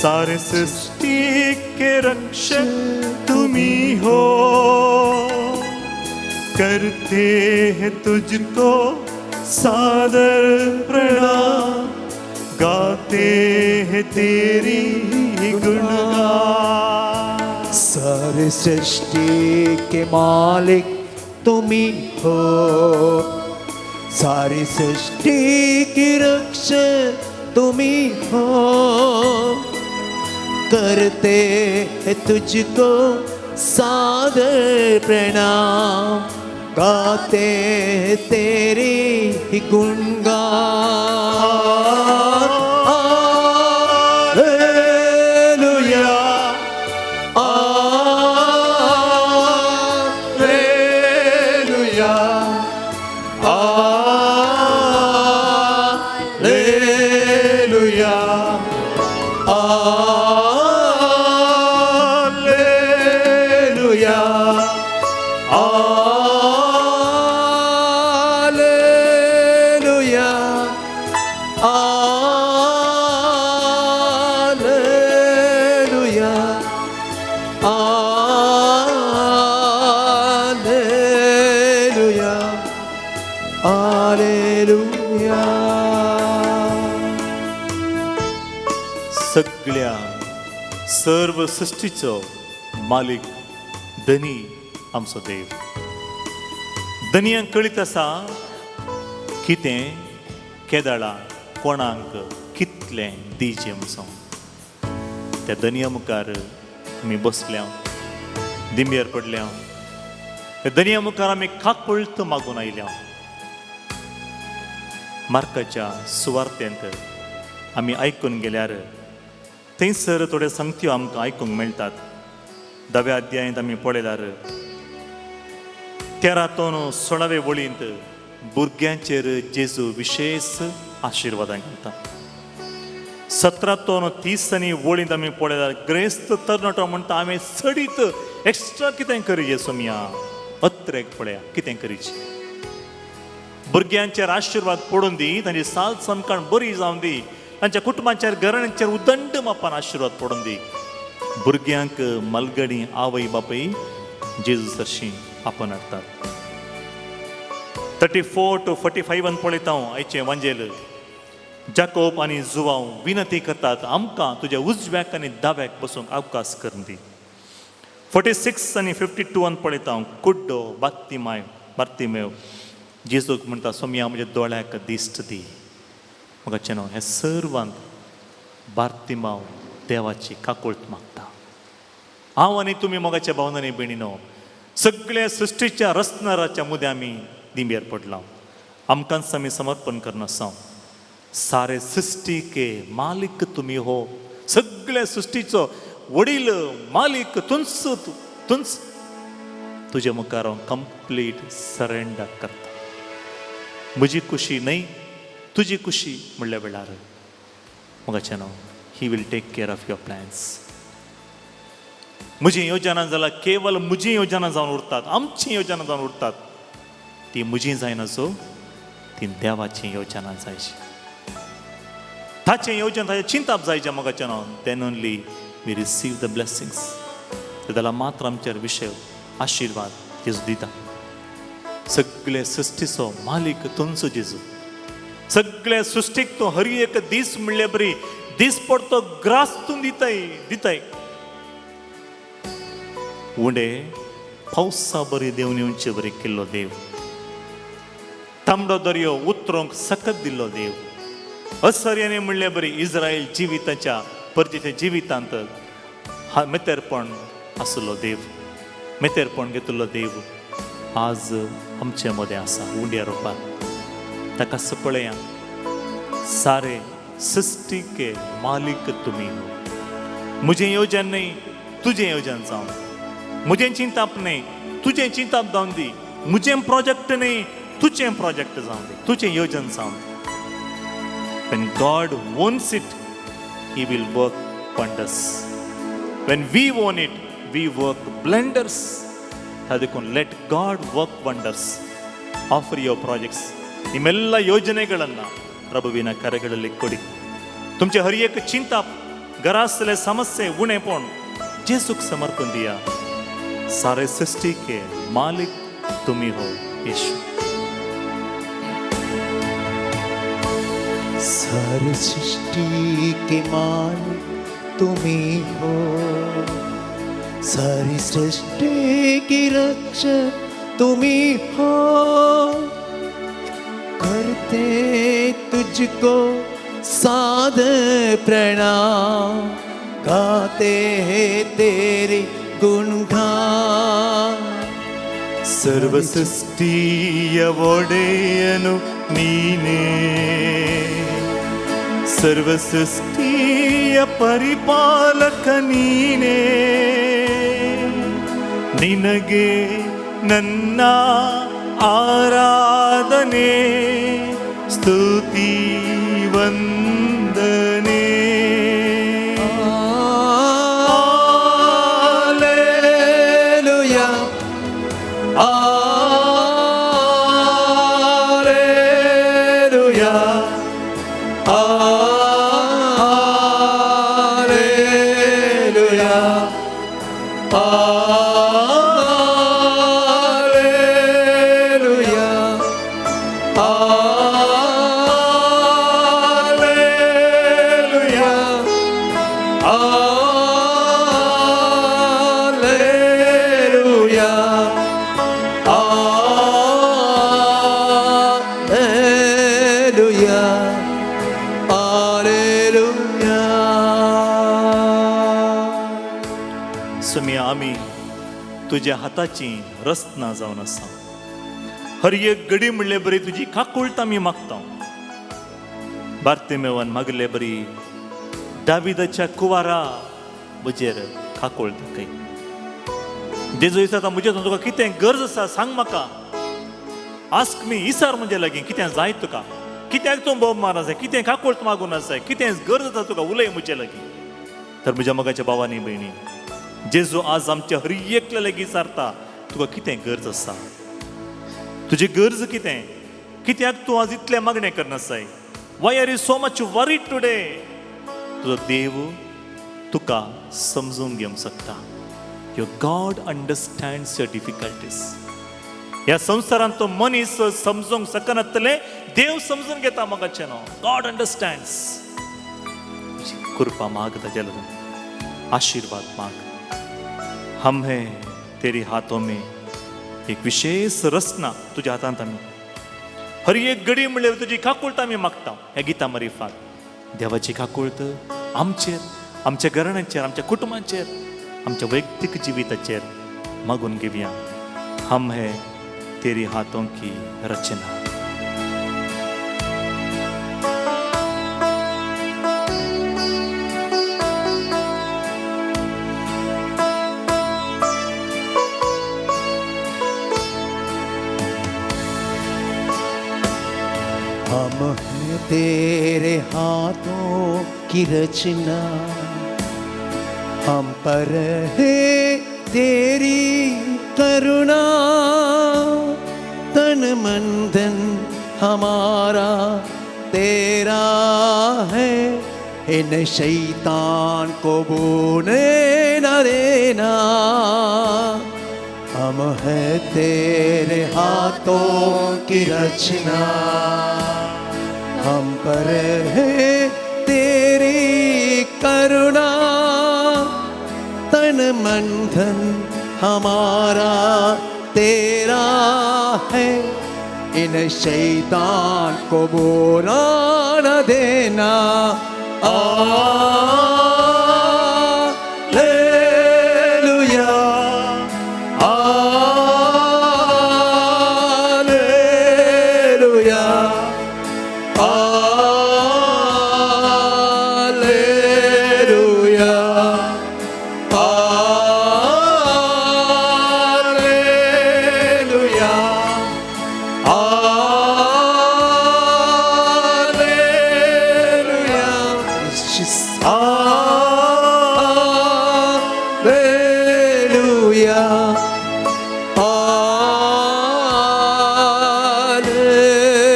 सारे सृष्टि के रक्षक तुम्ही हो, करते हैं तुझको सादर प्रणाम, गाते हैं तेरी गुणगान. सारे सृष्टि के मालिक तुम ही हो, सारी सृष्टि की रक्षक तुम ही हो, करते हैं तुझको सादर प्रणाम, गाते हैं तेरी ही गुणगान. Alleluia. Alleluia. Alleluia. Alleluia. Alleluia. Alleluia. Alleluia. Alleluia. सगळ्या सर्व सृष्टीचो मालिक धनी आमचो देव. धनयांक कळीत आसा कितें केदाळा कोणाक कितलें दिवचें म्हणून. त्या धनया मुखार आमी बसल्या, दिंब्यार पडल्या, त्या धनया मुखार आमी काकुळत मागून आयल्या. मार्काच्या सुवार्तेंत आमी आयकून गेल्यार थंयसर थोड्यो संगत्यो आमकां आयकूंक मेळटात. 10व्या अध्यायांत आमी पळयल्यार 13-16 वळींत भुरग्यांचेर जेजू विशेष आशिर्वादां घालता. 17-30 वळींत आमी पळयल्यार ग्रेस्त तरणाटो म्हणटा हांवें सडीत एक्स्ट्रा कितें करी जेजू मिया, अत्रेक पळया कितें करीची. भुरग्यांचेर आशिर्वाद पडून दी, तांची साल समकाण बरी जावन दी, तांच्या कुटुंबांचेर घराण्यांचेर उदंड मापान आशिर्वाद पडून दी. भुरग्यांक मलगडी आवय बापूय जेजू सरशी आपण हाडटात. 34-45 पळयता हांव आयचें वांजेल. जाकोब आनी जुवांव विनंती करतात, आमकां तुज्या उजव्याक आनी दाव्याक बसूंक अवकाश करून दी. 46-52 पळयता हांव कुड्डो बार्तिमेव जेजूक म्हणटा, सोम्या म्हज्या दोळ्याक दिश्ट दी. म्हाका न्हू हे सर्वांत बार्तिमांव देवाची काकुळट मागता. हांव आनी तुमी मोगाच्या भावनांनी भयणीनो सगळ्या सृश्टीच्या रचणाराच्या मुद्दे आमी दिंब्यार पडला. आमकांच आमी समर्पण करना आसा. सारे सृष्टी के मालिक तुमी हो, सगळ्या सृष्टीचो वडील मालिक तुंच तुजे मुखार हांव कंप्लीट सरेंडर करता. म्हजी खुशी न्हय, तुजी खुशी म्हणल्या वेळार मोगाचें न्हू, he will take care of your plans. म्हजी योजना जाल्यार केवळ म्हजी योजना जावन उरतात, आमची योजना जावन उरतात. ती म्हजी जायना, सो ती देवाची योजना जायची. ताचे येवचें ताचें चिंतप जायचें मोगाचें न्हू. Then only we receive the blessings. जाल्यार मात्र आमचेर विशय आशिर्वाद जेजू दिता. सगळे सृश्टीचो मालीक तुमचो जेजू. सगळे सृश्टीक तो हर एक दीस म्हणले बरी दीस पडतो ग्रास तूं दिताय. उंडे पावसा बरी देवन येवचे बरी केल्लो देव. तांबडो दर्यो उतरूंक सकत दिल्लो देव. असर्याने म्हणले बरी इस्रायल जिविताच्या परजेच्या जिवितांत मेतेरपण आसलो देव. मेतेरपण घेतिल्लो देव आज आमचे मदें आसा उंड्या रुपार. ताका पळया. सारे सृष्टि के मालिक तुमी हो. मुझे येवजन नहीं तुझे येवजन जावन. मुझे चिंताप नहीं तुझे चिंताप जावन दी. मुझे प्रोजेक्ट नहीं तुझे प्रोजेक्ट जावन दी. तुझे येवजन जावन. When God wants it, He will work wonders. When we want it, we work blunders. ಅದಕ್ಕೆ let God work wonders. Offer your projects. ನಿಮ್ಮೆಲ್ಲ ಯೋಜನೆಗಳನ್ನು ಪ್ರಭುವಿನ ಕರೆಗಳಲ್ಲಿ ಕೊಡಿ. तुमचे हर एक चिंता घरासले समस्ये उणेपण जेसूक समर्पण दिया. सारे सृष्टि के मालिक तुम्ही हो यीशु. सारी सृष्टि के मालिक तुम्ही हो. सारी सृष्टि की रक्षक तुम्ही हो. करते तुझको साध प्रणाम. गाते हैं तेरे गुणगान. सर्व सृष्टिಯ ಒಡೆಯನು ನೀನೇ. ಸರ್ವ ಸೃಷ್ಟಿಯ ಪರಿಪಾಲಕ ನೀನೇ. ನಿನಗೆ ನನ್ನ ಆರಾಧನೆ ಸ್ತುತಿ ವಂದನೆ. आम्ही तुझ्या हाताची रचना जावन आसा. हर एक घडी म्हणले बरी तुझी काकुळट आमी मागता. बार्तिमेवान मागले बरी दाविदाच्या कुवारा म्हजेर काकुळ दाखय. जेजू दिसता म्हजे तुका कितें गरज आसा सांग म्हाका. आस्क मी इसार म्हजे लागीं कितें जाय तुका. कित्याक तूं बोब मार आसा. कितें काकुळट मागून आसा. कितें गरज आसा तुका उलय म्हजे लागीं. तर म्हज्या मोगाच्या भावांनी भयणी जेजू आज आमच्या हर एकल्या लागीं सारता तुका कितें गरज आसा. तुजी गरज कितें. कित्याक तूं आज इतलें मागणें करनासाय. Why are you so much worried today. तुजो देव तुका समजून घेवंक शकता. Your God understands your difficulties. ह्या संवसारांत तो मनीस समजूंक शकनासतले देव समजून घेता मोगाचें न्हू. God understands. कृपा माग ताजे लागून. आशीर्वाद माग. हम हैं तेरे हाथों में. एक विशेष रचना तुझ्या हातांत आमी हर एक घडी म्हणल्यार तुजी काकुळट आमी मागता. ह्या गिता मारिफात देवाची काकुळट आमचेर, आमच्या घराण्यांचेर, आमच्या कुटुंबाचेर, आमच्या वैयक्तीक जिविताचेर मागून घेवया. हम है तेरे हाथों की रचना. हम हैं तेरे हाथों की रचना. हम पर है तेरी करुणा. तन मन धन हमारा तेरा है, इन शैतान को बोने न देना। हम है तेरे हाथों की रचना, हम पर है तेरी करुणा। तन मन धन हमारा तेरा है, इन शैतान को बोला न देना। Hallelujah, hallelujah, hallelujah, hallelujah, hallelujah, hallelujah,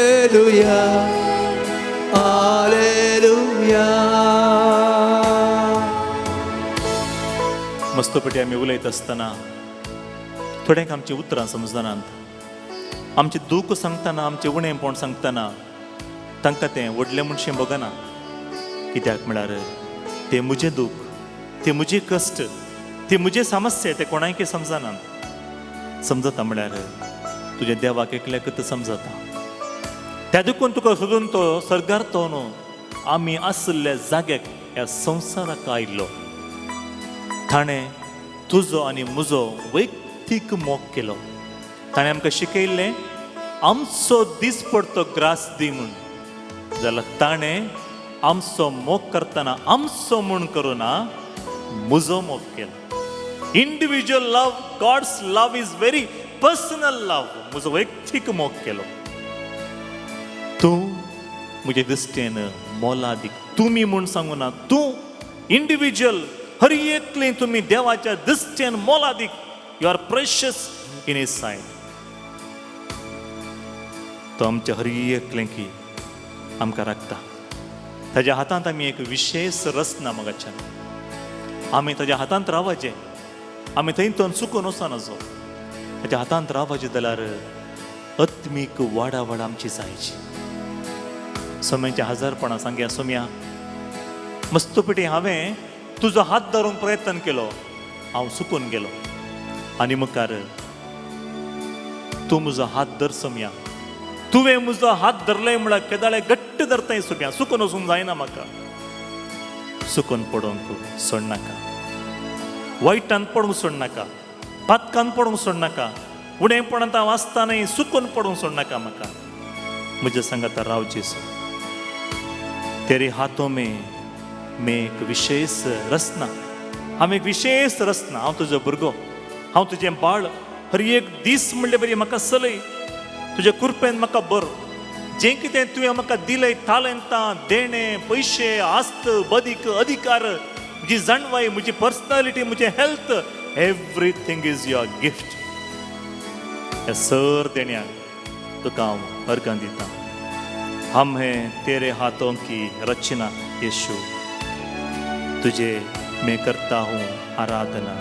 hallelujah, hallelujah. मस्तपटी आमी उलयत आसतना थोड्यांक आमची उतरां समजनात. आमचें दूख सांगतना, आमचें उणेंपण सांगतना तांकां तें व्हडलें म्हणशें बगना. कित्याक म्हळ्यार तें म्हजें दूख, तें म्हजें कश्ट, तें म्हजें समस्या तें कोणायकय समजनात. समजता म्हळ्यार तुज्या देवाक एकल्याकच समजता. त्या देखून तुका सोदून तो सर्गार तो न्हू, आमी आसल्या जाग्याक ह्या संवसाराक आयिल्लो. ताणें तुजो आनी म्हजो वैयक्तीक मोग केलो. ताणें आमकां शिकयल्लें आमचो दिसपडतो ग्रास दी म्हूण. जाल्यार ताणें आमचो मोग करतना आमचो म्हूण करुना, म्हजो मोग केलो. Individual love, God's love is very personal love. म्हजो वैयक्तीक मोग केलो. तूं म्हजे दिश्टेन मोलादीक, तुमी म्हूण सांगू ना, तूं इंडिविज्युअल, हर एकलें तुमी देवाच्या दिश्टेन मोलादीक. You are precious in his sight. तो आमच्या हर एकलें आमकां राखता. ताज्या हातांत आमी एक विशेष रचना मोगाच्यान. आमी ताज्या हातांत रावचे, आमी थंय चुकून वचनाचो. ताज्या हातांत रावचे जाल्यार आत्मीक वाडावड आमची जायची. सोम्याच्या हजारपणां सांगया, सोम्या मस्तपटी हांवें तुजो हात धरून प्रयत्न केलो, हांव चुकून गेलो. आनी मुखार तूं म्हजो हात धर सोम्या. तुवें म्हजो हात धरलें म्हळ्यार केदाळे घट्ट धरताय सोम्या. चुकून वचूंक जायना म्हाका. चुकून पडोवंक सोडनाका, वायटान पडूंक सोडनाका, पातकान पडूंक सोडनाका, उणेपणांत हांव आसतानाय चुकून पडूंक सोडनाका म्हाका. म्हज्या सांगाता राव जेसू. तेरे हाथों में मैं एक विशेष रचना, हांव एक विशेष रचना. हांव तुजो भुरगो, हांव तुजें बाळ. हर एक दीस म्हणले बरी म्हाका चलय, तुज्या कृपेन म्हाका भर. जें कितें तुवें म्हाका दिलय, तालंतां, देणे, पयशे, आस्त, बदीक, अधिकार, म्हजी जाणवाय, म्हजी पर्सनॅलिटी, म्हजें health, everything is your gift. ह्या सर देण्याक तुका हांव अर्गां दितां. हम हैं तेरे हाथों की रचना यीशु, तुझे मैं करता हूँ आराधना.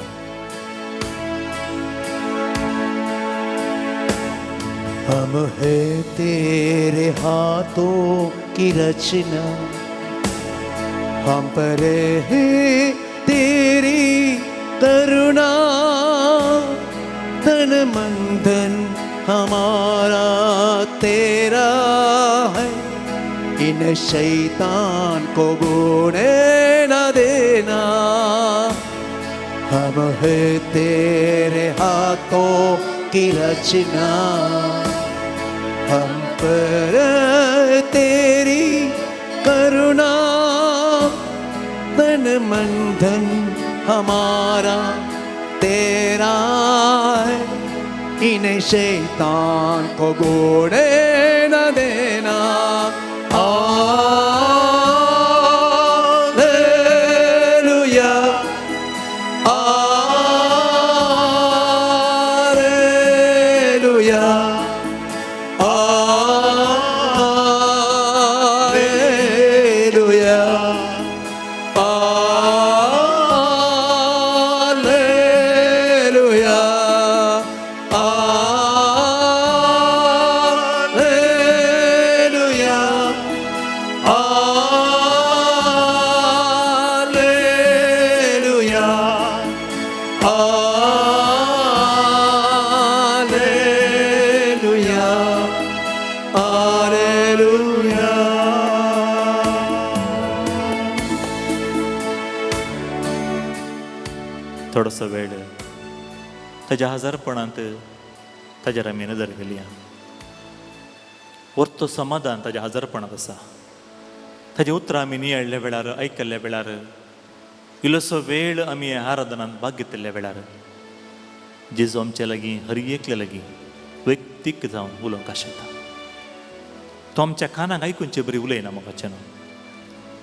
हम है तेरे हाथों की रचना, हम पर है तेरी करुणा. तन मन धन हमारा तेरा है, इन शैतान को बोने न देना. हम है तेरे हाथों की रचना, हम पर तेरी करुणा. तन मन धन हमारा तेरा है, इन शैतान को गोड़े न देना. हालेलुया, हालेलुया, हालेलुया, थोडोसो वेळ ताच्या हजारपणांत ताजेर आमी नदर गेली वर्तो समाधान ताच्या हजारपणांत आसा ताजें उतरां आमी नियळ्ळ्या वेळार आयकल्ल्या वेळार इल्लोसो वेळ आमी ह्या आराधनांत भाग घेतिल्ल्या वेळार जेजू आमच्या लागीं हर एकल्या लागीं वैयक्तीक जावन उलोवंक आशेता तो आमच्या कानाक आयकूनचे बरी उलयना म्हाका न्हू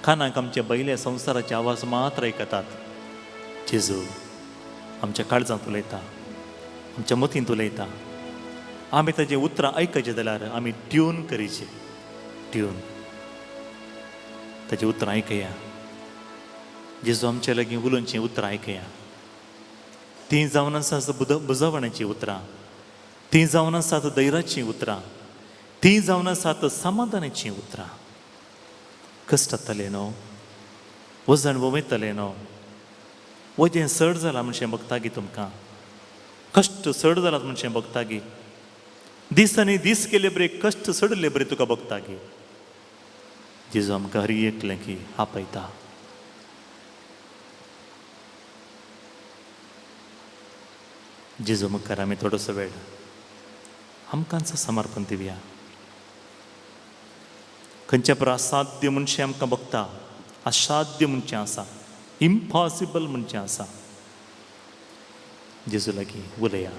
कानाक आमच्या बैल्या संवसाराचे आवाज मात्र आयकतात जेजू आमच्या काळजांत उलयता आमच्या मतींत उलयता आमी ताजें उतरां आयकचें जाल्यार आमी ट्यून करीचे ट्यून ताजें उतरां आयकया जेजू आमच्या लागीं उलोवचीं उतरां आयकया तीं जावन आसात बुजवण्याचीं उतरां तीं जावन आसात दैराचीं उतरां तीं जावन आसात समाधानाचीं उतरां कश्ट जातलें न्हू वजन वोमयतलें न्हू वजें चड जालां म्हणचें बगता गी तुमकां कश्ट चड जालात म्हणचें बगता गी दीस आनी दीस केले बरे कश्ट चडले बरे तुका बगता गी जेजू आमकां हर एकलें की आपयता जेजू मुखार आमी थोडोसो वेळ आमकांच समर्पण दिवया खंयच्या पर असाध्य म्हणचें आमकां बगता असाध्य म्हणचें आसा इम्पॉसिबल म्हणचें आसा जेजू लागीं उलया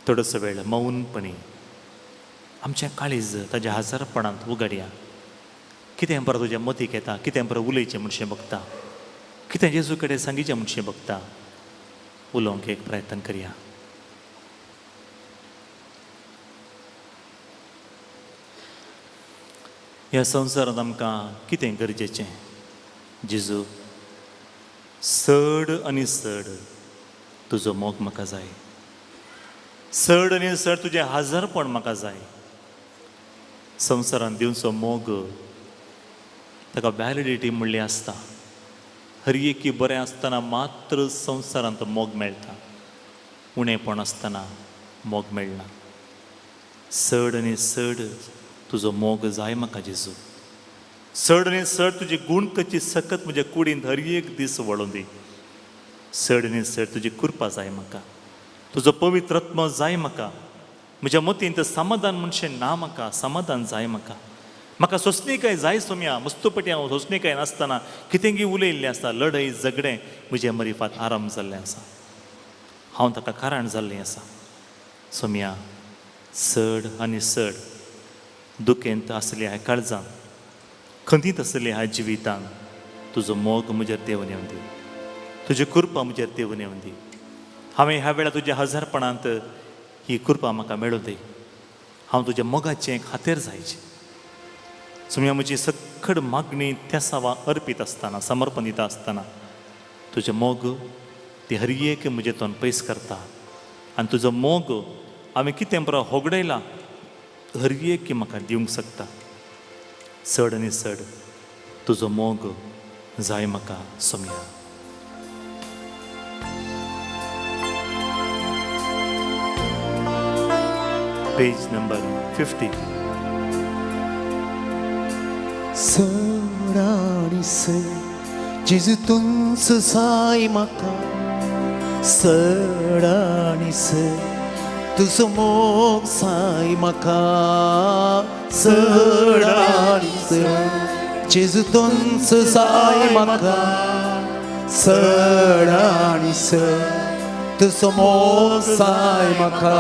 थोडोसो वेळ मौनपणी आमचें काळीज ताच्या हजारपणांत उगडया कितें बरें तुज्या मतीक येता कितें बरें उलयचें म्हणचें बगता कितें जेजू कडेन सांगिचें म्हणचें बगता उलोवंक एक प्रयत्न करया ह्या संवसारांत आमकां कितें गरजेचें जेजू चड आनी चड तुजो मोग म्हाका जाय चड आनी चड तुजें हजारपण म्हाका जाय संवसारांत दिवचो मोग ताका वॅलिडिटी म्हणली आसता हर एकी बरें आसतना मात्र संवसारांत मोग मेळटा उणेंपण आसतना मोग मेळना चड आनी चड तुजो मोग जाय म्हाका जेजू चड आनी चड तुजी गूण कशी सकत म्हज्या कुडींत हर एक दीस वळून दी चड आनी चड तुजी कृपा जाय म्हाका तुजो पवित्र आत्मा जाय म्हाका म्हज्या मतींत समाधान म्हणचें ना म्हाका समाधान जाय म्हाका म्हाका सोंसणीकाय जाय सोम्या मस्तपटी हांव सोंसणीकाय नासतना कितेंगी उलयल्लें आसा लढाई झगडें म्हज्या मरिफात आराम जाल्लें आसा हांव ताका कारण जाल्लें आसा सोम्या चड आनी चड दुखेंत आसल्या ह्या काळजांत खंतीत आसल्या ह्या जिवितांत तुजो मोग म्हजेर देंवन येवन दी तुजी कृपा म्हजेर देंवन येवन दी हांवें ह्या वेळार तुज्या हजारपणांत ही कृपा म्हाका मेळूं दी हांव तुज्या मोगाचें खातीर जायचें सोम्या म्हजी सखड मागणी त्या सावा अर्पीत आसतना समर्पण दिता आसतना तुजें मोग ती हर एक म्हजे तोंड पयस करता आनी तुजो मोग हांवें कितें बरो होगडयलां हर एक म्हाका दिवंक शकता चड आनी चड तुजो मोग जाय म्हाका सोम्या पेज नंबर 50 चड आनी चड जेजू तुमचो जाय म्हाका चड आनी चड तुजो मोग जाय म्हाका चड आनी चड जेजू तुमचो जाय म्हाका चड आनी चड तुजो मोग जाय म्हाका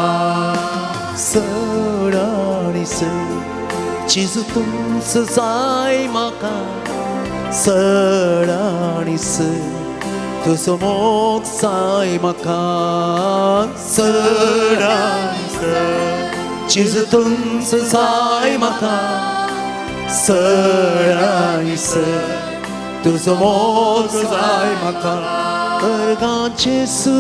चड आनी चड जेजू तुमचो जाय म्हाका चड आनी चड तुजो मोग जाय म्हाका चड आनी चड जेजू तुमचो जाय म्हाका चड आनी चड तुजो मोग जाय म्हाका अर्गा जेजू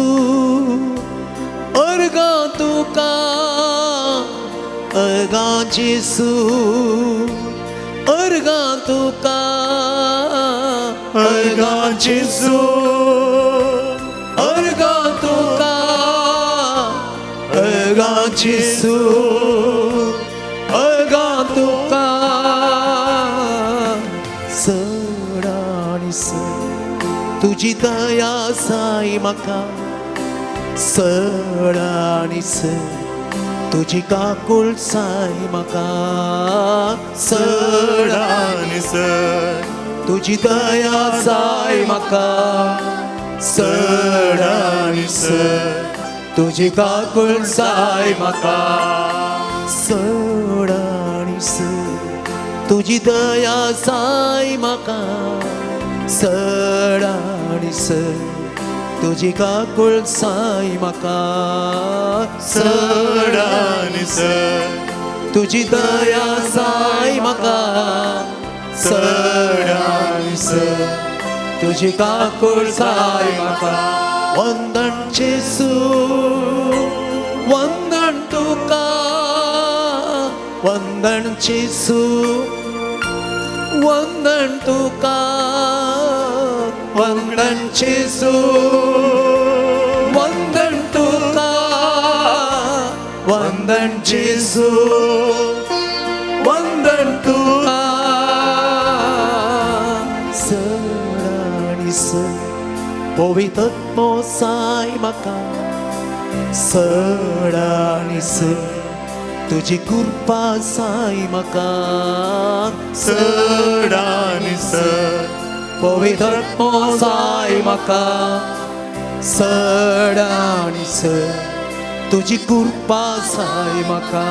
अर्गा तुका अर्गा जेजू अर्गा तुका अर्गा जेजू अर्गा तुका अर्गा जेजू अर्गा तुका चड आनी चड तुझी दया साई म्हाका सड आनी सड तुझी काकूळ साई म्हाका सड आणि सर तुझी दया साई म्हाका सड आनी सड तुझी काकूळ साई म्हाका सड आनी सड तुझी दया साई म्हाका सड आनी सड तुझी काकूळ साई म्हाका सड आणि सर तुझी दया साई म्हाका सड आनी सड तुझी काकूळ साई म्हाका वंदन जेसू वंदन तुका वंदन जेसू वंदन तुका वंदन जेसू वंदन तुका वंदन जेसू वंदन तुका सड आनी सड पवित्रात्मो साई म्हाका सड आनी सड तुझी कृपा साई म्हाका सड आणि सर पवित्रात्मो साई म्हाका सड आनी सड तुझी कृपा साई म्हाका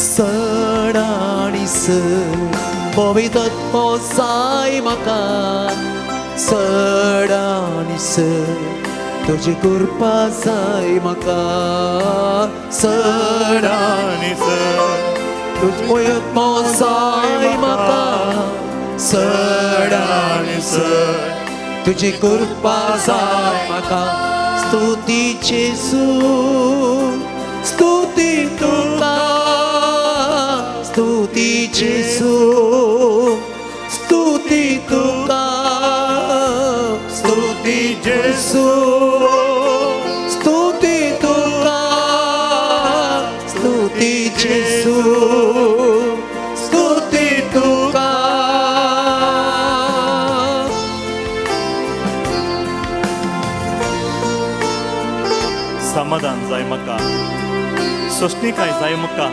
सड आनी सड पवित्रात्मो साई म्हाका सड आनी सड तुझी कृपा साई म्हाका सड आणि सर तुझी पवित्रात्मो साई म्हाका सड आनी सड तुझी कृपा साई म्हाका स्तुती जेसू स्तुती तुका स्तुती जेसू स्तुती तुका स्तुती जेसू स्तुती तुका स्तुती जेसू स्तुती तुका समाधान जाय म्हाका सोसणीकाय जाय म्हाका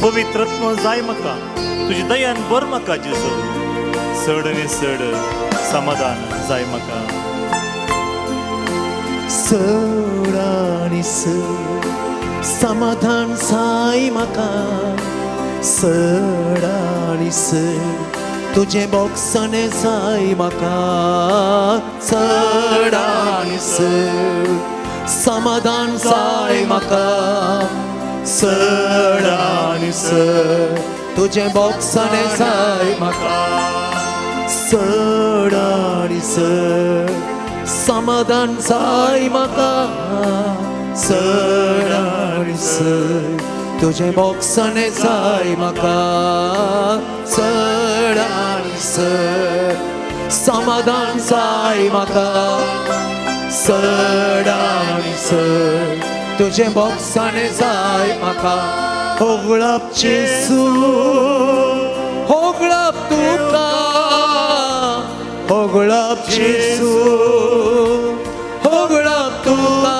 पवित्रत्व जाय म्हाका तुजी दयान बर म्हाका जेजू सड आणि सड समाधान जाय म्हाका सड आनी सड समाधान साई म्हाका सड आनी सड तुझे बोगसणे साई म्हाका सड आनी सड समाधान साई म्हाका सड आनी सड तुझे बोगसणे साई म्हाका सड आनी सड समाधान साई म्हाका सड आनी सड तुझे बोगसणे साई म्हाका सड आनी सड समाधान साई म्हाका सड आनी सड तुझे बोगसणे साई म्हाका होगळप जेसू होगळप तुका होगळप जेसू होगळप तुका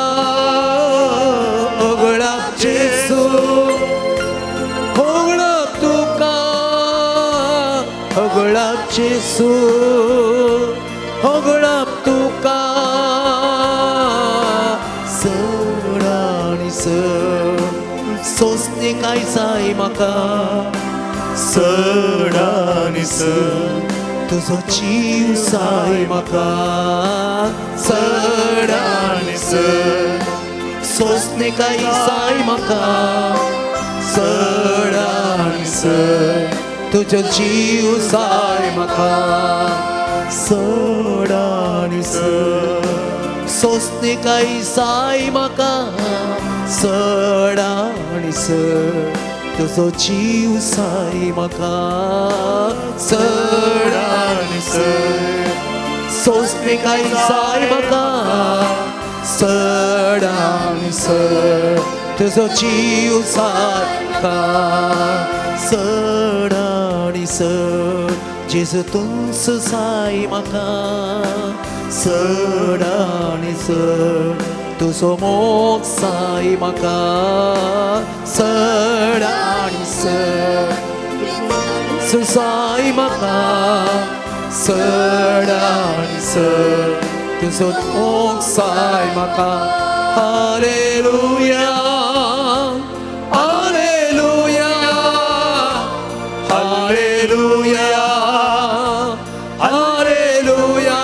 होगळप जेसू होगळप तुका होगळप जेसू होगळप तुका सड आनी सड सोसणीकाय साई म्हाका सड आणि सड तुझो जीव साई म्हाका सड आनी सड सोसणीकाय साई म्हाका सड आनी सड तुझो जीव साई म्हाका सड आनी सड सोसणीकाय साई म्हाका सड आनी सड तुझो जीव साई म्हाका सड आनी सड सोसणीकाय साई म्हाका सड आनी सड तुझो जीव साई म्हाका सड आनी सड जेजू तूं सुसाई म्हाका चड आनी चड तुजो मोग साई म्हाका चड आनी चड सुसाई म्हाका चड आनी चड तुजो मोग साई म्हाका hallelujah hallelujah hallelujah hallelujah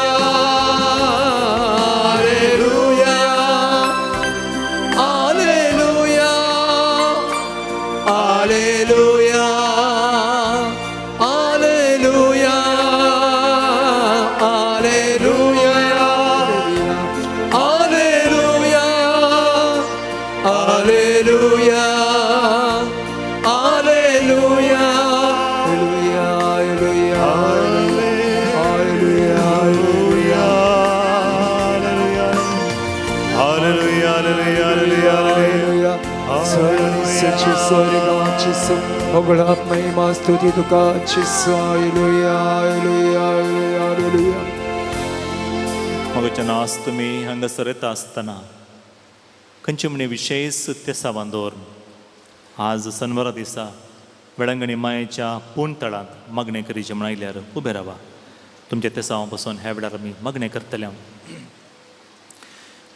hallelujah hallelujah hallelujah hallelujah hallelujah hallelujah hallelujah Oglat महिमा स्तुती तुका हालेलुया हालेलुया हालेलुया मगच्या नास तुमी हांगासर येता आसतना खंयचे म्हणे विशेष सत्यसावान दवरून आज शनवारा दिसा वेळंगणी मायेच्या पूण तळांत मागणे करीचे म्हण आयल्यार उबे रावा तुमच्या तेसावां पासून ह्या वेळार आमी मागणे करतले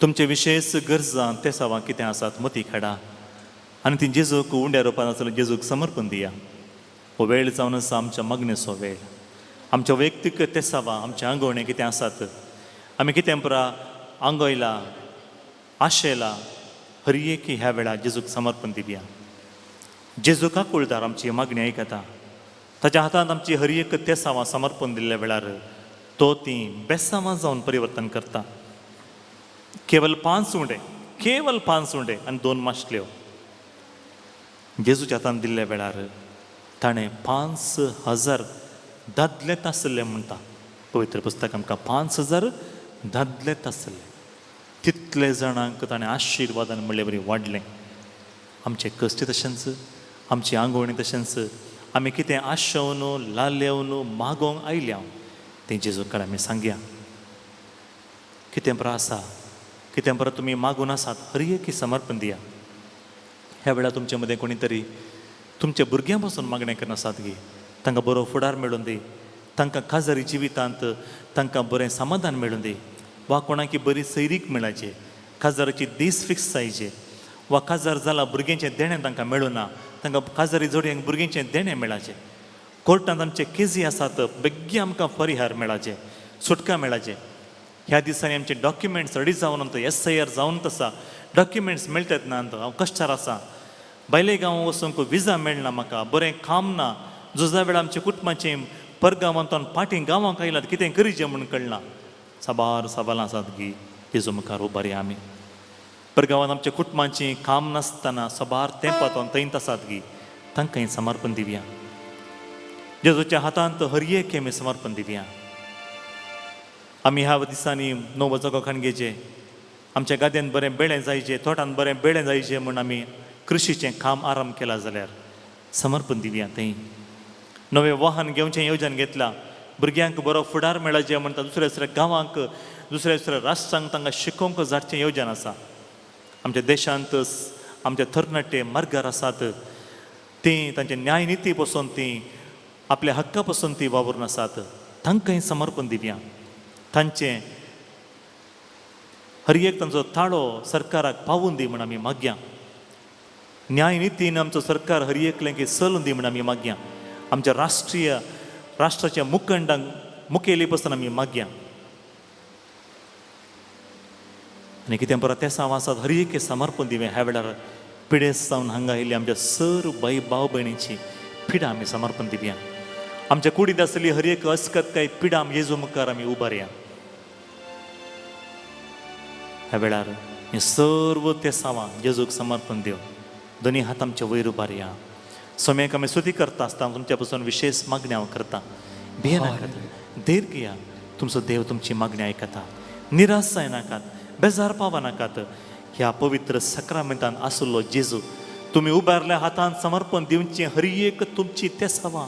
तुमचे विशेष गरजा तेसावां कितें आसात मती खेडा आनी ती जेजूक उंड्या रुपान आसलें जेजूक समर्पण दिया हो वेळ जावन आसा आमच्या मागणेचो वेळ आमच्या वैयक्तीक तेसावां आमचे आंगवणे कितें आसात आमी कितें पुरा आंगयला आशेला हर एक ह्या वेळार जेजूक समर्पण दिवया जेजूका कुळदार आमची मागणी आयकता ताच्या हातांत आमची हर एक तेसावां समर्पण दिल्ल्या वेळार तो ती बेसावां जावन परिवर्तन करता केवल 5 उंडे आनी 2 माशल्यो जेजूच्या हातांत दिल्ल्या वेळार ताणें 5,000 दादलेत आसले म्हणटा पवित्र पुस्तक आमकां 5,000 दादलेत आसले तितले जाणांक ताणें आशिर्वादान म्हणले बरी वाडलें आमचे कश्ट तशेंच आमची आंगवणी तशेंच आमी कितें आशेवन लालेवन मागोवंक आयल्या तें जेजू कडेन आमी सांगया कितें बरें आसा कितें बरें तुमी मागून आसात हर एक समर्पण दिया ह्या वेळार तुमचे मदें कोणी तरी तुमच्या भुरग्यां पासून मागणें करना आसात गी तांकां बरो फुडार मेळून दी तांकां खाजरी जिवितांत तांकां बरें समाधान मेळून दी वा कोणाकी बरी सैरीक मेळाचे खाजराची दीस फिक्स जायचे वा खाजार जाला भुरग्यांचें देणें तांकां मेळूना तांकां खाजरी जोडयांक भुरग्यांचें देणें मेळाचें कोर्टांत आमचे केसी आसात बेग्गी आमकां परिहार मेळाचे सुटका मेळाचे ह्या दिसांनी आमचे डॉक्युमेंट्स रेडी जावन SIR जावन आसा डॉक्युमेंट्स मेळटात ना हांव कश्टार आसा भायले गांवां वचूंक विजा मेळना म्हाका बरें काम ना जुजा वेळा आमच्या कुटुंबाचें परगांवांतून फाटीं गांवांक आयलात कितें करीचें म्हूण कळना साबार सवालां आसात गी तेजो मुखार उबारया आमी परगांवांत आमच्या कुटुंबाचें काम नासतना सबार तेंपातून थंयत आसात गी तांकांय समर्पण दिवया जेजूच्या हातांत हर एक आमी समर्पण दिवया आमी ह्या दिसांनी 9 जागो खाणगेचे आमच्या गाद्यांत बरें बेळें जायचें तोटांत बरें बेळें जायचें म्हूण आमी कृशीचें काम आरंभ केलां जाल्यार समर्पण दिवया थंय नवें वाहन घेवचें येवजण घेतलां भुरग्यांक बरो फुडार मेळचें म्हणटा दुसऱ्या दुसऱ्या गांवांक दुसऱ्या दुसऱ्या राष्ट्रांक तांकां शिकोवंक जावचें येवजण आसा आमच्या देशांत आमच्या तरणाटे मार्गार आसात तीं तांचे न्याय निती पासून तीं आपल्या हक्का पासून तीं वावरून आसात तांकांय समर्पण दिवया तांचें हर एक तांचो ताळो सरकाराक पावून दी म्हण आमी मागया न्याय नितीन आमचो सरकार हर एकलें चलून दी म्हण आमी मागया आमच्या राष्ट्राच्या मुखंडांक मुखेली पासून आमी मागया आनी कितें बरो त्या आसात हर एक समर्पण दिवें ह्या वेळार पिडेस जावन हांगा आयिल्ली आमच्या सर बाई भाव भयणीची पिडा आमी समर्पण दिवया आमच्या कुडींत आसली हर एक अस्कत काय पिडा आमी जेजू मुखार आमी उबारया ह्या वेळार हें सर्व ते सावां जेजूक समर्पण दिव दोनी हात आमचे वयर उबारया सोम्याक आमी स्तुती करता आसता तुमच्या पासून विशेष मागणी हांव करता भियेनाकात धैर्य घेया तुमचो देव तुमची मागणी आयकता निराश जायनाकात बेजार पावनाकात ह्या पवित्र सक्रामेंतान आसलो जेजू तुमी उबारल्या हातान समर्पण दिवचें हर एक तुमची तेसावां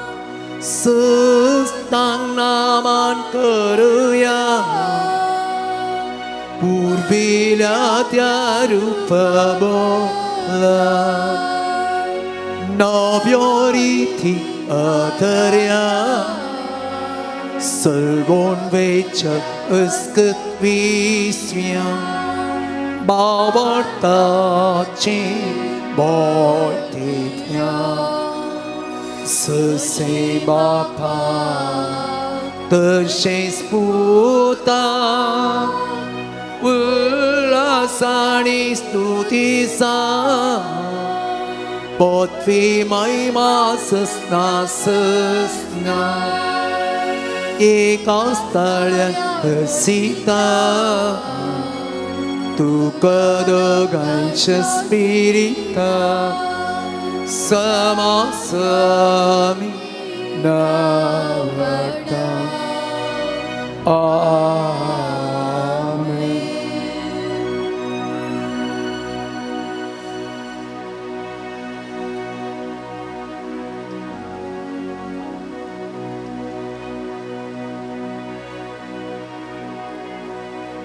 Sustang naman kruya Purvila tiarupabola Novioriti atarya Sölgon vecha ıskıt visvyam Babartachi bortithya Să se bapa Tășesc puta Ulasani stutisa Pot fi mai masăsna săsna E castalea hăsita Tu cădăganciă spirita Samasami Navata Amen.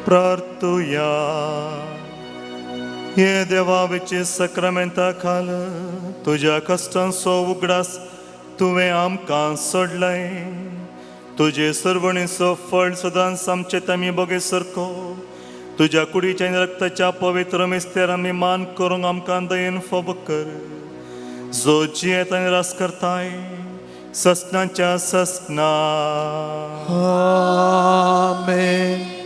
प्रार्थूया हे देवाचे सक्रमेंताखाल तुझ्या कश्टांचो उगडास तुवें आमकां सोडलाय तुजे सरवणीचो फळ सदांच आमचें आमी बगेसारको तुज्या कुडीच्या रक्ताच्या पवित्र मिस्तेर आमी मान करूंक आमकां दयेन फोब कर जो जियेत आनी रास करताय ससनाच्या ससना Amen.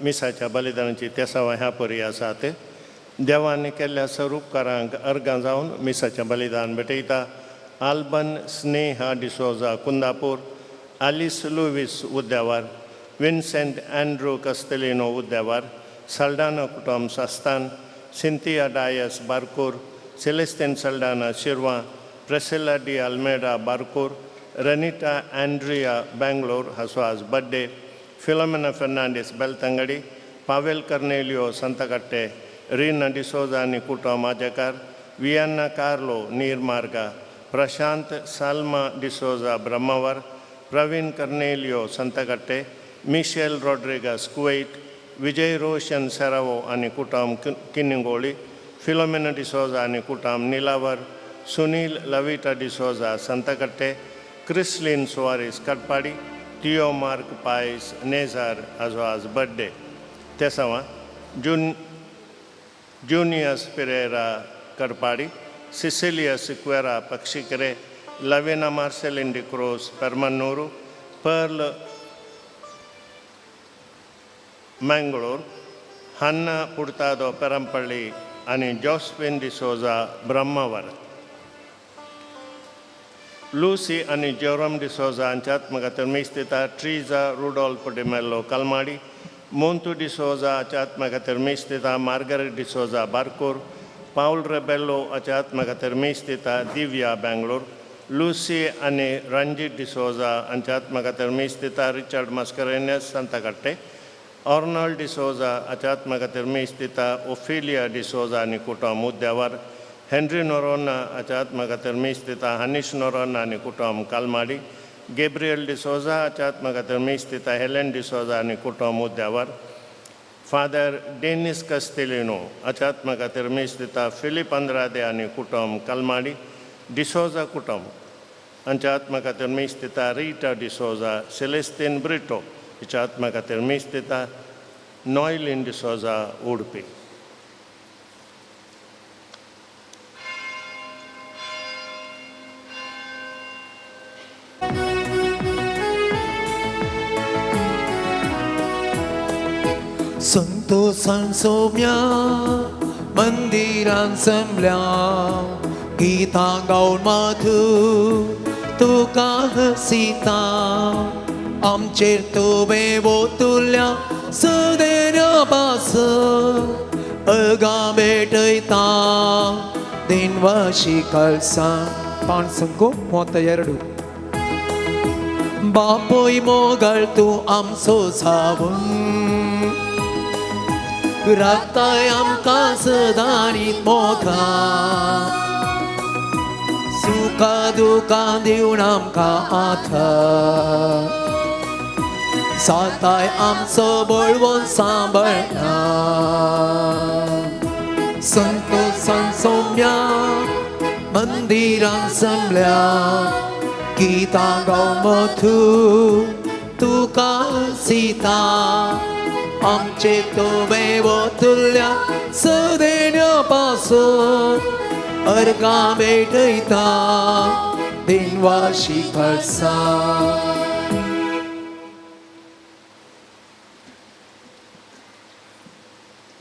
मिसाच्या बलिदानाची तेसावा ह्या परी आसात देवान केल्ल्या स्वरूपकारांक अर्गां जावन मिसाचें बलिदान भेटयता आल्बन स्नेहा डिसोजा कुंदापूर आलिस लुवीस उद्यावार विन्सेंट अँड्रू कस्तेलिनो उद्यावार सल्डाना कुटुंब सास्तान सिंथिया डायस बारकूर सेलेस्टेन सल्डाना शिरवां प्रेसिला डी अल्मेडा बारकूर रनिटा अँड्रिया बँगलोर हाचो आज बर्थडे फिलोमेना फर्नांडीस बेलतंगडी पावेल कर्नेलियो संतकट्टे रीना डिसोजा आनी कुटुंब आजेकार वियन्ना कार्लो नीरमार्गा प्रशांत साल्मा डिसोजा ब्रह्मावर प्रवीण कर्नेलियो संतकट्टे मिशेल रॉड्रिगस कुवैत विजय रोशन सेरावो आनी कुटुंब किन्निंगोळी फिलोमेना डिसोजा आनी कुटुंब निलावर सुनील लविटा डिसोजा संतकट्टे क्रिस्लिन सुवारीस कटपाडी टियो मार्क पायस नेझार हाचो आज बर्थडे तेसावा जूनियस पिरेरा करपाडी सिसिलिया सिक्वेरा पक्षिकरे लविना मार्सेलिन डी क्रोस परमन्नूरू पर्ल मंगळूर हन्ना पुर्तादो पेरंपल्ली आनी जोस्पिन डिसोजा ब्रह्मावर लूसी आनी जोरम डिसोजा हांच्या आत्मकथेर मेस्तिता ट्रिजा रुडोल्फ डिमेल्लो कलमाडी मोंतू डिसोजा हाच्या आत्मकथेर मेस्तिता मार्गरेट डिसोजा बारकूर पाउल रेबेल्लो हाच्या आत्मकथेर मेस्तिता दिव्या बँगलोर लूसी आनी रणजीत डिसोजा हांच्या आत्मकथेर मेस्तिता रिचर्ड मस्करेनेस सांताकट्टे ऑर्नल्ड डिसोजा हाच्या आत्मकथेर मेस्तिता ओफिलिया डिसोजा आनी कुटुंब उद्यावर हेनरी नोरोना हाच्या आत्मकथेर मेस्तिता हनीश नोरोना आनी कुटुंब कालमाडी गेब्रियल डिसोजा हाच्या आत्मकथेर मेस्तिता हेलेन डिसोजा आनी कुटुंब उद्यावर फादर डेनिस कस्तेलिनो हाच्या आत्मकथेर मेस्तिता फिलिप अंद्रादे आनी कुटुंब कालमाडी डिसोजा कुटुंब हांच्या आत्मकथेर मेस्तिता रिटा डिसोजा सेलेस्तीन ब्रिटो हिच्या आत्मकथेर मेस्तिता नॉयलिन डिसोजा उडपी संतोषान सोम्या मंदिरान समल्या गीतां गाऊन माथू तुका हसिता आमचेर तुवें ओतुल्या सदेऱ्या पास अगा बेटयता दिनवाशी कळसा पाण संको मोत एरडू बापोय मोगळ तूं आमचो सावून राखताय आमकां सदांच मोगा सुखा दुखा दिवन आमकां आधार साताय आमचो बळवोन सांबाळना संतोषान सोम्या मंदिरान समल्या गीतां गाऊन मथू तुका हसिता आमचे तुवें ओतुल्या सदेऱ्या पासून अर्गां भेटयता दिनवाशी कळसा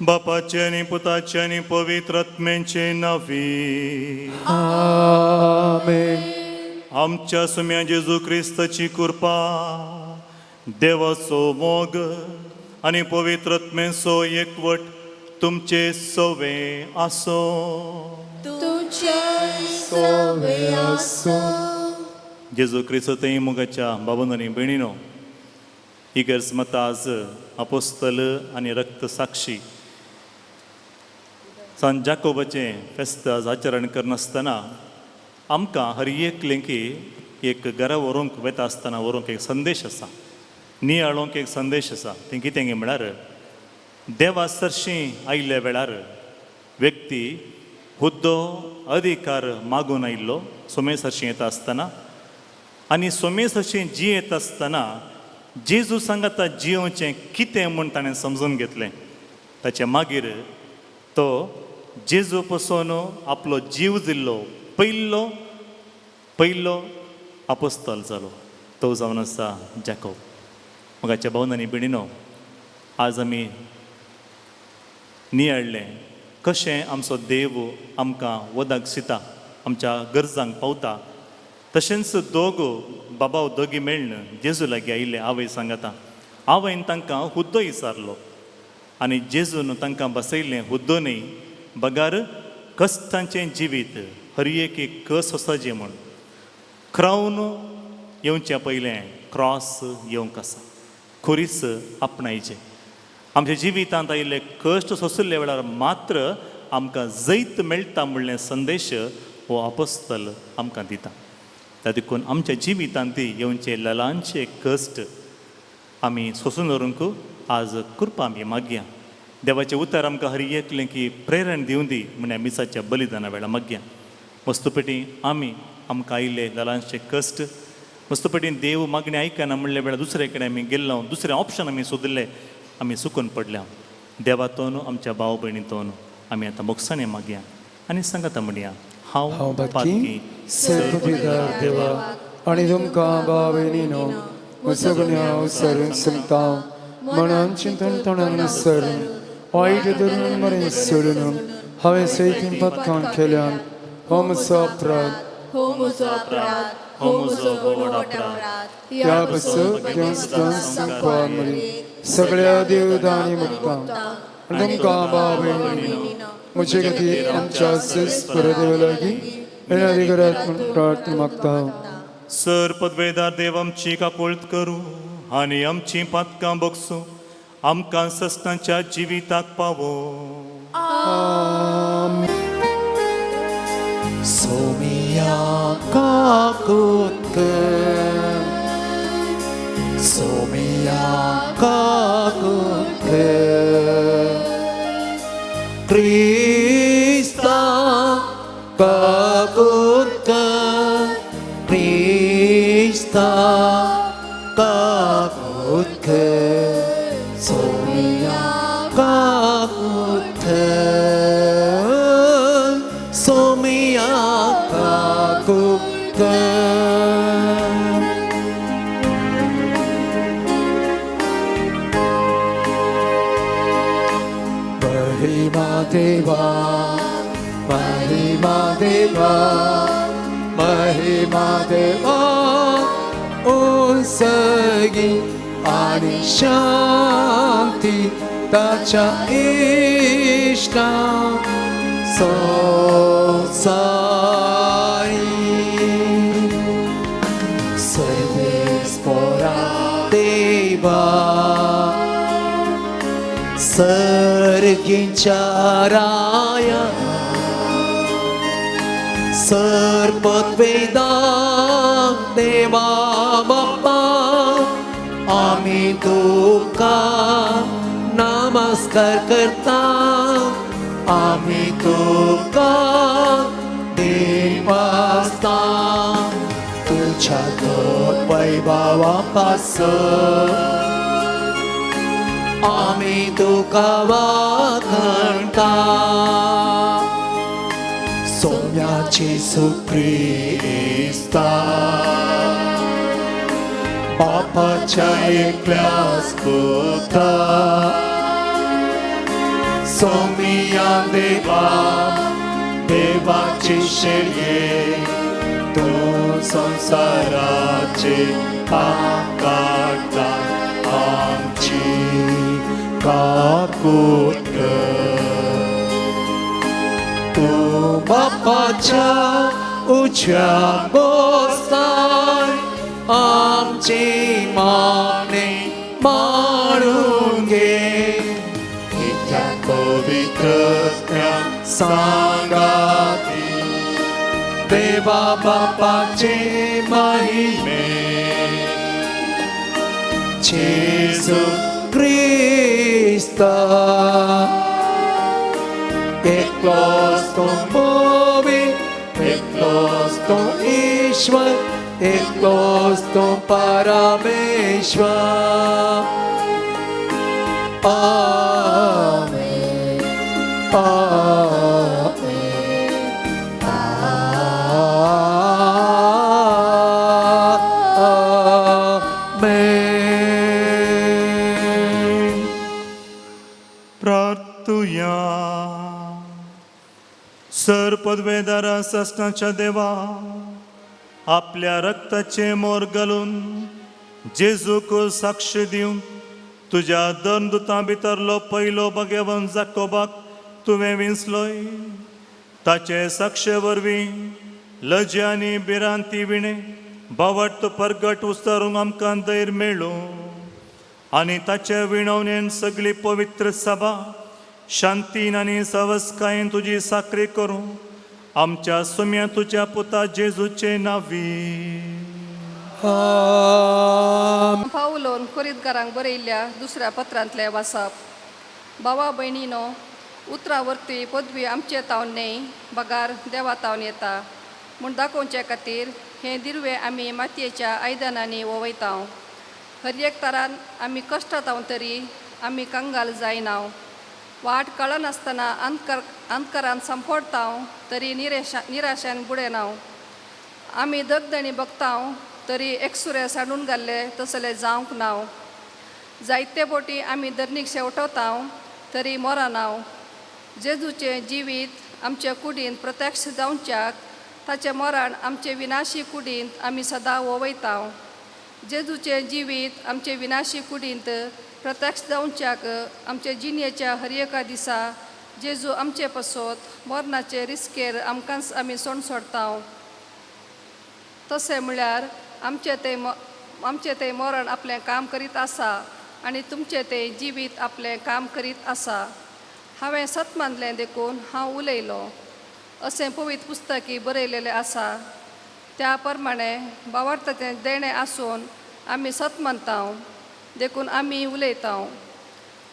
बापाचे आनी पुताचे आनी पवित्र आत्म्याचे नावी आमेन आमच्या सुम्या जेजू क्रिस्ताची कृपा देवाचो मोग आनी पवित्र आत्मेचो एकवट तुमचे सवे आसो जेजू क्रिस्त तें मोगाच्या बाबून आनी भयणीनो इगर्ज आज अपोस्तल आनी रक्त साक्षी सांत जाकोबाचें फेस्त आज आचरण करनासतना आमकां हर एक लेंकी एक घरा व्हरूंक वेता आसतना व्हरूंक एक संदेश आसा नियाळोंक एक संदेश आसा तें कितें गे म्हळ्यार देवा सरशीं आयिल्ल्या वेळार व्यक्ती हुद्दो अधिकार मागून आयिल्लो सोमे सरशीं येता आसतना आनी सोमे सरशीं जी येता आसतना जेजू सांगाता जियोवचें कितें म्हूण ताणें समजून घेतलें ताचे मागीर तो जेजू पसून आपलो जीव दिल्लो पयलो आपोस्तल जालो तो जावन आसा जॅकोब मोगाच्या भावनांनी बिणीनो आज आमी नियाळ्ळें कशें आमचो देव आमकां वदाक शिता आमच्या गरजांक पावता तशेंच दोगो बाबा दोगी मेळ्ळन जेजू लागीं आयिल्ले आवय सांगता आवयन तांकां हुद्दो विचारलो आनी जेजून तांकां बसयल्लें हुद्दोनय बगार कश्टांचें जिवीत हर एक कस वचचें म्हूण क्रावन येवच्या पयलें क्रॉस येवंक आसा खोरीच आपणायचें आमच्या जिवितांत आयिल्ले कश्ट सोंसुल्ले वेळार मात्र आमकां जैत मेळटा म्हणलें संदेश हो अपोस्तल आमकां दिता तातूंत आमच्या जिवितांत येवचे ल्हानशे कश्ट आमी सोंसून व्हरूंक आज कृपा आमी मागया देवाचें उतर आमकां हर एकलें की प्रेरण दिवं दी म्हण मिसाच्या बलिदाना वेळा मागया वस्तुपेटी आमकां आयिल्ले ल्हानशे कश्ट वस्तुपेटीन देव मागणी आयकना म्हणले वेळार दुसरे कडेन आमी गेल्लो दुसरें ऑप्शन आमी सोदिल्लें आमी चुकून पडल्या देवातोन आमच्या भाव भयणीतोन आमी आतां मोगसाणें मागया आनी सांगाता म्हणया हांव पातकी सर्वपिदार देवा आनी तुमकां भाव भयणीनो म्हजो गुन्यांव सरून सुमतां मनान चिंतन तोंडान सरून वायट धरून मरें सोडून हांवें सैतीन पथकान केल्यान हो म्हजो अपराध ह्या बसक देवस्थान संकवान मरी सगळ्या देवदानी मुक्तां तुमकां भाव भयणीनो म्हजे खातीर आमच्या सेस्पर देवा लागीं येणारी घरात प्रार्थना मागता सर पदवेदार देव आमची काकोळट करूं आनी आमची पातकां बगसूं आमकां सस्तांच्या जिविताक पावो सोमिया काकुत सोमिया काकुत क्रिस्ता काकुत क्रिस्ता काकुत सोमिया काकुत देवा महिमा देवा महिमा देवा उंचगी आणि शांती ताच्या इष्टा संसारी सर्वेस्परा देवा सर्गींच्या राया सर्पद्वेदा देवा बाप्पा आम्ही तुका नमस्कार करता आम्ही तुका देवास्ता तुझ्या वैभवापासून आम्ही तुका वाखणता सोम्याची सुख्रिस्ता बापाच्या एकल्यास पुता सोमिया देवा देवाची शेळये तू संसाराचे आकाटा आमची काकूट तू बापाच्या उज्या बोस्ताय आमची माने मारून घे इथ्या पवित्र सांगाती देवा बापाचे महिमे जेसू Krista एकलोच तो मोवी एकलोच तो ईश्वर एकलोच तो परमेश्वर आमेन आमेन प्रार्थूया सर्पद्वेदारा सस्नाच्या देवा आपल्या रक्ताचे मोर घालून जेजूक साक्ष दिवंक तुझ्या दंदुतां भितरलो पयलो भगेवन जाकोबाक तुवें विंचलोय ताचे साक्षे वरवीं लजे आनी भिरांती विणे बावट परगट उस्तरूंक आमकां धैर्य मेळ्ळो आनी ताचे विणवणेन सगळी पवित्र सभा शांतीन आनी सवस्कायेन तुजी साखरी करूं आमच्या सुम्या तुज्या पुता जेजूचे नांवी पावलोन कोरिंथकारांक बरयल्ल्या दुसऱ्या पत्रांतले वाचप भावा भयणीनो उतरावरती पदवी आमचे तावन न्हय बगार देवा तावन येता म्हूण दाखोवचे खातीर हे दिर्वे आमी मातयेच्या आयदनांनी वोवयता हर एक तरान आमी कश्ट तावन तरी आमी कंगाल जायना वाट कळनासतना अंतकरान संपडता तरी निराशान बुडेना आमी दगदणी बगता तरी एकसुरे साडून घाल्ले तसले जावंक ना जायते बोटी आमी धरणीक शेवटवता तरी मरना जेजूचे जिवीत आमचे कुडींत प्रत्यक्ष जावच्याक ताचे मरण आमचे विनाशी कुडींत आमी सदां वोवयता जेजूचे जिवीत आमचे विनाशी कुडींत प्रत्यक्ष जावच्याक आमचे जिणेच्या हर एका दिसा जेजू आमचे पसोत मरणाचे रिस्केर आमकांच आमी सोण सोडता तशें म्हळ्यार आमचे ते मरण आपलें काम करीत आसा आनी तुमचे ते जिवीत आपलें काम करीत आसा हांवें सत मानलें देखून हांव उलयलो अशें पवित्र पुस्तकी बरयलेलें आसा त्या प्रमाणे भावार्थाचें देणें आसून आमी सत मानता देखून आमी उलयता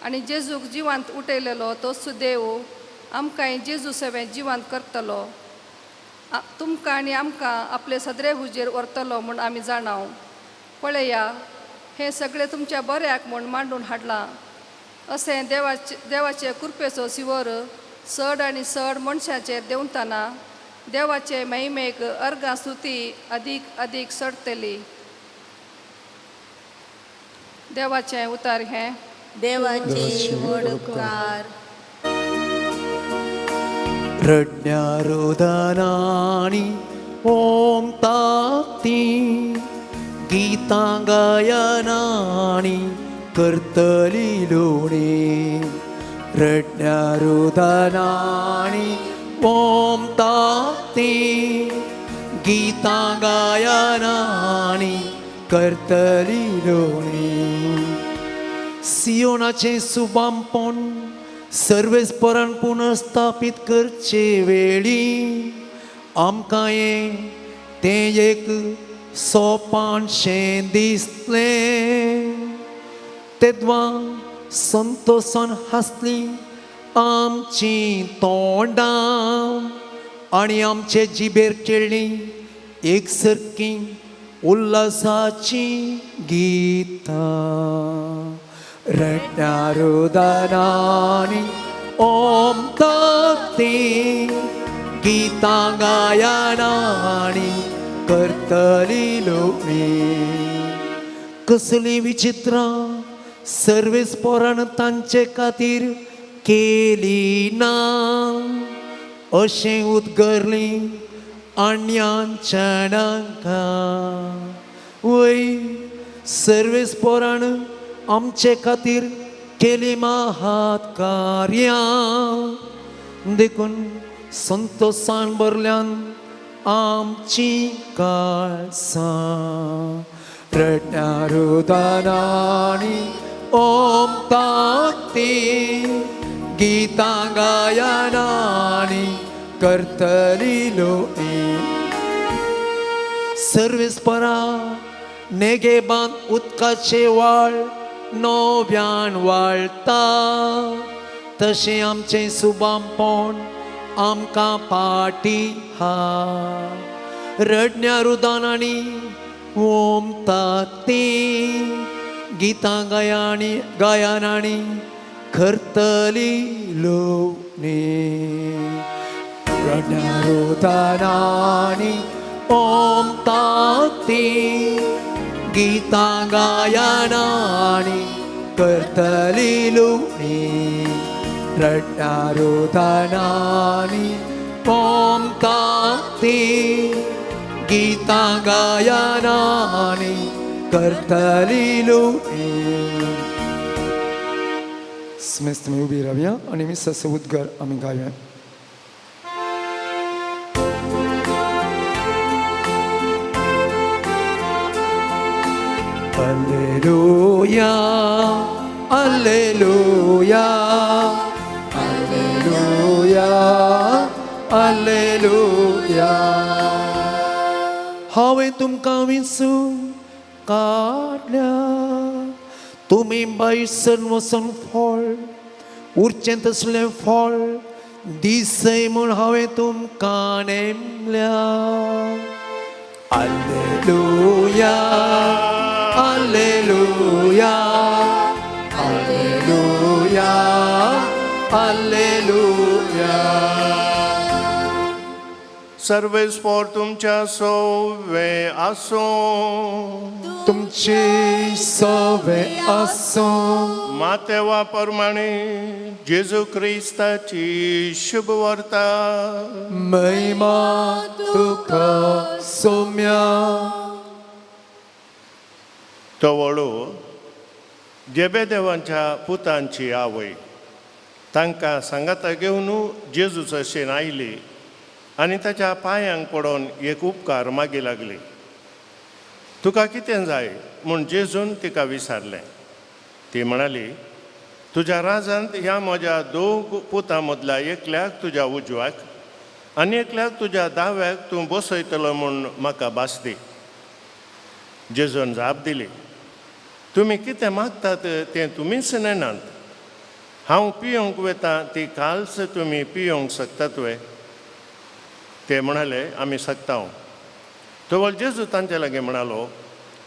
आनी जेजूक जिवांत उठयलेलो तोच देव आमकांय जेजू सेवें जिवांत करतलो तुमकां आनी आमकां आपले सदरे हुजेर व्हरतलो म्हूण आमी जाणाव पळया हें सगळें तुमच्या बऱ्याक म्हूण मांडून हाडलां अशें देवाचे कृपेचो शिवर चड आनी चड मनशाचेर देंवतना देवाचे महिमेक अर्गां स्तुती अदीक चडटली देवाचें उतार हें देवाची वडकार रडण्यारोदनानी ओमताती गीतांगायनानी करतली लोणी रडण्यारोदनानी ओमताती गीतांगायनानी करतली लोणी सियोनाचे सुबांपण सर्वेस परान पुनर्स्थापित करचे वेळी आमकां तें एक सोपानशें दिसलें तेद्वा संतोषान हांसली आमची तोंडां आनी आमचे जिबेर केळ्ळी एकसारकी उल्हासाची गीतां रडण्यारोदनानी ओमताती गीतांगायनानी करतली लोणी कसली विचित्रां सर्वेस पोरान तांचे खातीर केली ना अशें उद्गरली आण्यांच्या नांकां वय सर्वेस पोरान आमचे खातीर केली महात कार्यां देखून संतोषान भरल्यान आमची काळसां रडण्यारोदनानी ओमताती गीतांगायनानी करतली लोणी सर्वेस्परा नेगेबान उदकाचे व्हाळ नव्यान वाळटा तशें आमचें सुबांपण आमकां पाटी हा रडण्यारोदनानी ओमताती गीतां गायनानी करतली लोणी रडण्यारोदनानी ओमताती गीतां गायनानी करतली लोणी रडण्यारोदनानी ओमताती गीतां गायनानी करतली लोणी स्मिथ तुमी उबी रावया आनी मिस्टर उद्गार आमी गावया Alleluia, Alleluia, Alleluia, Alleluia. हांवें तुमकां विंचून काडल्या तुमी बायसन वचून फळ उरचें तसलें फळ दिसय म्हूण हांवें तुमकां नेमल्या Alleluia, Alleluia, Alleluia, Alleluia. सर्वेस्पोर तुमच्या सोवे आसो तुमचे सवे आसो मातेवा प्रमाणे जेजू क्रिस्ताची शुभ वार्ता महिमा तुका सोम्या तो वळू जेबेदेवांच्या पुतांची आवय तांकां सांगाता घेवन जेजूच अशें आयली आनी ताच्या पांयांक पडोवन एक उपकार मागी लागली तुका कितें जाय म्हूण जेजून तिका विचारलें ती म्हणाली तुज्या राजांत ह्या म्हज्या दोग पुतां मदल्या एकल्याक तुज्या उजव्याक आनी एकल्याक तुज्या दाव्याक तूं बसयतलो म्हूण म्हाका भास दी जेजून जाप दिली तुमी कितें मागतात तें तुमीच नेनात हांव पियोंक वेता ती काल्स तुमी पियोंक शकतात वे ते म्हणाले आमी शकता तो जेजू तांचे लागीं म्हणालो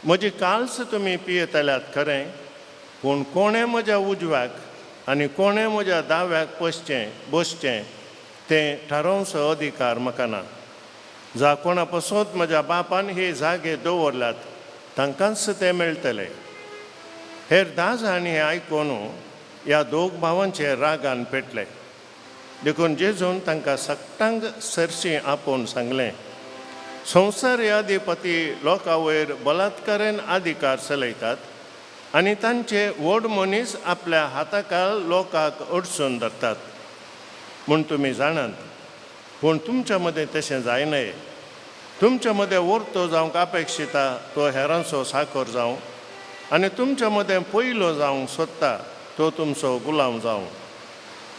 म्हजी काल्स तुमी पियेतल्यात खरें पूण कोणें म्हज्या उजव्याक आनी कोणें म्हज्या दाव्याक बसचें तें थारोवचो अधिकार म्हाका ना जा कोणा पासत म्हज्या बापान हे जागे दवरल्यात तांकांच ते मेळटले हेर 10 जाण हें आयकून ह्या दोग भावांचे रागान पेटले देखून जेजून तांकां सट्टांक सरशी आपोवन सांगलें, संवसार अधिपती लोकां वयर बलात्कारान अधिकार चलयतात आनी तांचे व्हड मनीस आपल्या हाताखाल लोकांक अडसून धरतात म्हूण तुमी जाणात. पूण तुमच्या मदें तशें जायनये. तुमच्या मदें वर्तो जावंक अपेक्षिता तो हेरांचो साकर जावं आनी तुमच्या मदें पयलो जावंक सोदता तो तुमचो गुलाम जावं.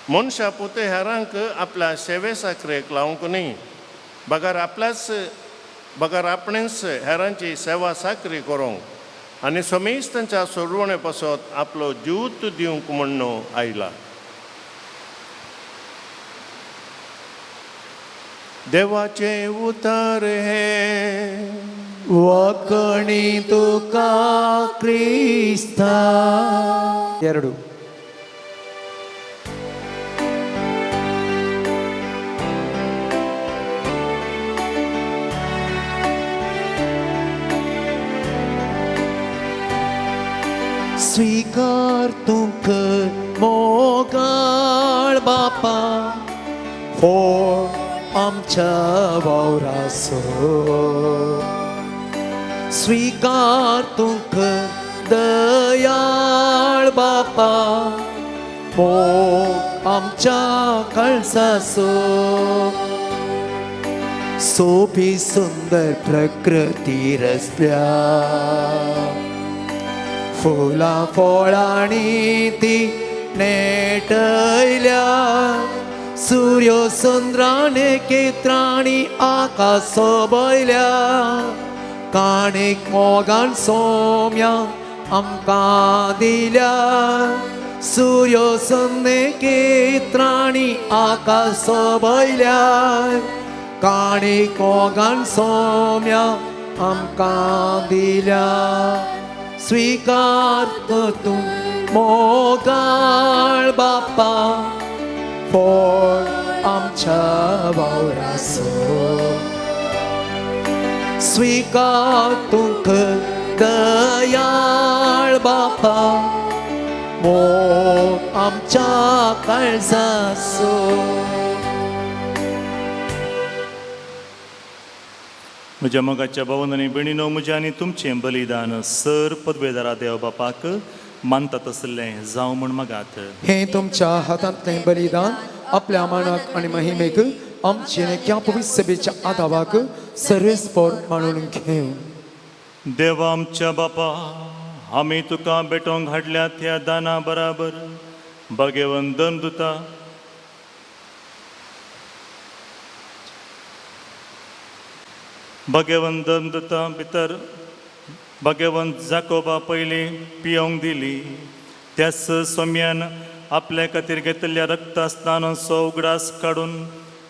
मनशा पुते हेरांक आपल्या सेवे साकरेक लावंक न्ही, बगार आपणेच हेरांची सेवा साकरी करूंक आनी समेस्तांच्या सोडवणे पासत आपलो जीवत दिवंक म्हणून आयला. देवाचे उतार हे वखणी तुका क्रिस्ता. 2 स्वीकार तूं कर मोगाळ बापा, फोड आमच्या वावराचो. स्वीकार तूं कर दयाळ बापा, मोग आमच्या काळजाचो. सोबी सुंदर प्रकृती रचल्या, फुलां फळांनी ती नेटयल्या. सूर्य चंद्राने केत्रांनी आकाश सोबयल्या. काणीक मोगान सोम्या आमकां दिल्या. सूर्य चंद्रे केत्रांनी आकाश सोबयल्या. काणीक मोगान सोम्या आमकां दिल्या. स्वीकार कर तूं मोगाळ बापा, फोड आमच्या वावराचो. स्वीकार तूं कर दयाळ बापा, मोग आमच्या काळजाचो. म्हज्या मोगाच्या भावांनो आनी भयणीनो, म्हजें आनी तुमचें बलिदान सर पदवेदारा देव बापाक मानता तसलें जावं म्हूण मागात. हे तुमच्या हातांतलें बलिदान आपल्या मानाक आनी महिमेक आमचे नेक्या पवित्र सभेच्या आदावाक सर्वेस्पर मानून घेवं. देवा आमच्या बापा, आमी तुका भेटोवंक हाडल्या त्या दाना बराबर भगवंतन दिता. भगवंतन दिता भितर भगवंत जाकोबा पयलीं पियोंक दिली. त्याच सोम्यान आपल्या खातीर घेतलेल्या रक्तस्नानाचो उगडास काडून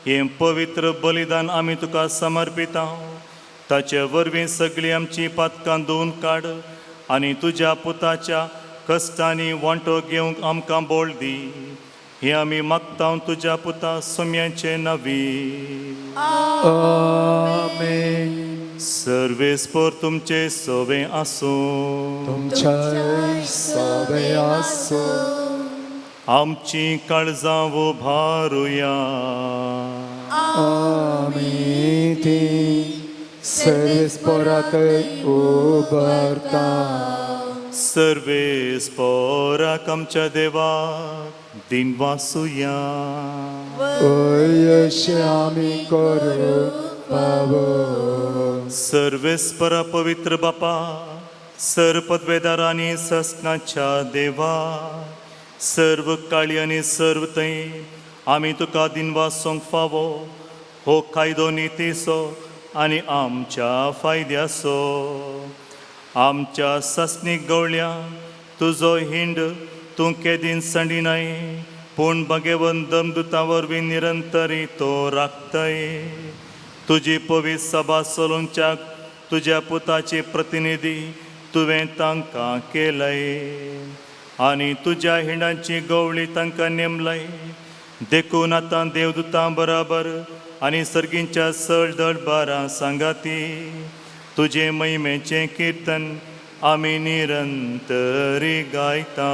हें पवित्र बलिदान आमी तुका समर्पिता. ताचे वरवीं सगळीं आमची पातकां धुवन काड आनी तुज्या पुताच्या कश्टांनी वांटो घेवंक आमकां बोळ दी. हें आमी मागता तुज्या पुता सोम्याचे नवी. आमेन. सर्वेस्पर तुमचे सोबे आसूं. तुमच्या सोबे आसो. आमची काळजां उबारुया. आमी ती सर्वेस्पराक उबारता. सर्वेस्पराक आमच्या देवाक दिनवासुया. अयशे आमी करू पावो. सर्वेस्परा पवित्र बापा, सर पदवेदार आनी सस्नाच्या देवा, सर्व काळी आनी सर्व थंय आमी तुका दिनवासोंक फावो. हो कायदो नितीचो आनी आमच्या फायद्याचो. आमच्या सस्नीक गवळ्या तुजो हिंड तूं केदीन संडिनाय, पूण भगवंत दमदुता वरवीं निरंतरी तो राखताय. तुजी पवित्र सभा चलोवच्याक तुज्या पुताचे प्रतिनिधी तुवें तांकां केलय आनी तुज्या हिंडांची गवळी तांकां नेमलय. देखून आतां देवदुतां बराबर आनी सर्गींच्या चड दरबारां सांगाती तुजे महिमेचें किर्तन आमी निरंतरी गायता.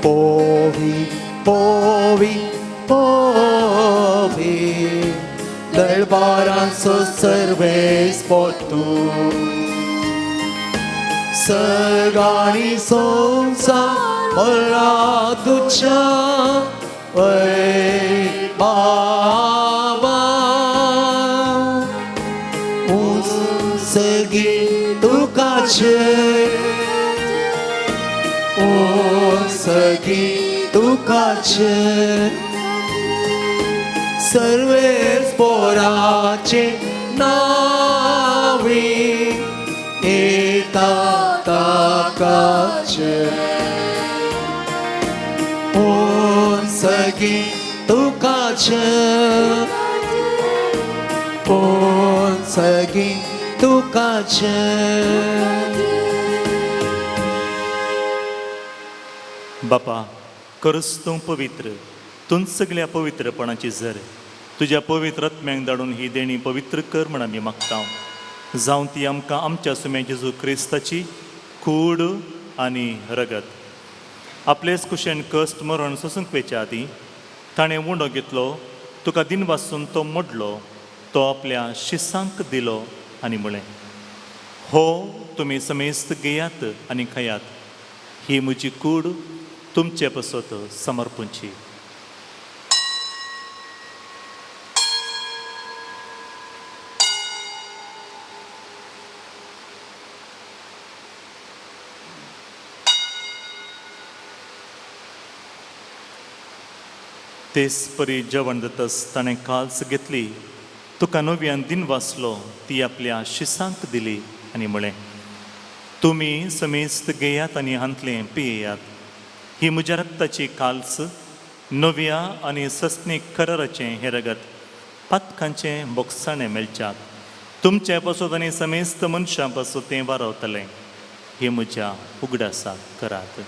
Povi, povi, povi, del baranzo serves potu. Săgani sonsa măla ducea, ei baba. Săgi ducace, săgi ducace, सर्वे स्पोराचे नावी एता ताकाचे ओन सगी तुकाचे ओन सगी तुकाचे बापा करस तूं पवित्र तूं सगळ्या पवित्रपणाची झर तुझ्या पवित्र आत्म्यांक धाडून ही देणी पवित्र कर म्हण आमी मागता जावं ती आमकां आमच्या सुम्या जेजू क्रिस्ताची कूड आनी रगत आपलेच कुशेन कश्ट मरण सोसूंक वेच्या आदीं ताणें उंडो घेतलो तुका दिन वाचून तो मोडलो तो आपल्या शिसांक दिलो आनी म्हळें हो तुमी समेस्त घेयात आनी खायात ही म्हजी कूड तुमचे पसत समर्पूंची तेच परी जेवण जातस ताणें काल्स घेतली तुका नव्यान दिन वाचलो ती आपल्या शिसांक दिली आनी म्हळें तुमी समेस्त घेयात आनी हांतलें पियेयात ही म्हज्या रक्ताची काल्स नव्या आनी सस्नीक कराराचें हें रगत पातकांचें बोगसाणें मेळच्यात तुमचे पासून आनी समेस्त मनशां पासून तें वारवतलें ही म्हज्या उगडासाक करात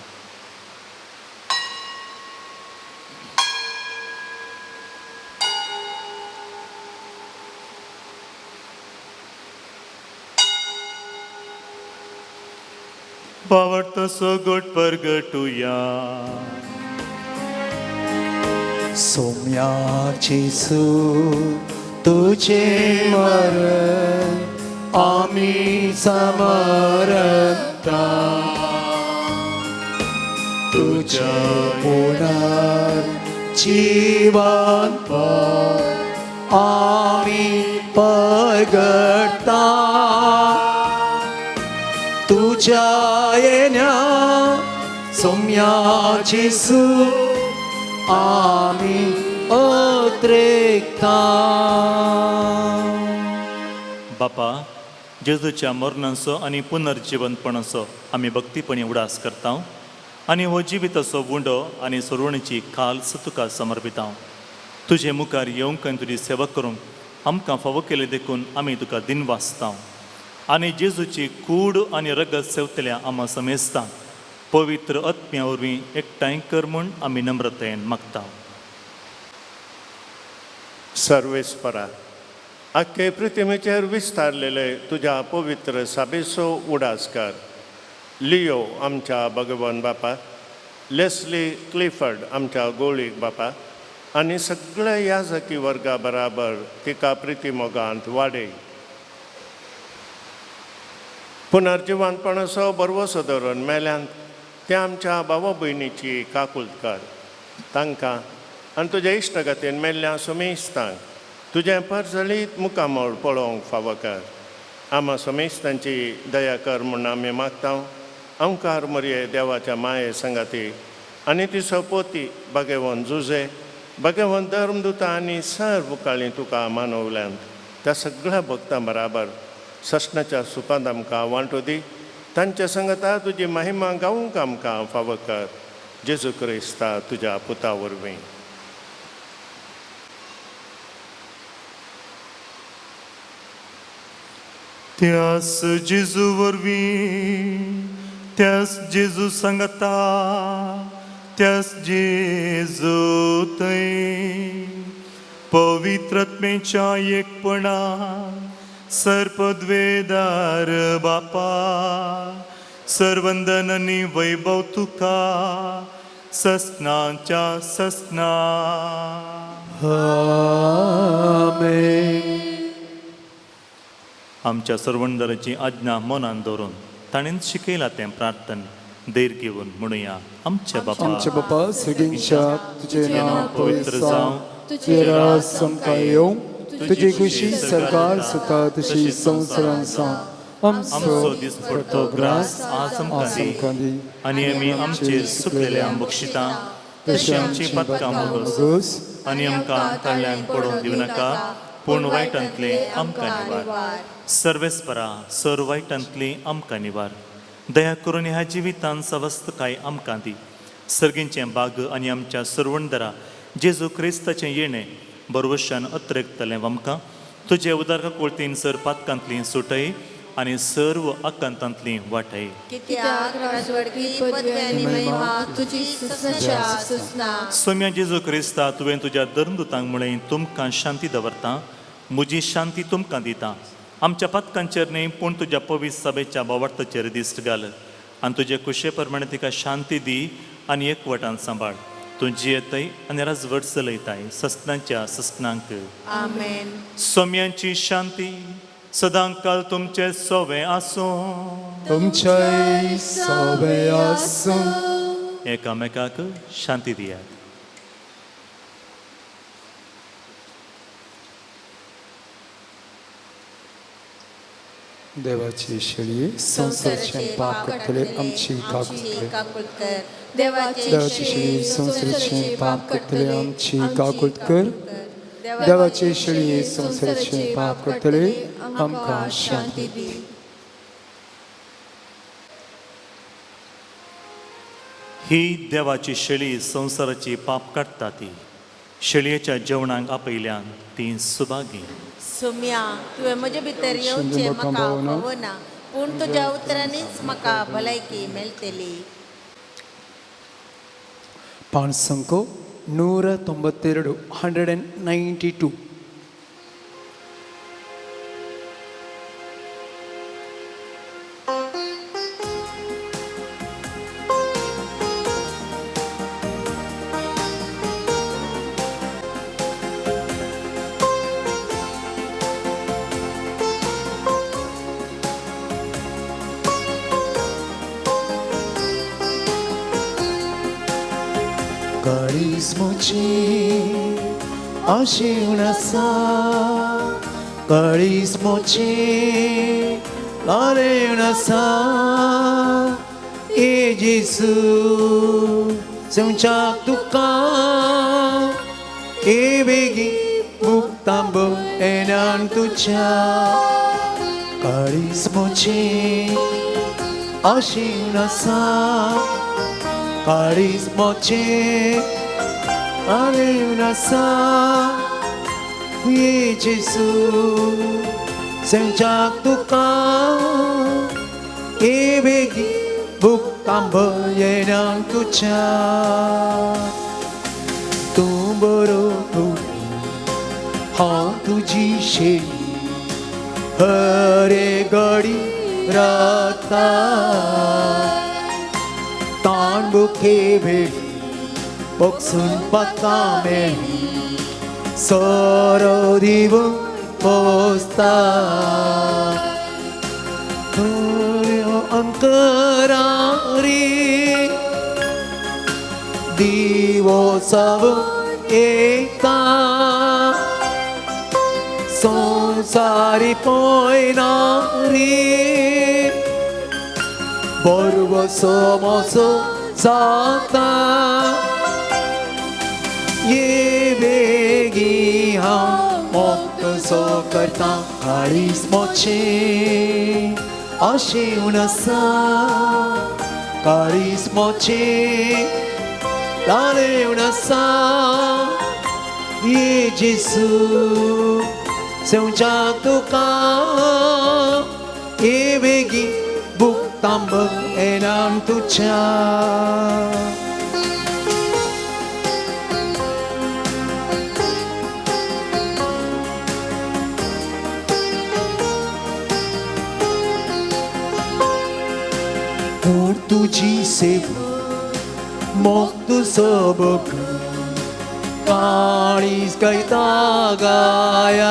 पावट सोगोट परगटुया सोम्याची सूर तुझे मरण आम्ही समरता तुझ्या पुनर जीवन आम्ही परगटता तुझ्या येण्या सोम्याची सूर आम्ही अत्रेकता बापा जेजूच्या मरणाचो आनी पुनर्जिवनपणाचो आमी भक्तीपणी उडास करता आनी हो जिविताचो वुंडो आनी सोडवणीची काल्स तुका समर्पिता तुजे मुखार येवंक आनी तुजी सेवा करूंक आमकां फावो केले देखून आमी तुका दिन वाचता आनी जेजूची कूड आनी रगत सेवतल्या आमा समेस्तांक पवित्र आत्म्या वरवीं एकठांय कर म्हूण आमी नम्रतायेन मागता सर्वेस्परा आख्खे पृथ्वीचेर विस्तारलेले तुझ्या पवित्र साबेचो उडासकार लियो आमच्या भगवान बापा लेस्ली क्लिफर्ड आमच्या गोळीक बापा आनी सगळ्या याजकी वर्गा बराबर तिका प्रितीमोगांत वाडय पुनर्जिवनपणाचो बरवसो धरून मेल्यांत त्या आमच्या भावा भयणीची काकुळट कर तांकां आनी तुज्या इश्टगतीन मेल्ल्या समेस्तांक तुजें परजळीत मुखामोळ पळोवंक फावो कर आमा समेस्तांची दया कर म्हूण आमी मागता अवकार मरये देवाच्या माये संगाती आनी तिचो पोती भगवन जुजे भगवन धर्मदुता आनी सर्व काळी तुका मानवल्यांत त्या सगळ्या भक्तां बराबर सस्नाच्या सुखांत आमकां वांटो दी तांच्या संगता तुजी महिमा गावूंक आमकां फावो कर जेजू क्रिस्ता तुज्या पुता वरवीं त्यास जेजू वरवीं त्यास जेजू सांगता त्यास जेजू थंय पवित्रत्मेच्या एकपणा सर्पद्वेदार बापा सर्वंदन आनी वैभव तुका सस्नांच्या सस्ना. आमेन. आमच्या सर्वंदराची आज्ञा मनान दवरून ताणें शिकयला तें प्रार्थन देर घेवन म्हणुया. आमचे बापा आमचे बापा सगळ्यांच्या तुझे नाव पवित्र जावं, तुझे राज समकाय येवं, तुझी खुशी सरकार सुता तशी संवसारांत जावं. आमचो दिसपडतो ग्रास आज आमकां दी, आनी आमी आमचेर सुकलेल्या बक्षितां तशी आमची पदकां मोगोस, आनी आमकां कडल्यान पडोवन दिवं नाका, पूण वायटांतले आमकां निवार. सर्वेस्परा सर वायटांतली आमकां निवार. दया करून ह्या जिवितांत सवस्तकाय आमकां दी. सर्गींचें बाग आनी आमच्या सर्वंदरा जेजू क्रिस्ताचें येणें बरवशान अत्रेकतलें आमकां. तुजे उदारका कोळतीन सर पातकांतली सुटय आनी सर्व आकांतांतली वाटय. कित्याक राजवडकी पदवी आनी महिमा तुजी ससनशा सुसना. सोम्या जेजू क्रिस्ता तुवें तुज्या धर्मदुतांक म्हळें तुमकां शांती दवरता, म्हजी शांती तुमकां दिता. आमच्या पथकांचेर न्ही पूण तुज्या पवित्र सभेच्या बोवार्थाचेर दिश्ट घाल, आनी तुजे कुशे प्रमाणे तिका शांती दी आनी एकवटान सांबाळ. तूं जियेतय आनी राजवट चलयताय सस्नांच्या सस्नांक. आमेन. सोम्यांची शांती सदांच काल तुमचे सोवे आसूं. तुमचे सोबे आसूं. एकामेकाक शांती दियात. देवाची शेळी संसाराचे पाप करतले आमची काकुळतले. काकुळकर देवाचे देवाची शेळी संसाराचे पाप करतले आमची काकुळकर. देवाची शेळी संसाराचे पाप करतले आमकां शांती दी. ही देवाची शेळी संसाराची पाप काडटा ती. शेळयेच्या जेवणाक आपयल्यान ती सुभागी. सुम्या तुवें म्हजे भितर येवचें म्हाका फावना, पूण तुज्या उतरांनीच म्हाका भलायकी मेळटली. पान संको 192 192. काळीजमुची आशीण आसा, काळीजमुची लारेण आसा. ए जेसू संचाक तुका ए बेगी मुक्तांब एनान तुझ्या. काळीजमुची आशीण आसा, काळीजमुची लारेण आसा. ए जेसू संचाक तुका ए बेगी मुक्तांब एनान तुझ्या. तूं बरो हांव तुजी शेळी हरे घडी राता. ताण बुके भेडी बगसून पत्ता मेळ्ळी सोरो दिव पोसता. अंतरा रे दिवो सब एकता. संसारी पयना रे बरवो समोसो जाता. ये बेगी हांव मोक्त सो करता. काळीजमुची आशीण आसा, काळीजमुची लारेण आसा. ये जेसू संचाक तुका ए बेगी मुक्तांब एनान तुझ्या. पूण तुजी सेवा 목두 서복 까리스 가이다가야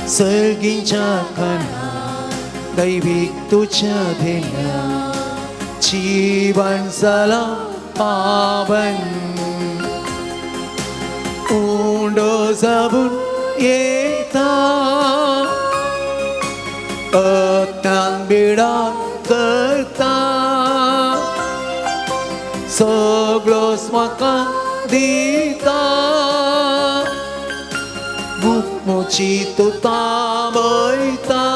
설긴 착하나 가이빅도 차대냐 집안 사람 paban undo sabun yeta atang bida kerta seglos makan dita buk mochi tu ta mới ta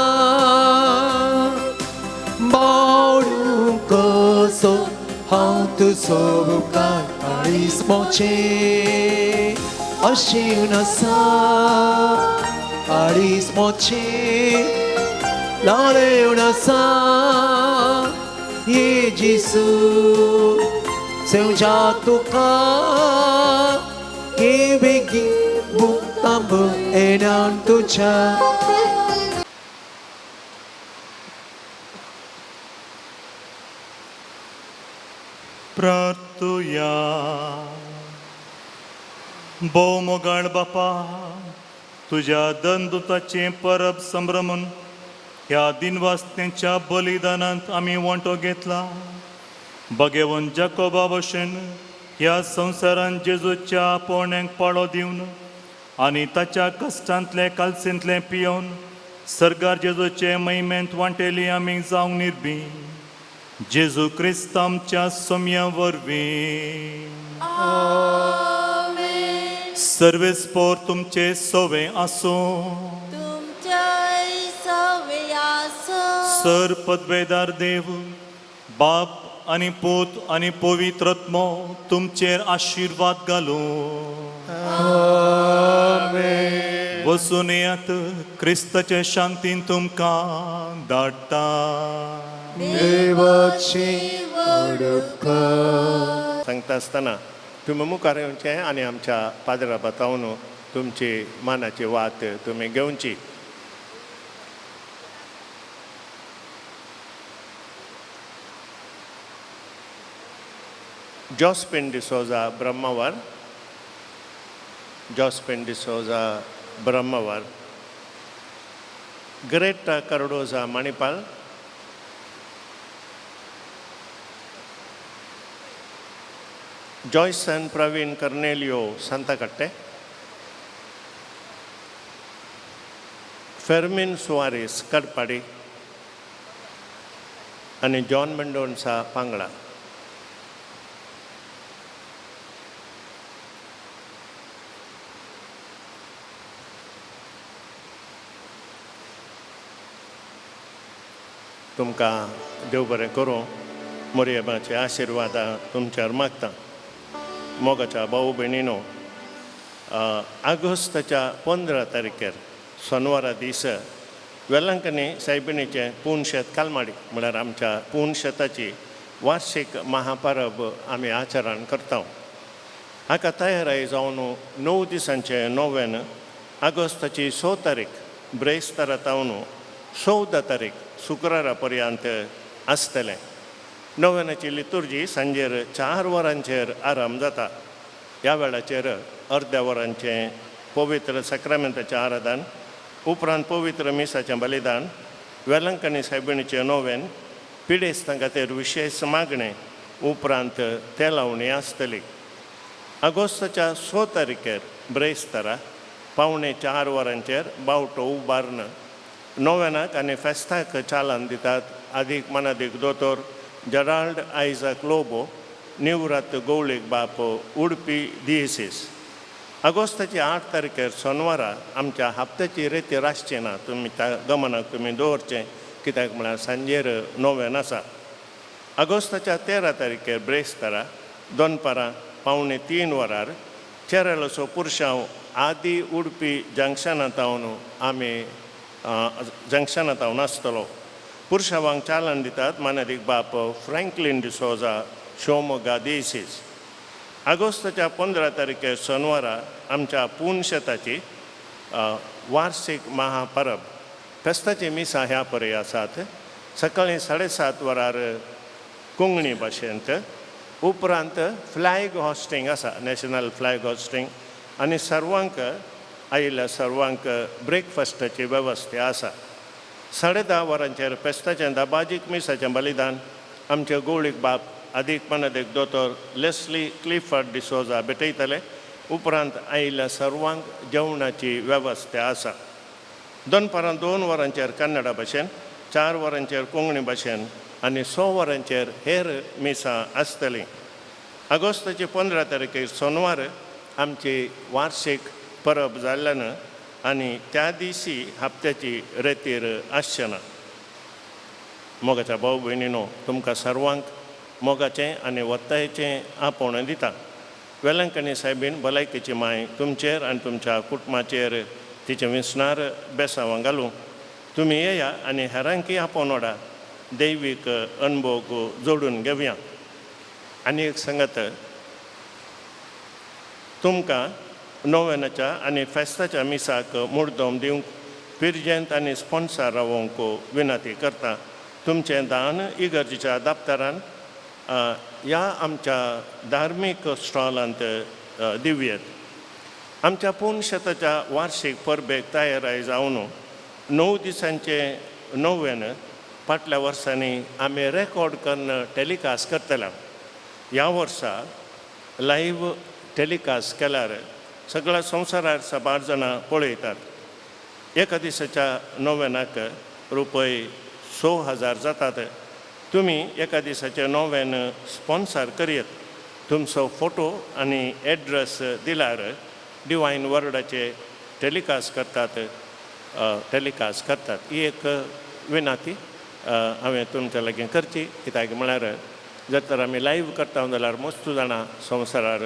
bao đủ cơ số how to solve aris moche ashina sa aris moche la leona sa ye jisu seu jatu ka ye begi butambu enan tucha प्रार्थूया भोव मोगाळ बापा तुझ्या दंदुताचे परब संभ्रमून ह्या दिनवासत्यांच्या बलिदानांत आमी वांटो घेतला भगेवन जाकोबा भशेन ह्या संवसारान जेजूच्या पोरण्यांक पाळो दिवन आनी ताच्या कश्टांतले कालसेंतले पियोन सरकार जेजूचे महिमेंत वांटेली आमी जावंक निर्भी जेजू क्रिस्त आमच्या सोम्या वरवीं सर्वेस्पोर तुमचे सोवे आसूं तुमच्या सवयासो सर पदवेदार देव बाप आनी पूत आनी पवित्रत्मो तुमचेर आशिर्वाद घालूं वचून येयात क्रिस्ताचे शांतीन तुमकां धाडटा देवाची वडका सांगता आसतना तुमी मुखार येवचें आनी आमच्या पाद्रा बतावन तुमची मानाची वात तुमी घेवची जॉस्पिन डिसोजा ब्रह्मवार जॉस्पिन डिसोजा ब्रह्मवार ग्रेटा कार्डोजा मणिपाल जॉयसन प्रवीण कर्नेलियो सांताकट्टे फेर्मिन सुवारीस कडपाडी आणि जॉन मेंडोन्सा पांगडा तुमकां देव बरें करूं मोरयेबाचे आशिर्वाद तुमच्यावर मागता मोगाच्या भाऊ भयणीनो ऑगस्टाच्या 15 तारखेर सोनवारा दीस वेलंकनी सायबिणीचे पुणशेत कालमाडी म्हळ्यार आमच्या पुणशेताची वार्षिक महापरब आमी आचरण करता हाका तयाराय जावन 9 दिसांचे नोवेन ऑगस्टाची 6 तारीख ब्रेस्तारा तावन 14 तारीख शुक्रारा पर्यंत आसतलें नोवेनाची लितुर्जी सांजेर 4 वरांचेर आराम जाता ह्या वेळाचेर अर्द्या वरांचें पवित्र सक्रामेंताचें आराधन उपरांत पवित्र मिसाचें बलिदान वेलंकनी सायबिणीचें नोवेन पिडेस्तां खातीर विशेश मागणें उपरांत ते लावणी आसतली ऑगस्टाच्या 6 तारखेर ब्रेस्तारा पावणे 4 वरांचेर बावटो उबारन नोवेनाक आनी फेस्ताक चालन दितात अदीक मनादीक दोतोर जेराल्ड आयझॅक लोबो निवृत्त गवळीक बाप उडपी दिएसीस ऑगस्टाची 8 तारखेर सोनवारा आमच्या हप्त्याची रेती आसची ना तुमी गमनाक तुमी दवरचें कित्याक म्हळ्यार सांजेर नोवेन आसा ऑगस्टाच्या 13 तारखेर ब्रेस्तारा दोनपारां पावणे 3 वरार चेरेलोसो पुरशांव आदी उडपी जंक्शनांतावन आमी जंक्शनांतावन आसतलो पुरशांवांक चालन दितात मानादीक बाप फ्रँकलिन डिसोजा शिवमोगा दिएसीस ऑगस्टाच्या 15 तारखेर सोनवारा आमच्या पुणशेताची वार्षिक महापरब फेस्ताची मिसा ह्या परी आसात सकाळीं 7:30 वरार कोंकणी भाशेंत उपरांत फ्लॅग हॉस्टिंग आसा नॅशनल फ्लॅग हॉस्टिंग आनी सर्वांक आयिल्ल्या सर्वांक ब्रेकफास्टाची वेवस्था आसा 10:30 वरांचेर फेस्ताचें दाबाजीक मिसाचें बलिदान आमचे गोळीक बाप अदीक दोतोर लेस्ली क्लिफर्ड डिसोजा भेटयतले उपरांत आयिल्ल्या सर्वांक जेवणाची वेवस्था आसा दनपारां 2 वरांचेर कन्नडा भाशेन 4 वरांचेर कोंकणी भाशेन आनी 6 वरांचेर हेर मिसां आसतलीं ऑगस्टाची 15 तारखेर सोनवार आमची वार्षिक परब जाल्ल्यान आनी त्या दिसी हप्त्याची रेतीर आसचें ना मोगाच्या भाव भयणीनो तुमकां सर्वांक मोगाचें आनी वत्तायेचें आपोवणें दिता वेलंकणी सायबीन भलायकेची माय तुमचेर आनी तुमच्या कुटुंबाचेर तिचें विस्नार बेसांवां घालूं तुमी येया आनी हेरांकी आपोवन वाडा दैवीक अणभव जोडून घेवया आनी एक सांगत तुमकां नोवेनाच्या आनी फेस्ताच्या मिसाक मुर्दोम दिवंक पिरजेंत आनी स्पॉन्सर रावोवंक विनंती करता तुमचें दान इगर्जेच्या दफ्तरान ह्या आमच्या धार्मीक स्टॉलांत दिवयात आमच्या पुणशताच्या वार्षिक परबेक तयाराय जावन 9 दिसांचे नोवेन फाटल्या वर्सांनी आमी रेकॉर्ड करून टॅलिकास्ट करतल्या ह्या वर्सा लायव्ह टॅलिकास्ट केल्यार सगळ्या संवसारार 7 जाणां पळयतात एका दिसाच्या नोवेनाक रुपये 6,000 जातात तुमी एका दिसाचें नोवेन स्पॉन्सर करयत तुमचो फोटो आनी एड्रेस दिल्यार डिवायन वर्डाचे टॅलिकास्ट करतात ही एक विनंती हांवें तुमच्या लागीं करची कित्याक म्हळ्यार जर तर आमी लायव्ह करता जाल्यार मस्त जाणां संवसारार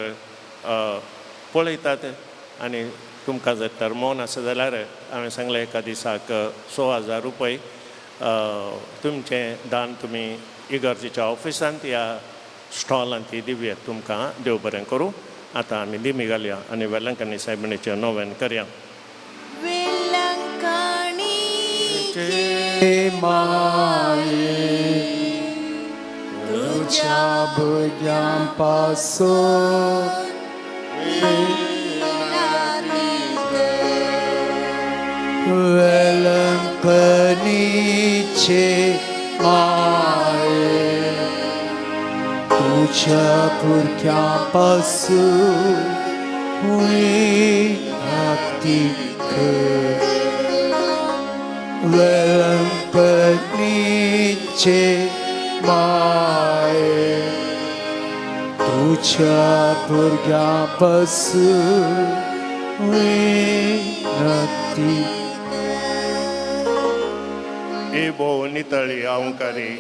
पळयतात आनी तुमकां जर तर मोन आसा जाल्यार हांवें सांगलें एका दिसाक 6,000 रुपये तुमचें दान तुमी इगर्जेच्या ऑफिसांत ह्या स्टॉलांत दिवयात तुमकां देव बरें करूं आतां आमी दिमी घालया आनी वेलंकणी सायबिणीचें नोवेन करया तुझ्या भुरग्यांपासून वेलंकणीचे माये तुझ्या भुरग्यांपासून विनंती कर वेलंकणीचे माये तुझ्या भुरग्यांपासून विनंती हे भोव नितळी अवंकारी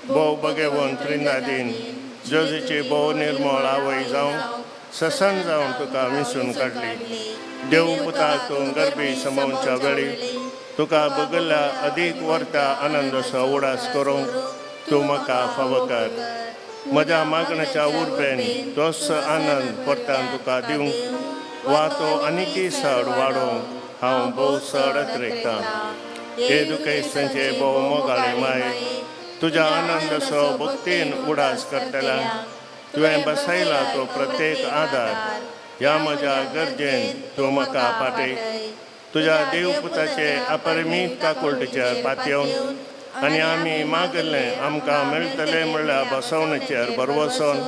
भोव बगेवंत त्रिनादीन जोजेची भोव निर्मळ आवय जावं ससन जावन तुका विसरून काडली देव पुताक तूं गर्भी समोवच्या वेळी तुका बगल्ल्या अदीक वर्ता आनंदसो उडास करूंक तूं म्हाका फावो कर म्हज्या मागण्याच्या उर्बेन तोच आनंद परतान तुका दिवंक वा तो आनिकी सड वाडोवंक हांव भोव सड अत्रेकतां हे दुखेस्तांचे भोव मोगाळे माय तुज्या आनंदसो भक्तीन उडास करतल्या तुवें बसयला तो प्रत्येक आदार ह्या म्हज्या गरजेन तूं म्हाका पाटय तुज्या देवपुताचे अपरिमीत काकुळटीचेर पातयेवन आनी आमी मागल्लें आमकां मेळटलें म्हणल्यार बसवणेचेर बरवसून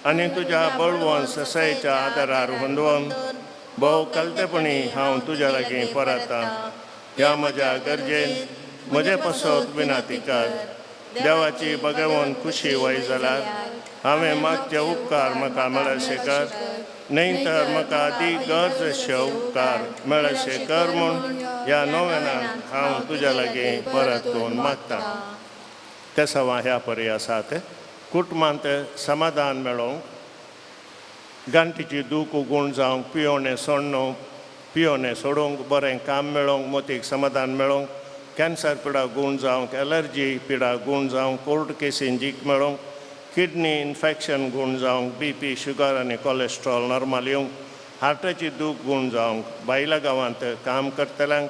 आनी तुज्या बळवंत ससायेच्या आदारार हुंदोवन भोव कलतेपणी हांव तुज्या लागीं परतां ह्या म्हज्या गरजेन म्हजे पसत विनंती कर देवाची बगेवून खुशी वय जाल्यार हांवें मागचे उपकार म्हाका मेळशे कर न्हय तर म्हाका दी गरजशे उपकार मेळशे कर म्हूण ह्या नोवेनान हांव तुज्या लागीं परत करून मागतां ते सवां ह्या परी आसात कुटुंबांत समाधान मेळोवंक गांठीची दूख उगूण जावंक पियोवणें सोडूंक बरें काम मेळोवंक मोतीक समाधान मेळोवंक कॅन्सर पिडा गूण जावंक एलर्जी पिडा गूण जावंक कोर्ट केसीन जीक मेळोवंक किडनी इन्फेक्शन गूण जावंक BP शुगर आनी कोलेस्ट्रॉल नॉर्मल येवंक हार्टाची दूख गूण जावंक बायल्या गांवांत काम करतल्यांक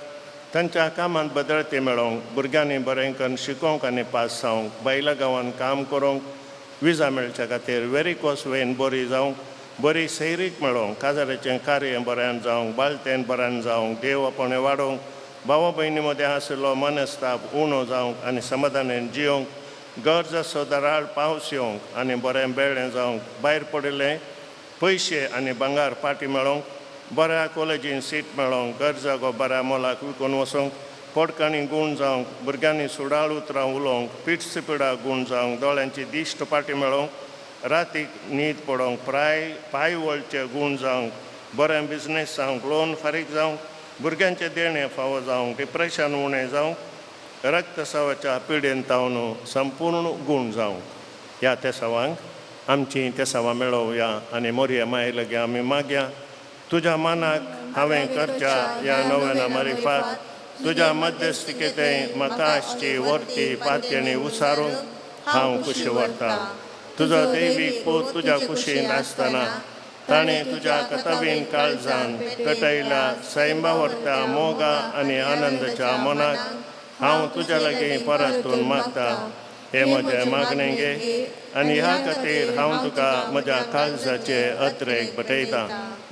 तांच्या कामांत बदळती मेळोवंक भुरग्यांनी बरें करून शिकोवंक आनी पास जावंक बायल्या गांवांत काम करूंक विजा मेळच्या खातीर वेरिकोस वेन बरी जावंक बरी सैरीक मेळोवंक काजाराचें कार्य बऱ्यान जावंक बाळतेन बऱ्यान जावंक देव आपणे वाडोवंक भावा भयणी मदें आशिल्लो मनस्ताप उणो जावंक आनी समाधानान जियोंक गरज असो दराळ पावस येवंक आनी बरें बेळ्ळें जावंक भायर पडिल्ले पयशे आनी भांगार पाटी मेळोवंक बऱ्या कॉलेजीन सीट मेळोवंक गरजा गो बऱ्या मोलाक विकून वचोंक पोडकांनी गूण जावंक भुरग्यांनी सुडाळ उतरां उलोवंक पीठ सिपिडा गूण जावंक दोळ्यांची दिश्ट पाटी मेळोवंक रातीक न्हीद पडोवंक पांय वळचे गूण जावंक बरें बिझनेस जावंक लोन फारीक जावंक भुरग्यांचे देणे फावो जावंक डिप्रेशन उणें जावंक रक्तस्रावाच्या पिडेन तावन संपूर्ण गूण जावंक ह्या तेसावांक आमची तेसावां मेळोवया आनी मोरया माये लगे आमी मागया तुज्या मानाक हांवें करच्या ह्या नव्याना मारिफात तुज्या मध्यस्थिकेतें म्हाका आसची वर्ती पातयेणी उसारूंक हांव कुशी व्हरतां तुजो दैवीक पूत तुज्या कुशीन आसतना ताणें तुज्या कतबीन काळजान कटयल्या सैमा व्हरता मोगा आनी आनंदाच्या मनाक हांव तुज्या लागीं परतून मागतां हे म्हजें मागणें घे आनी ह्या खातीर हांव तुका म्हज्या काळजाचे अत्रेक बटयतां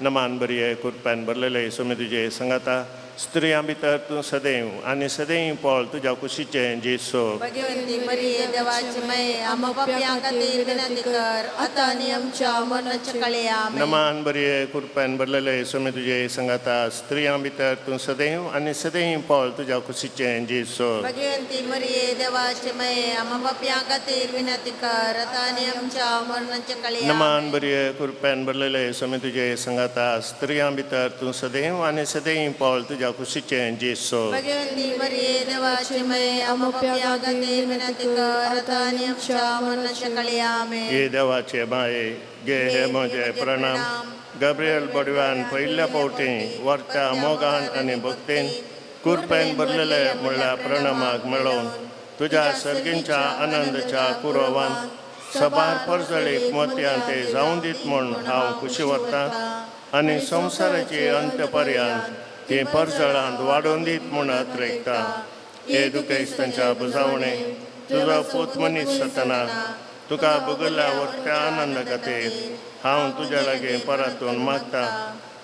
नमान बरये कृपेन भरलेले सुमी तुजे सांगाता स्त्रियां भितर तूं सदैव आनी सदैव पोळ तुज्या कुशीचें जेसो भगवंती मरिये देवाची माये आमकां पापयां खातीर विनंती कर आतां आनी आमच्या मरणाच्या काळी आमेन नमान बरये कृपेन भरलेले सुमी तुजे सांगाता स्त्रियां भितर तूं सदैव आनी सदैव पोळ तुज्या कुशीचें जेसो भगवंती मरिये देवाची माये आमकां पापयां खातीर विनंती कर आतां आनी आमच्या मरणाच्या काळी नमान बरये कृपेन भरलेले सुमी तुजे सांगाता स्त्रियां भितर तूं सदैव आनी सदैव पोळ तुज्या कुशीचें जेसो भगवंती मरिये देवाची माये आमकां पापयां खातीर विनंती कर आतां आनी आमच्या मरणाच्या काळी आमेन हे देवाचे माये गे हे म्हजे प्रणाम गब्रियल बडव्यान पयल्या फावटी वर्त्या मोगान आनी भक्तीन कृपेन भरलेले म्हणल्यार प्रणामाक मेळोवन तुज्या सर्गींच्या आनंदाच्या कुरवान सबार परजळीक मोतयां ते जावं दीत म्हूण हांव खुशी व्हरतां आनी संवसाराची अंतपर्यंत ती परजळांत वाडोवन दीत म्हूण अत्रेकता हे दुखेस्तांच्या बुजावणे तुजो पूत मनीस सतना तुका बगल्ल्या वर्त्या आनंदा खातीर हांव तुज्या लागीं परतून मागतां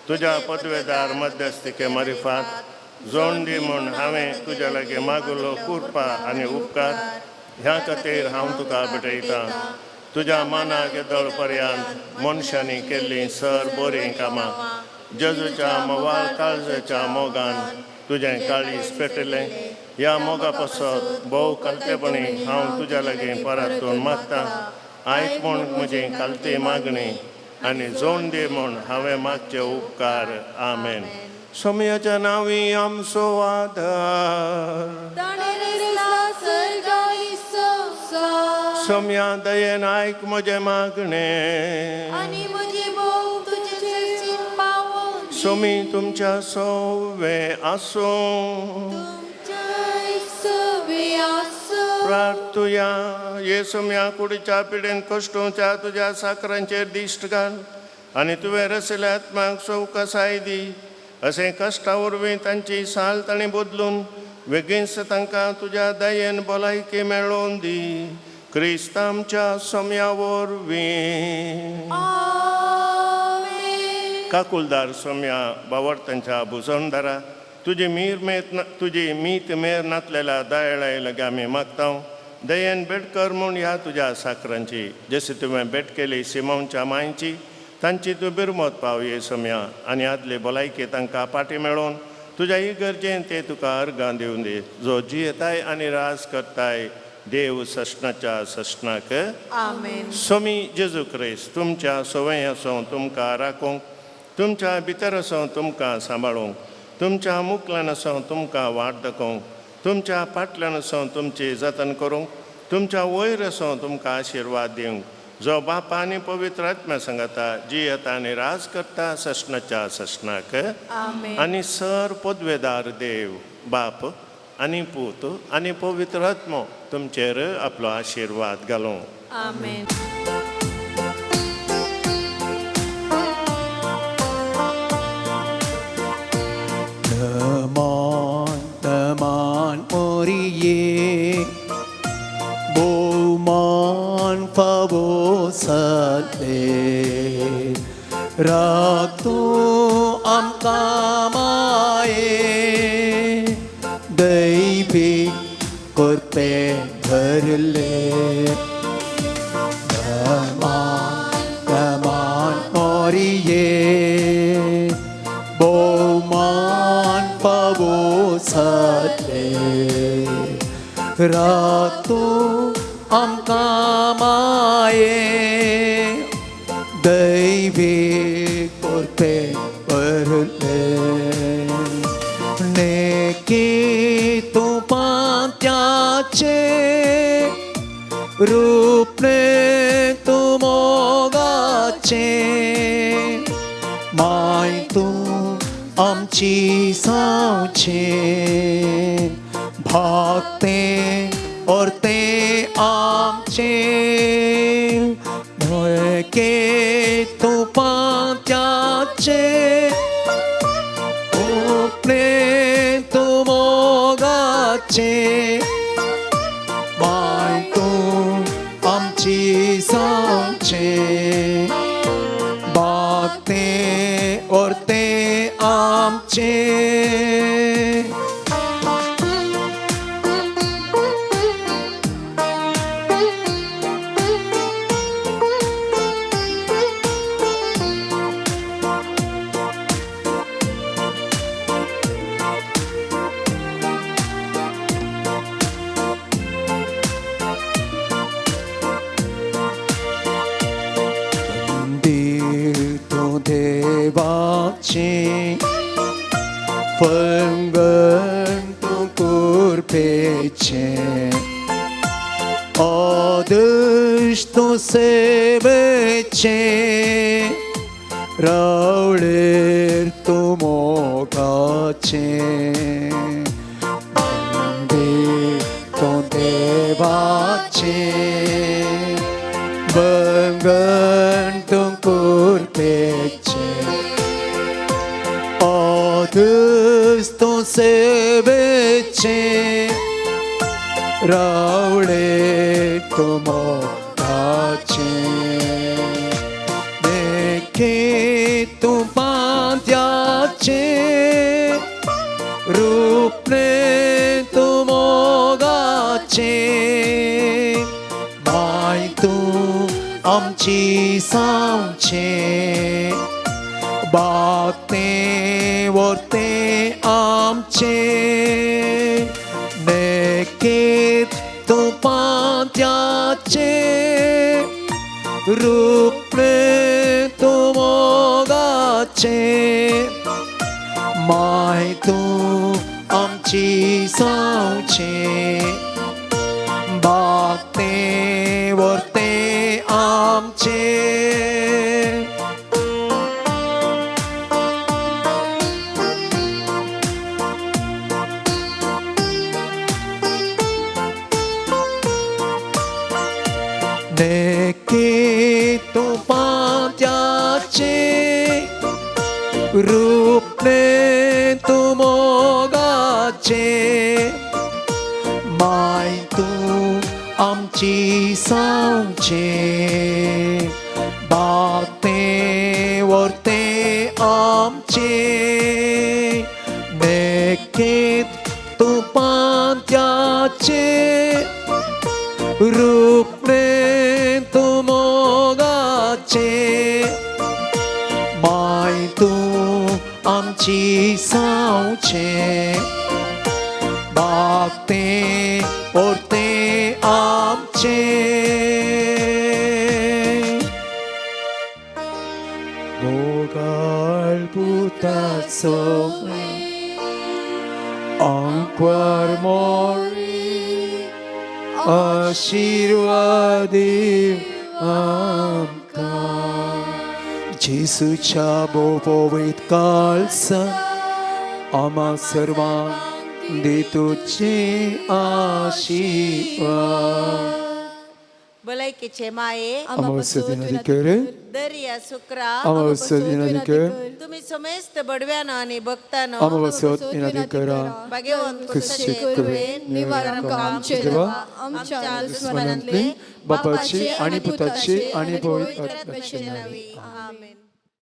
तुज्या पदवेदार मध्यस्थिके मारिफात जोड दी म्हूण हांवें तुज्या लागीं मागुलो कृपा आनी उपकार ह्या खातीर हांव तुका भेटयतां तुज्या मानाक येदोळ पर्यंत मनशांनी केल्लीं सर बरीं कामां जेजूच्या मोवाळ काळजाच्या मोगान तुजें काळीज पेटयलें ह्या मोगा पासत भोव कालतेपणी हांव तुज्या लागीं परतून मागतां आयक म्हूण म्हजी कालती मागणी आनी जोड दी म्हूण हांवें मागचे उपकार आमेन सोमयाच्या नांवी आमचो आदार सोम्या दयेन आयक म्हजें मागणें सोमी तुमच्या सोवे आसूं प्रार्थुया येसुम्या कुडीच्या पिडेन कश्टूच्या तुज्या साकरांचेर दिश्ट घाल आनी तुवें रसिल्ल्या आत्म्याक सौकसाय दी अशें कश्टा वरवीं तांची साल ताणें बदलून बेगीनच तांकां तुज्या दयेन भलायकी मेळोवन दी क्रिस्त आमच्या सोम्या वरवीं काकुलदार सोम्या बावर्तांच्या भुजोंडारा तुजी मीत मेर नातलेल्या दयाळाय लगे आमी मागतां दयेन भेट कर म्हूण ह्या तुज्या साकरांची जशी तुवें भेट केली सिमोनच्या मांयची तांची तूं बिरमत पाव ये सोम्या आनी आदले भलायकी तांकां पाटी मेळोवन तुज्या इगर्जेन ते तुका अर्गां दिवन दी जो जियेताय आनी रास करताय देव सशनाच्या सशनाक आमेन सोमी जेजू क्रिस्त तुमच्या सवय असो तुमकां राखूंक तुमच्या भितर असो तुमकां सांबाळूंक तुमच्या मुखल्यान असो तुमकां वाट दाखोवंक तुमच्या फाटल्यान असो तुमची जतन करूंक तुमच्या वयर असो तुमकां आशिर्वाद दिवंक जो बापा आनी पवित्र आत्म्या सांगता जियेता आनी राज करता सशनाच्या सशनाक आनी सर पदवेदार देव बाप आनी पूत आनी पवित्र आत्मो तुमचेर आपलो आशिर्वाद घालूं आमेन Teman Moriye Bauman favor पावोसले राखतो आमकां माये दैवीक कृपे भरले कमान मोरिये बहुमान पावोसले राखतो आमकां माये दैवीक कृपे भरले नेकी तू पांत्याचे रूपने तू मोगाचे माय तू आमची सावचे भागते और ते आमचे के तू पांत्याचे उपने तू मोगाचे माय तू आमची सांगचे भागते और ते आमचे देवाचे पंगण तू कुरपेचे आदर्श तू सेवेचे रावळेर तू मोगाचे तो देवाचे पंगण तू कुरपेचे आदर्श सेवेचे रावळे तो मोगाचे देखे तू पांत्याचे रूपने तू मोगाचे माय तू आमची सांगचे भागते वरते आमचे नेकेत तू पांत्याचे रूपने तू मोगाचे माय तू आमची सांगचे भागते वरते आमचे नेके तू पांत्याचे रूपने तू मोगाचे माय तू आमची सांगचे भागते वरते आमचे नेकेत तू पांत्याचे रूपने तू मोगाचे माय तू आमची सांगचे भागते वरते आमचे मोगाळ पुताचो अंकवार मोरी आशीर्वादी आमकां जेसूच्या बोपोवीत काळसा आम्हा सर्वांक दितुचे आशीर्वाद भलायकी भलायकीचे माये अमावस्या दिनाधिकारी दर्या शुक्रा अमावस्या दिनाधिकारी तुम्ही समेस्त बडव्यानं आणि भक्तानं अमावस्या दिनाधिकारी भाग्यवंत खुशी करुवेन निवारण आमचे देवा आमच्या दुश्मनांतले बापाची आणि पुताची आणि पवित्र पवित्र आत्म्याचे नावे आमेन.